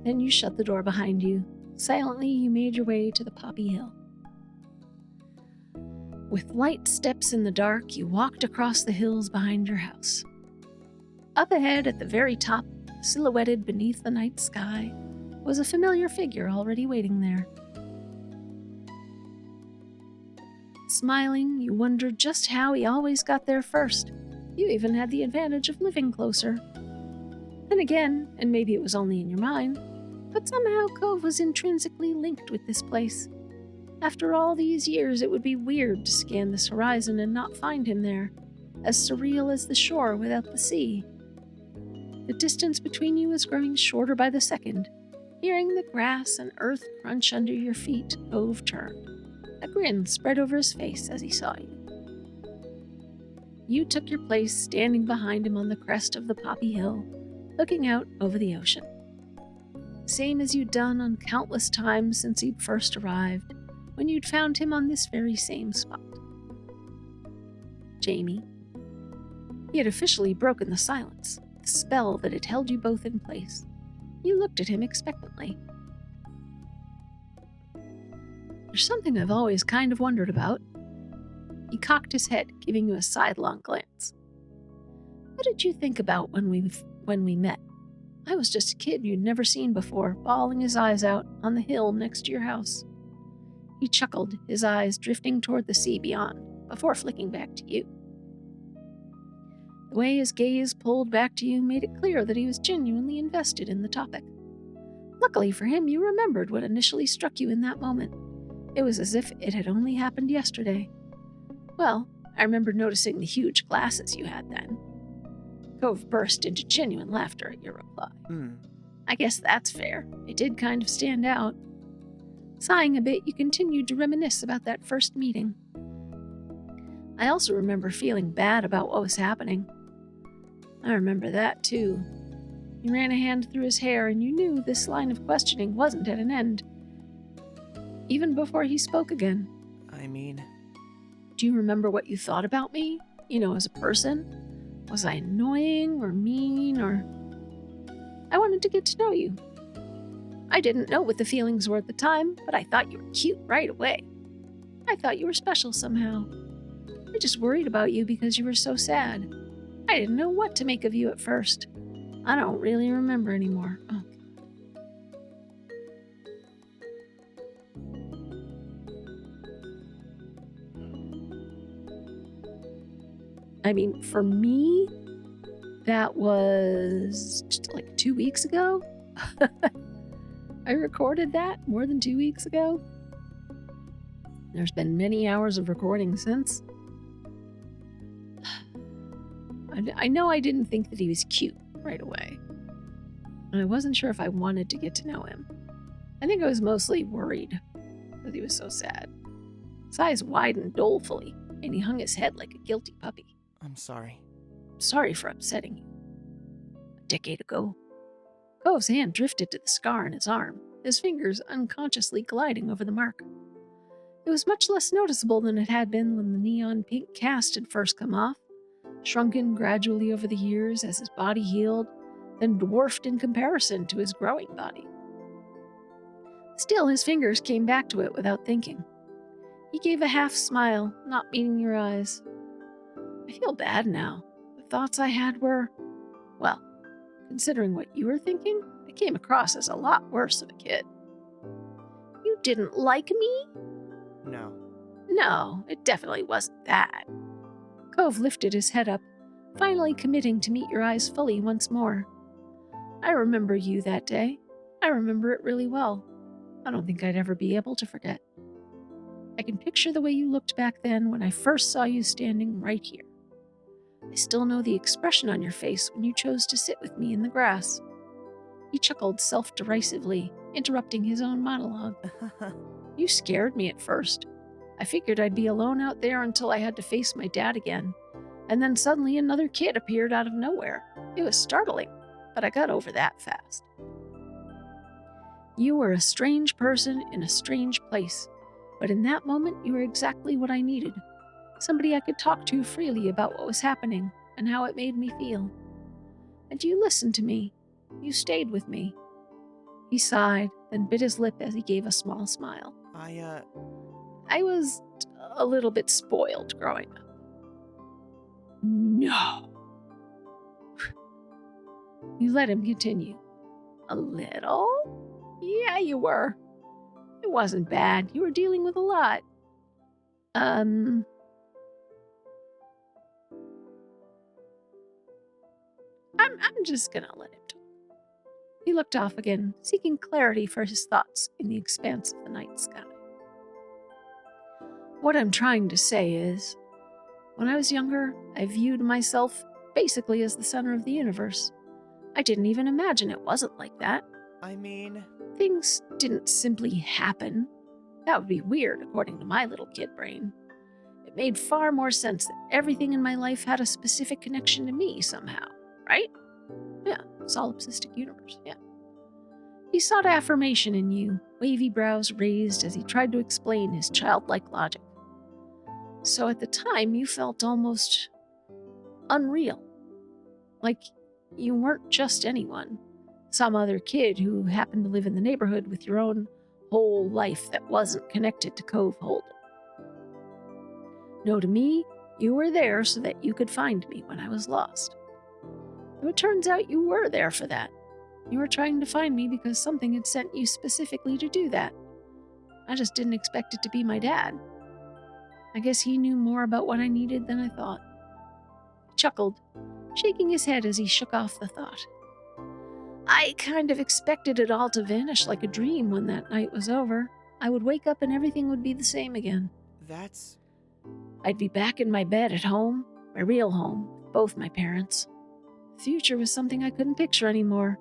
Speaker 1: Then you shut the door behind you. Silently, you made your way to the Poppy Hill. With light steps in the dark, you walked across the hills behind your house. Up ahead at the very top, silhouetted beneath the night sky, was a familiar figure already waiting there. Smiling, you wondered just how he always got there first. You even had the advantage of living closer. Then again, and maybe it was only in your mind, but somehow Cove was intrinsically linked with this place. After all these years, it would be weird to scan this horizon and not find him there, as surreal as the shore without the sea. The distance between you was growing shorter by the second. Hearing the grass and earth crunch under your feet, Cove turned. A grin spread over his face as he saw you. You took your place standing behind him on the crest of the Poppy Hill, looking out over the ocean. Same as you'd done on countless times since he'd first arrived, when you'd found him on this very same spot. Jamie. He had officially broken the silence, the spell that had held you both in place. You looked at him expectantly. There's something I've always kind of wondered about. He cocked his head, giving you a sidelong glance. What did you think about when we met? I was just a kid you'd never seen before, bawling his eyes out on the hill next to your house. He chuckled, his eyes drifting toward the sea beyond, before flicking back to you. The way his gaze pulled back to you made it clear that he was genuinely invested in the topic. Luckily for him, you remembered what initially struck you in that moment. It was as if it had only happened yesterday. Well, I remember noticing the huge glasses you had then. Cove burst into genuine laughter at your reply. I guess that's fair. It did kind of stand out. Sighing a bit, you continued to reminisce about that first meeting. I also remember feeling bad about what was happening. I remember that, too. You ran a hand through his hair, and you knew this line of questioning wasn't at an end. Even before he spoke again.
Speaker 5: I mean,
Speaker 1: Do you remember what you thought about me? You know, as a person? Was I annoying or mean or... I wanted to get to know you. I didn't know what the feelings were at the time, but I thought you were cute right away. I thought you were special somehow. I just worried about you because you were so sad. I didn't know what to make of you at first. I don't really remember anymore. Oh. I mean, for me, that was just like 2 weeks ago. I recorded that more than 2 weeks ago. There's been many hours of recording since. I know I didn't think that he was cute right away. And I wasn't sure if I wanted to get to know him. I think I was mostly worried that he was so sad. His eyes widened dolefully, and he hung his head like a guilty puppy.
Speaker 5: I'm sorry.
Speaker 1: Sorry for upsetting you. A decade ago, Cove's hand drifted to the scar on his arm, his fingers unconsciously gliding over the mark. It was much less noticeable than it had been when the neon pink cast had first come off, shrunken gradually over the years as his body healed, then dwarfed in comparison to his growing body. Still, his fingers came back to it without thinking. He gave a half smile, not meeting your eyes. I feel bad now. The thoughts I had were, well, considering what you were thinking, I came across as a lot worse of a kid. You didn't like me?
Speaker 5: No.
Speaker 1: No, it definitely wasn't that. Cove lifted his head up, finally committing to meet your eyes fully once more. I remember you that day. I remember it really well. I don't think I'd ever be able to forget. I can picture the way you looked back then when I first saw you standing right here. I still know the expression on your face when you chose to sit with me in the grass. He chuckled self-derisively, interrupting his own monologue. You scared me at first. I figured I'd be alone out there until I had to face my dad again. And then suddenly another kid appeared out of nowhere. It was startling, but I got over that fast. You were a strange person in a strange place, but in that moment you were exactly what I needed. Somebody I could talk to freely about what was happening and how it made me feel. And you listened to me. You stayed with me. He sighed, then bit his lip as he gave a small smile. I was a little bit spoiled growing up. No. You let him continue. A little? Yeah, you were. It wasn't bad. You were dealing with a lot. I'm just gonna let him talk. He looked off again, seeking clarity for his thoughts in the expanse of the night sky. What I'm trying to say is, when I was younger, I viewed myself basically as the center of the universe. I didn't even imagine it wasn't like that. Things didn't simply happen. That would be weird, according to my little kid brain. It made far more sense that everything in my life had a specific connection to me somehow, right? Yeah, solipsistic universe, yeah. He sought affirmation in you, wavy brows raised as he tried to explain his childlike logic. So at the time, you felt almost unreal. Like you weren't just anyone, some other kid who happened to live in the neighborhood with your own whole life that wasn't connected to Cove Holden. No, to me, you were there so that you could find me when I was lost. It turns out you were there for that. You were trying to find me because something had sent you specifically to do that. I just didn't expect it to be my dad. I guess he knew more about what I needed than I thought. He chuckled, shaking his head as he shook off the thought. I kind of expected it all to vanish like a dream when that night was over. I would wake up and everything would be the same again. I'd be back in my bed at home, my real home, with both my parents. The future was something I couldn't picture anymore.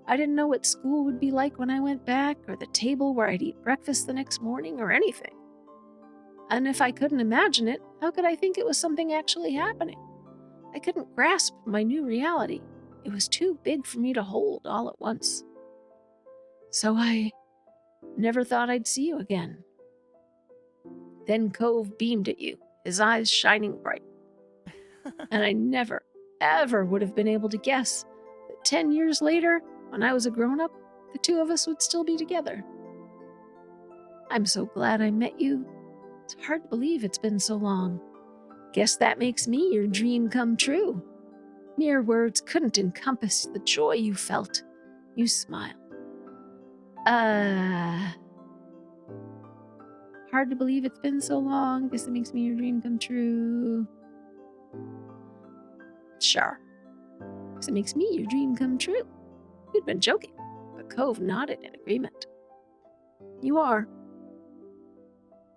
Speaker 1: I didn't know what school would be like when I went back, or the table where I'd eat breakfast the next morning, or anything. And if I couldn't imagine it, how could I think it was something actually happening? I couldn't grasp my new reality. It was too big for me to hold all at once. So I never thought I'd see you again. Then Cove beamed at you, his eyes shining bright. And I never, ever would have been able to guess that 10 years later, when I was a grown-up, the two of us would still be together. I'm so glad I met you. It's hard to believe it's been so long. Guess that makes me your dream come true. Mere words couldn't encompass the joy you felt. You smiled. Hard to believe it's been so long. Guess it makes me your dream come true. Sure. Guess it makes me your dream come true. You'd been joking, but Cove nodded in agreement. You are.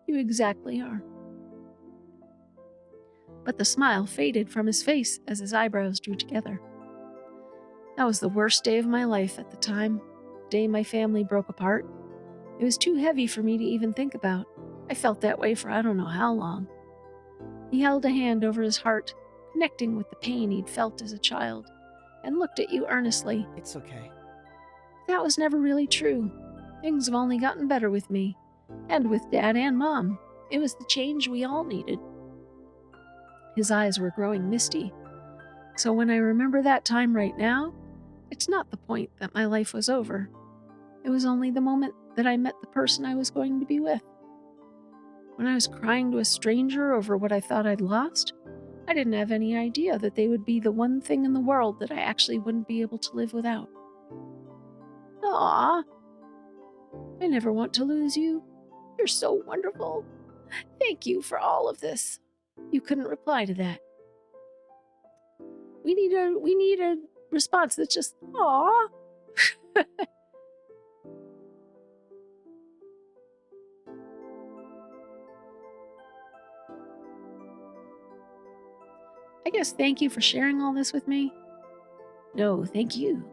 Speaker 1: You exactly are. But the smile faded from his face as his eyebrows drew together. That was the worst day of my life at the time. The day my family broke apart. It was too heavy for me to even think about. I felt that way for I don't know how long. He held a hand over his heart, connecting with the pain he'd felt as a child, and looked at you earnestly.
Speaker 5: It's okay.
Speaker 1: That was never really true. Things have only gotten better with me, and with Dad and Mom. It was the change we all needed. His eyes were growing misty. So when I remember that time right now, it's not the point that my life was over. It was only the moment that I met the person I was going to be with. When I was crying to a stranger over what I thought I'd lost, I didn't have any idea that they would be the one thing in the world that I actually wouldn't be able to live without. Aw, I never want to lose you. You're so wonderful. Thank you for all of this. You couldn't reply to that. We need a response that's just, aw. I guess thank you for sharing all this with me. No, thank you.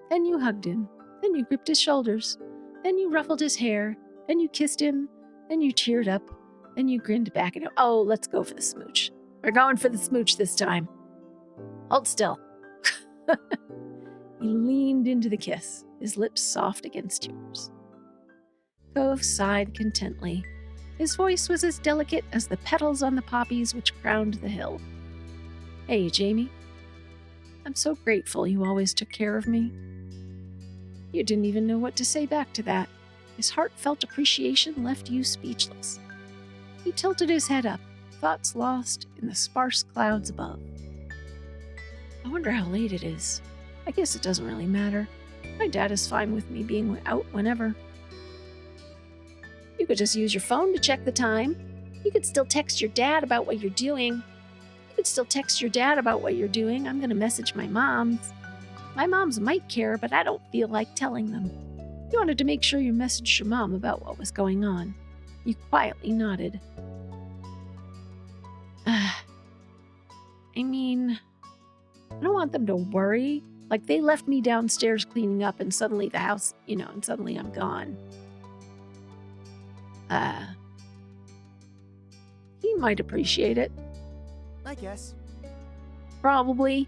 Speaker 1: Then you hugged him. Then you gripped his shoulders. Then you ruffled his hair. Then you kissed him. Then you cheered up. Then you grinned back at him. Oh, let's go for the smooch. We're going for the smooch this time. Hold still. He leaned into the kiss, his lips soft against yours. Cove sighed contently. His voice was as delicate as the petals on the poppies which crowned the hill. Hey, Jamie. I'm so grateful you always took care of me. You didn't even know what to say back to that. His heartfelt appreciation left you speechless. He tilted his head up, thoughts lost in the sparse clouds above. I wonder how late it is. I guess it doesn't really matter. My dad is fine with me being out whenever. You could just use your phone to check the time. You could still text your dad about what you're doing. I'm going to message my moms. My moms might care, but I don't feel like telling them. You wanted to make sure you messaged your mom about what was going on. You quietly nodded. I mean, I don't want them to worry. Like, they left me downstairs cleaning up and suddenly the house, and suddenly I'm gone. He might appreciate it.
Speaker 5: I guess.
Speaker 1: Probably.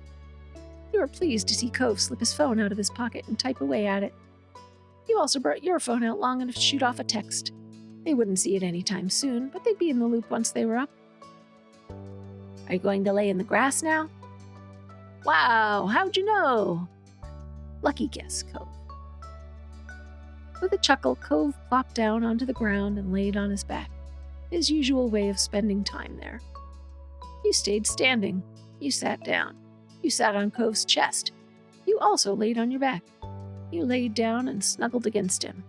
Speaker 1: You were pleased to see Cove slip his phone out of his pocket and type away at it. You also brought your phone out long enough to shoot off a text. They wouldn't see it anytime soon, but they'd be in the loop once they were up. Are you going to lay in the grass now? Wow, how'd you know? Lucky guess, Cove. With a chuckle, Cove plopped down onto the ground and laid on his back, his usual way of spending time there. You stayed standing. You sat down. You sat on Cove's chest. You also laid on your back. You laid down and snuggled against him.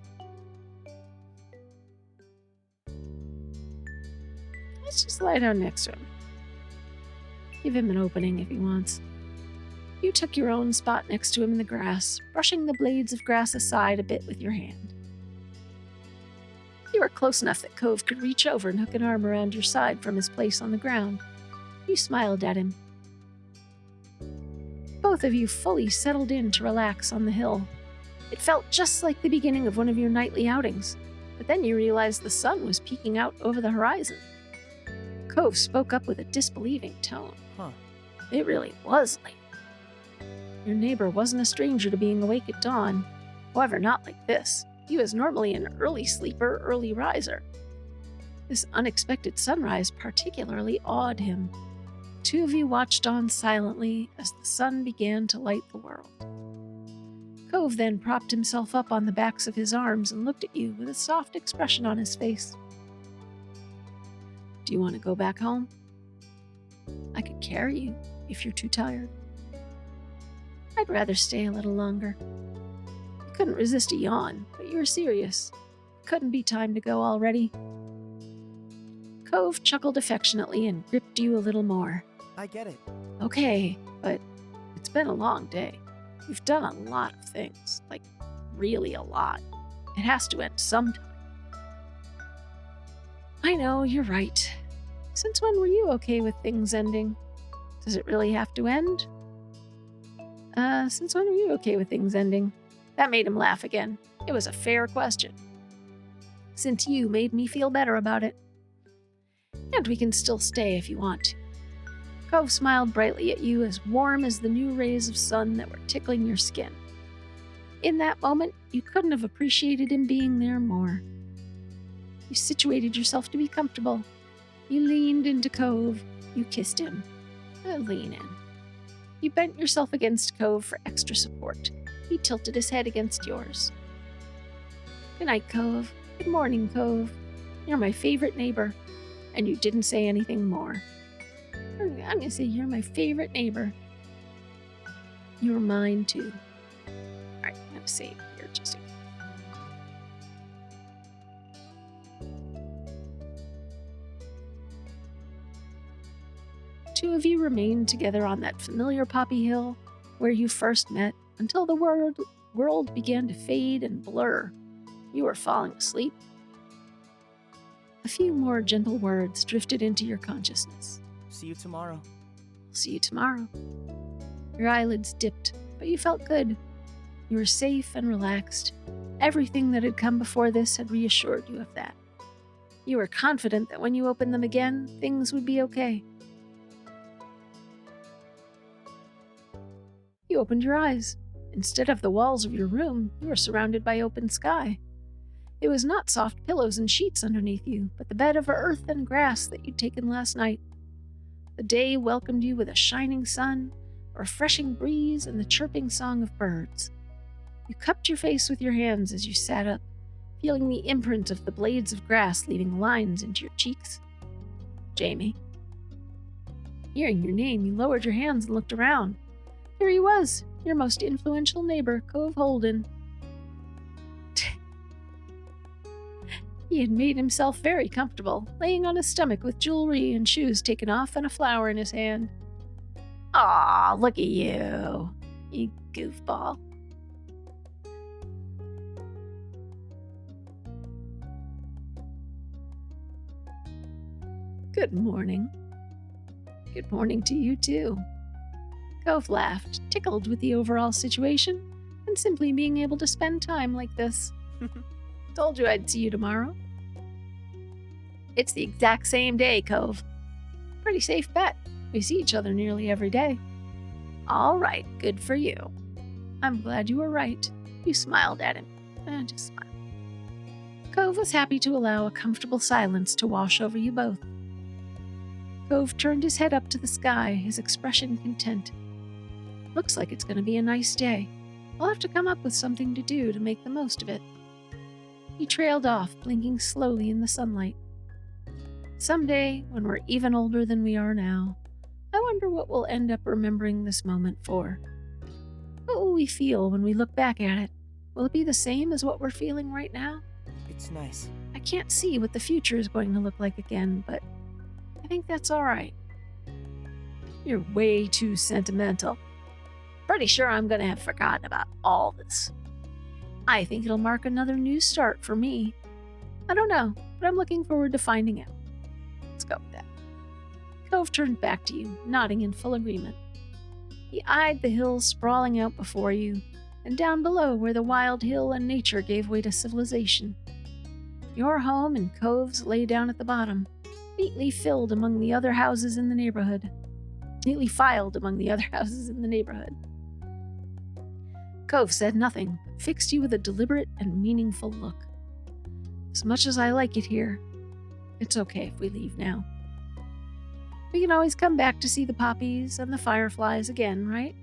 Speaker 1: Let's just lie down next to him. Give him an opening if he wants. You took your own spot next to him in the grass, brushing the blades of grass aside a bit with your hand. You were close enough that Cove could reach over and hook an arm around your side from his place on the ground. You smiled at him. Both of you fully settled in to relax on the hill. It felt just like the beginning of one of your nightly outings, but then you realized the sun was peeking out over the horizon. Cove spoke up with a disbelieving tone. It really was late. Your neighbor wasn't a stranger to being awake at dawn. However, not like this. He was normally an early sleeper, early riser. This unexpected sunrise particularly awed him. Two of you watched on silently as the sun began to light the world. Cove then propped himself up on the backs of his arms and looked at you with a soft expression on his face. Do you want to go back home? I could carry you if you're too tired. I'd rather stay a little longer. You couldn't resist a yawn, but you were serious. Couldn't be time to go already. Cove chuckled affectionately and gripped you a little more.
Speaker 5: I get it.
Speaker 1: Okay, but it's been a long day. We've done a lot of things, like really a lot. It has to end sometime. I know, you're right. Since when were you okay with things ending? Does it really have to end? Since when were you okay with things ending? That made him laugh again. It was a fair question. Since you made me feel better about it. And we can still stay if you want to. Cove smiled brightly at you, as warm as the new rays of sun that were tickling your skin. In that moment, you couldn't have appreciated him being there more. You situated yourself to be comfortable. You leaned into Cove. You kissed him. Lean in. You bent yourself against Cove for extra support. He tilted his head against yours. Good night, Cove. Good morning, Cove. You're my favorite neighbor. And you didn't say anything more. I'm going to say you're my favorite neighbor. You're mine, too. All right, I'm going to save here just in case. Two of you remained together on that familiar poppy hill where you first met until the world began to fade and blur. You were falling asleep. A few more gentle words drifted into your consciousness.
Speaker 5: See you tomorrow.
Speaker 1: See you tomorrow. Your eyelids dipped, but you felt good. You were safe and relaxed. Everything that had come before this had reassured you of that. You were confident that when you opened them again, things would be okay. You opened your eyes. Instead of the walls of your room, you were surrounded by open sky. It was not soft pillows and sheets underneath you, but the bed of earth and grass that you'd taken last night. The day welcomed you with a shining sun, a refreshing breeze, and the chirping song of birds. You cupped your face with your hands as you sat up, feeling the imprint of the blades of grass leaving lines into your cheeks. Jamie. Hearing your name, you lowered your hands and looked around. Here he was, your most influential neighbor, Cove Holden. He had made himself very comfortable, laying on his stomach with jewelry and shoes taken off and a flower in his hand. Aw, look at you goofball. Good morning. Good morning to you, too. Cove laughed, tickled with the overall situation, and simply being able to spend time like this. Told you I'd see you tomorrow. It's the exact same day, Cove. Pretty safe bet. We see each other nearly every day. All right, good for you. I'm glad you were right. You smiled at him. Just smile. Cove was happy to allow a comfortable silence to wash over you both. Cove turned his head up to the sky, his expression content. Looks like it's going to be a nice day. I'll have to come up with something to do to make the most of it. He trailed off, blinking slowly in the sunlight. Someday, when we're even older than we are now, I wonder what we'll end up remembering this moment for. What will we feel when we look back at it? Will it be the same as what we're feeling right now?
Speaker 5: It's nice.
Speaker 1: I can't see what the future is going to look like again, but I think that's all right. You're way too sentimental. Pretty sure I'm going to have forgotten about all this. I think it'll mark another new start for me. I don't know, but I'm looking forward to finding out. Let's go with that. Cove turned back to you, nodding in full agreement. He eyed the hills sprawling out before you, and down below where the wild hill and nature gave way to civilization. Your home and Cove's lay down at the bottom, neatly filled among the other houses in the neighborhood. Neatly filed among the other houses in the neighborhood. Cove said nothing, but fixed you with a deliberate and meaningful look. As much as I like it here, it's okay if we leave now. We can always come back to see the poppies and the fireflies again, right?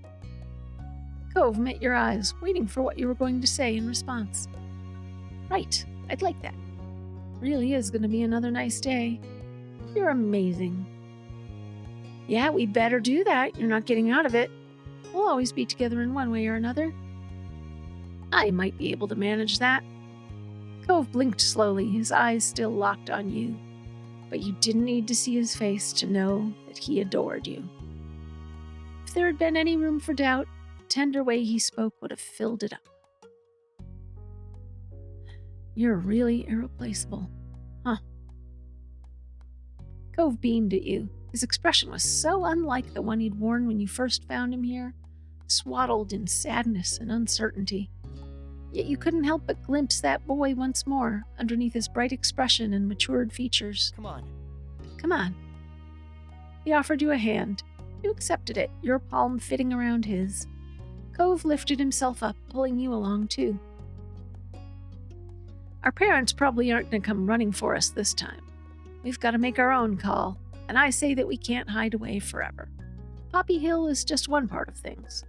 Speaker 1: Cove met your eyes, waiting for what you were going to say in response. Right, I'd like that. Really is going to be another nice day. You're amazing. Yeah, we better do that. You're not getting out of it. We'll always be together in one way or another. I might be able to manage that. Cove blinked slowly, his eyes still locked on you. But you didn't need to see his face to know that he adored you. If there had been any room for doubt, the tender way he spoke would have filled it up. You're really irreplaceable. Huh. Cove beamed at you. His expression was so unlike the one he'd worn when you first found him here, swaddled in sadness and uncertainty. Yet you couldn't help but glimpse that boy once more underneath his bright expression and matured features.
Speaker 5: Come on.
Speaker 1: Come on. He offered you a hand. You accepted it, your palm fitting around his. Cove lifted himself up, pulling you along too. Our parents probably aren't going to come running for us this time. We've got to make our own call, and I say that we can't hide away forever. Poppy Hill is just one part of things.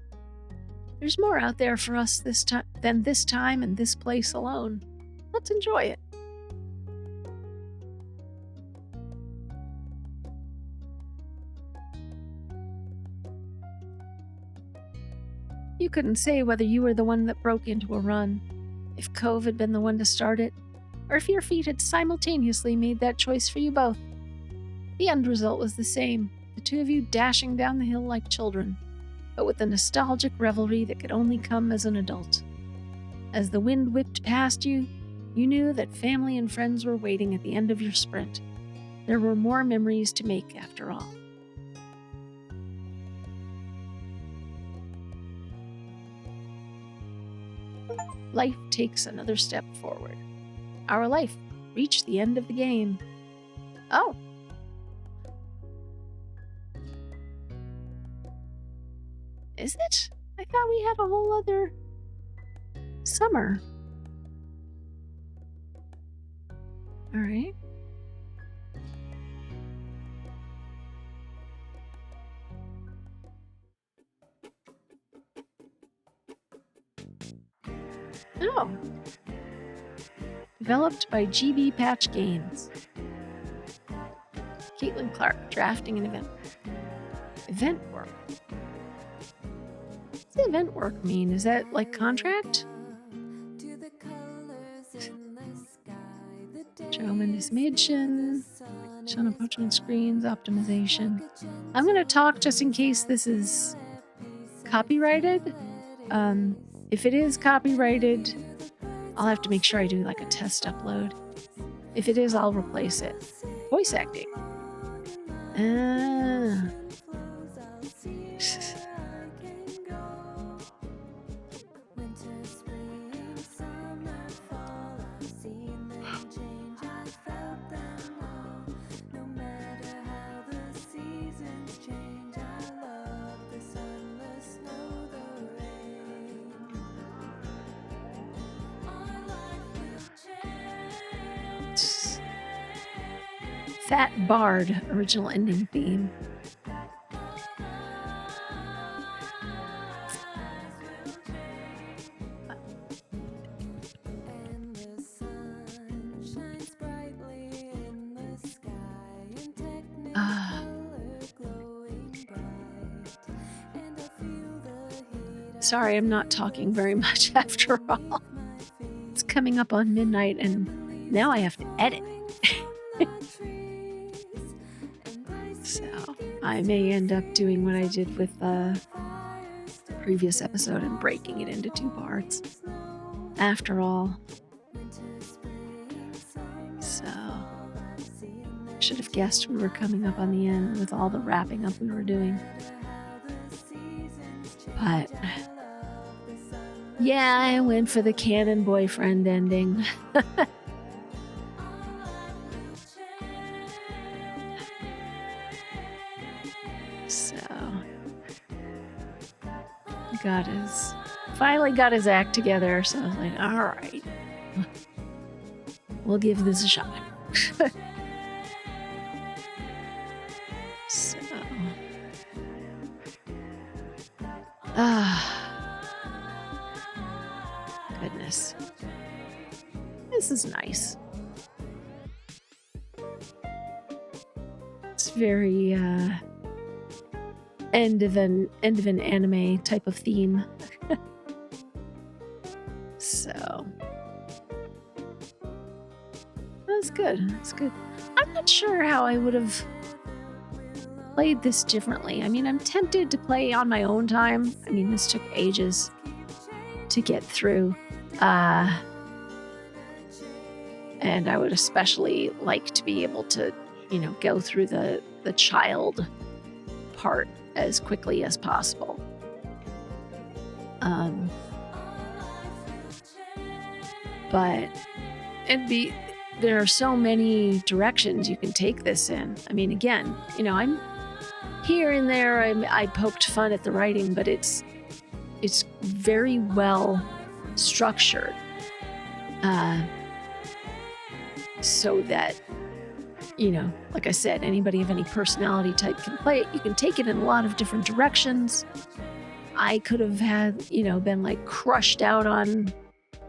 Speaker 1: There's more out there for us than this time and this place alone. Let's enjoy it. You couldn't say whether you were the one that broke into a run, if Cove had been the one to start it, or if your feet had simultaneously made that choice for you both. The end result was the same, the two of you dashing down the hill like children, but with the nostalgic revelry that could only come as an adult. As the wind whipped past you, you knew that family and friends were waiting at the end of your sprint. There were more memories to make after all. Life takes another step forward. Our life reached the end of the game. Oh. Is it? I thought we had a whole other summer. All right. Oh. Developed by GBPatch Games. Caitlin Clark, drafting an event. Event work. What's the event work mean? Is that like contract? Showman dismation. Shown approaching screens, optimization. I'm going to talk just in case this is copyrighted. If it is copyrighted, I'll have to make sure I do like a test upload. If it is, I'll replace it. Voice acting. Fat Bard, original ending theme. Sorry, I'm not talking very much after all. It's coming up on midnight and now I have to edit. So I may end up doing what I did with the previous episode and breaking it into 2 parts. After all. So should have guessed we were coming up on the end with all the wrapping up we were doing. But yeah, I went for the canon boyfriend ending. So, finally got his act together. So I was like, all right, we'll give this a shot. So, goodness. This is nice. very end of an anime type of theme. So that's good. That's good. I'm not sure how I would have played this differently. I mean, I'm tempted to play on my own time. I mean, this took ages to get through. And I would especially like to be able to, go through the child part as quickly as possible. There are so many directions you can take this in. I mean, again, I'm here and there. I poked fun at the writing, but it's very well structured, so that like I said, anybody of any personality type can play it. You can take it in a lot of different directions. I could have had, been like crushed out on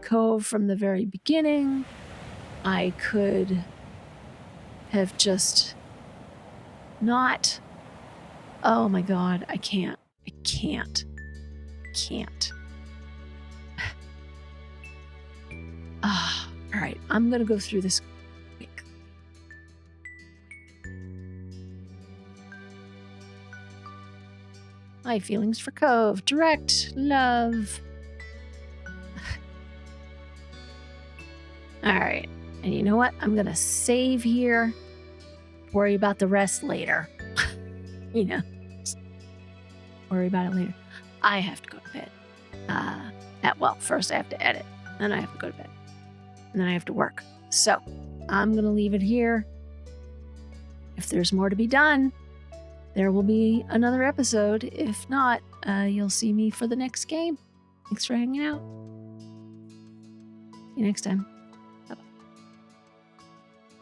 Speaker 1: Cove from the very beginning. I could have just not. Oh my God, I can't. All right, I'm gonna go through this quick. My feelings for Cove. Direct love. All right. And you know what? I'm going to save here. Worry about the rest later. Just worry about it later. I have to go to bed. First I have to edit. Then I have to go to bed. And then I have to work. So I'm going to leave it here. If there's more to be done, there will be another episode. If not, you'll see me for the next game. Thanks for hanging out. See you next time.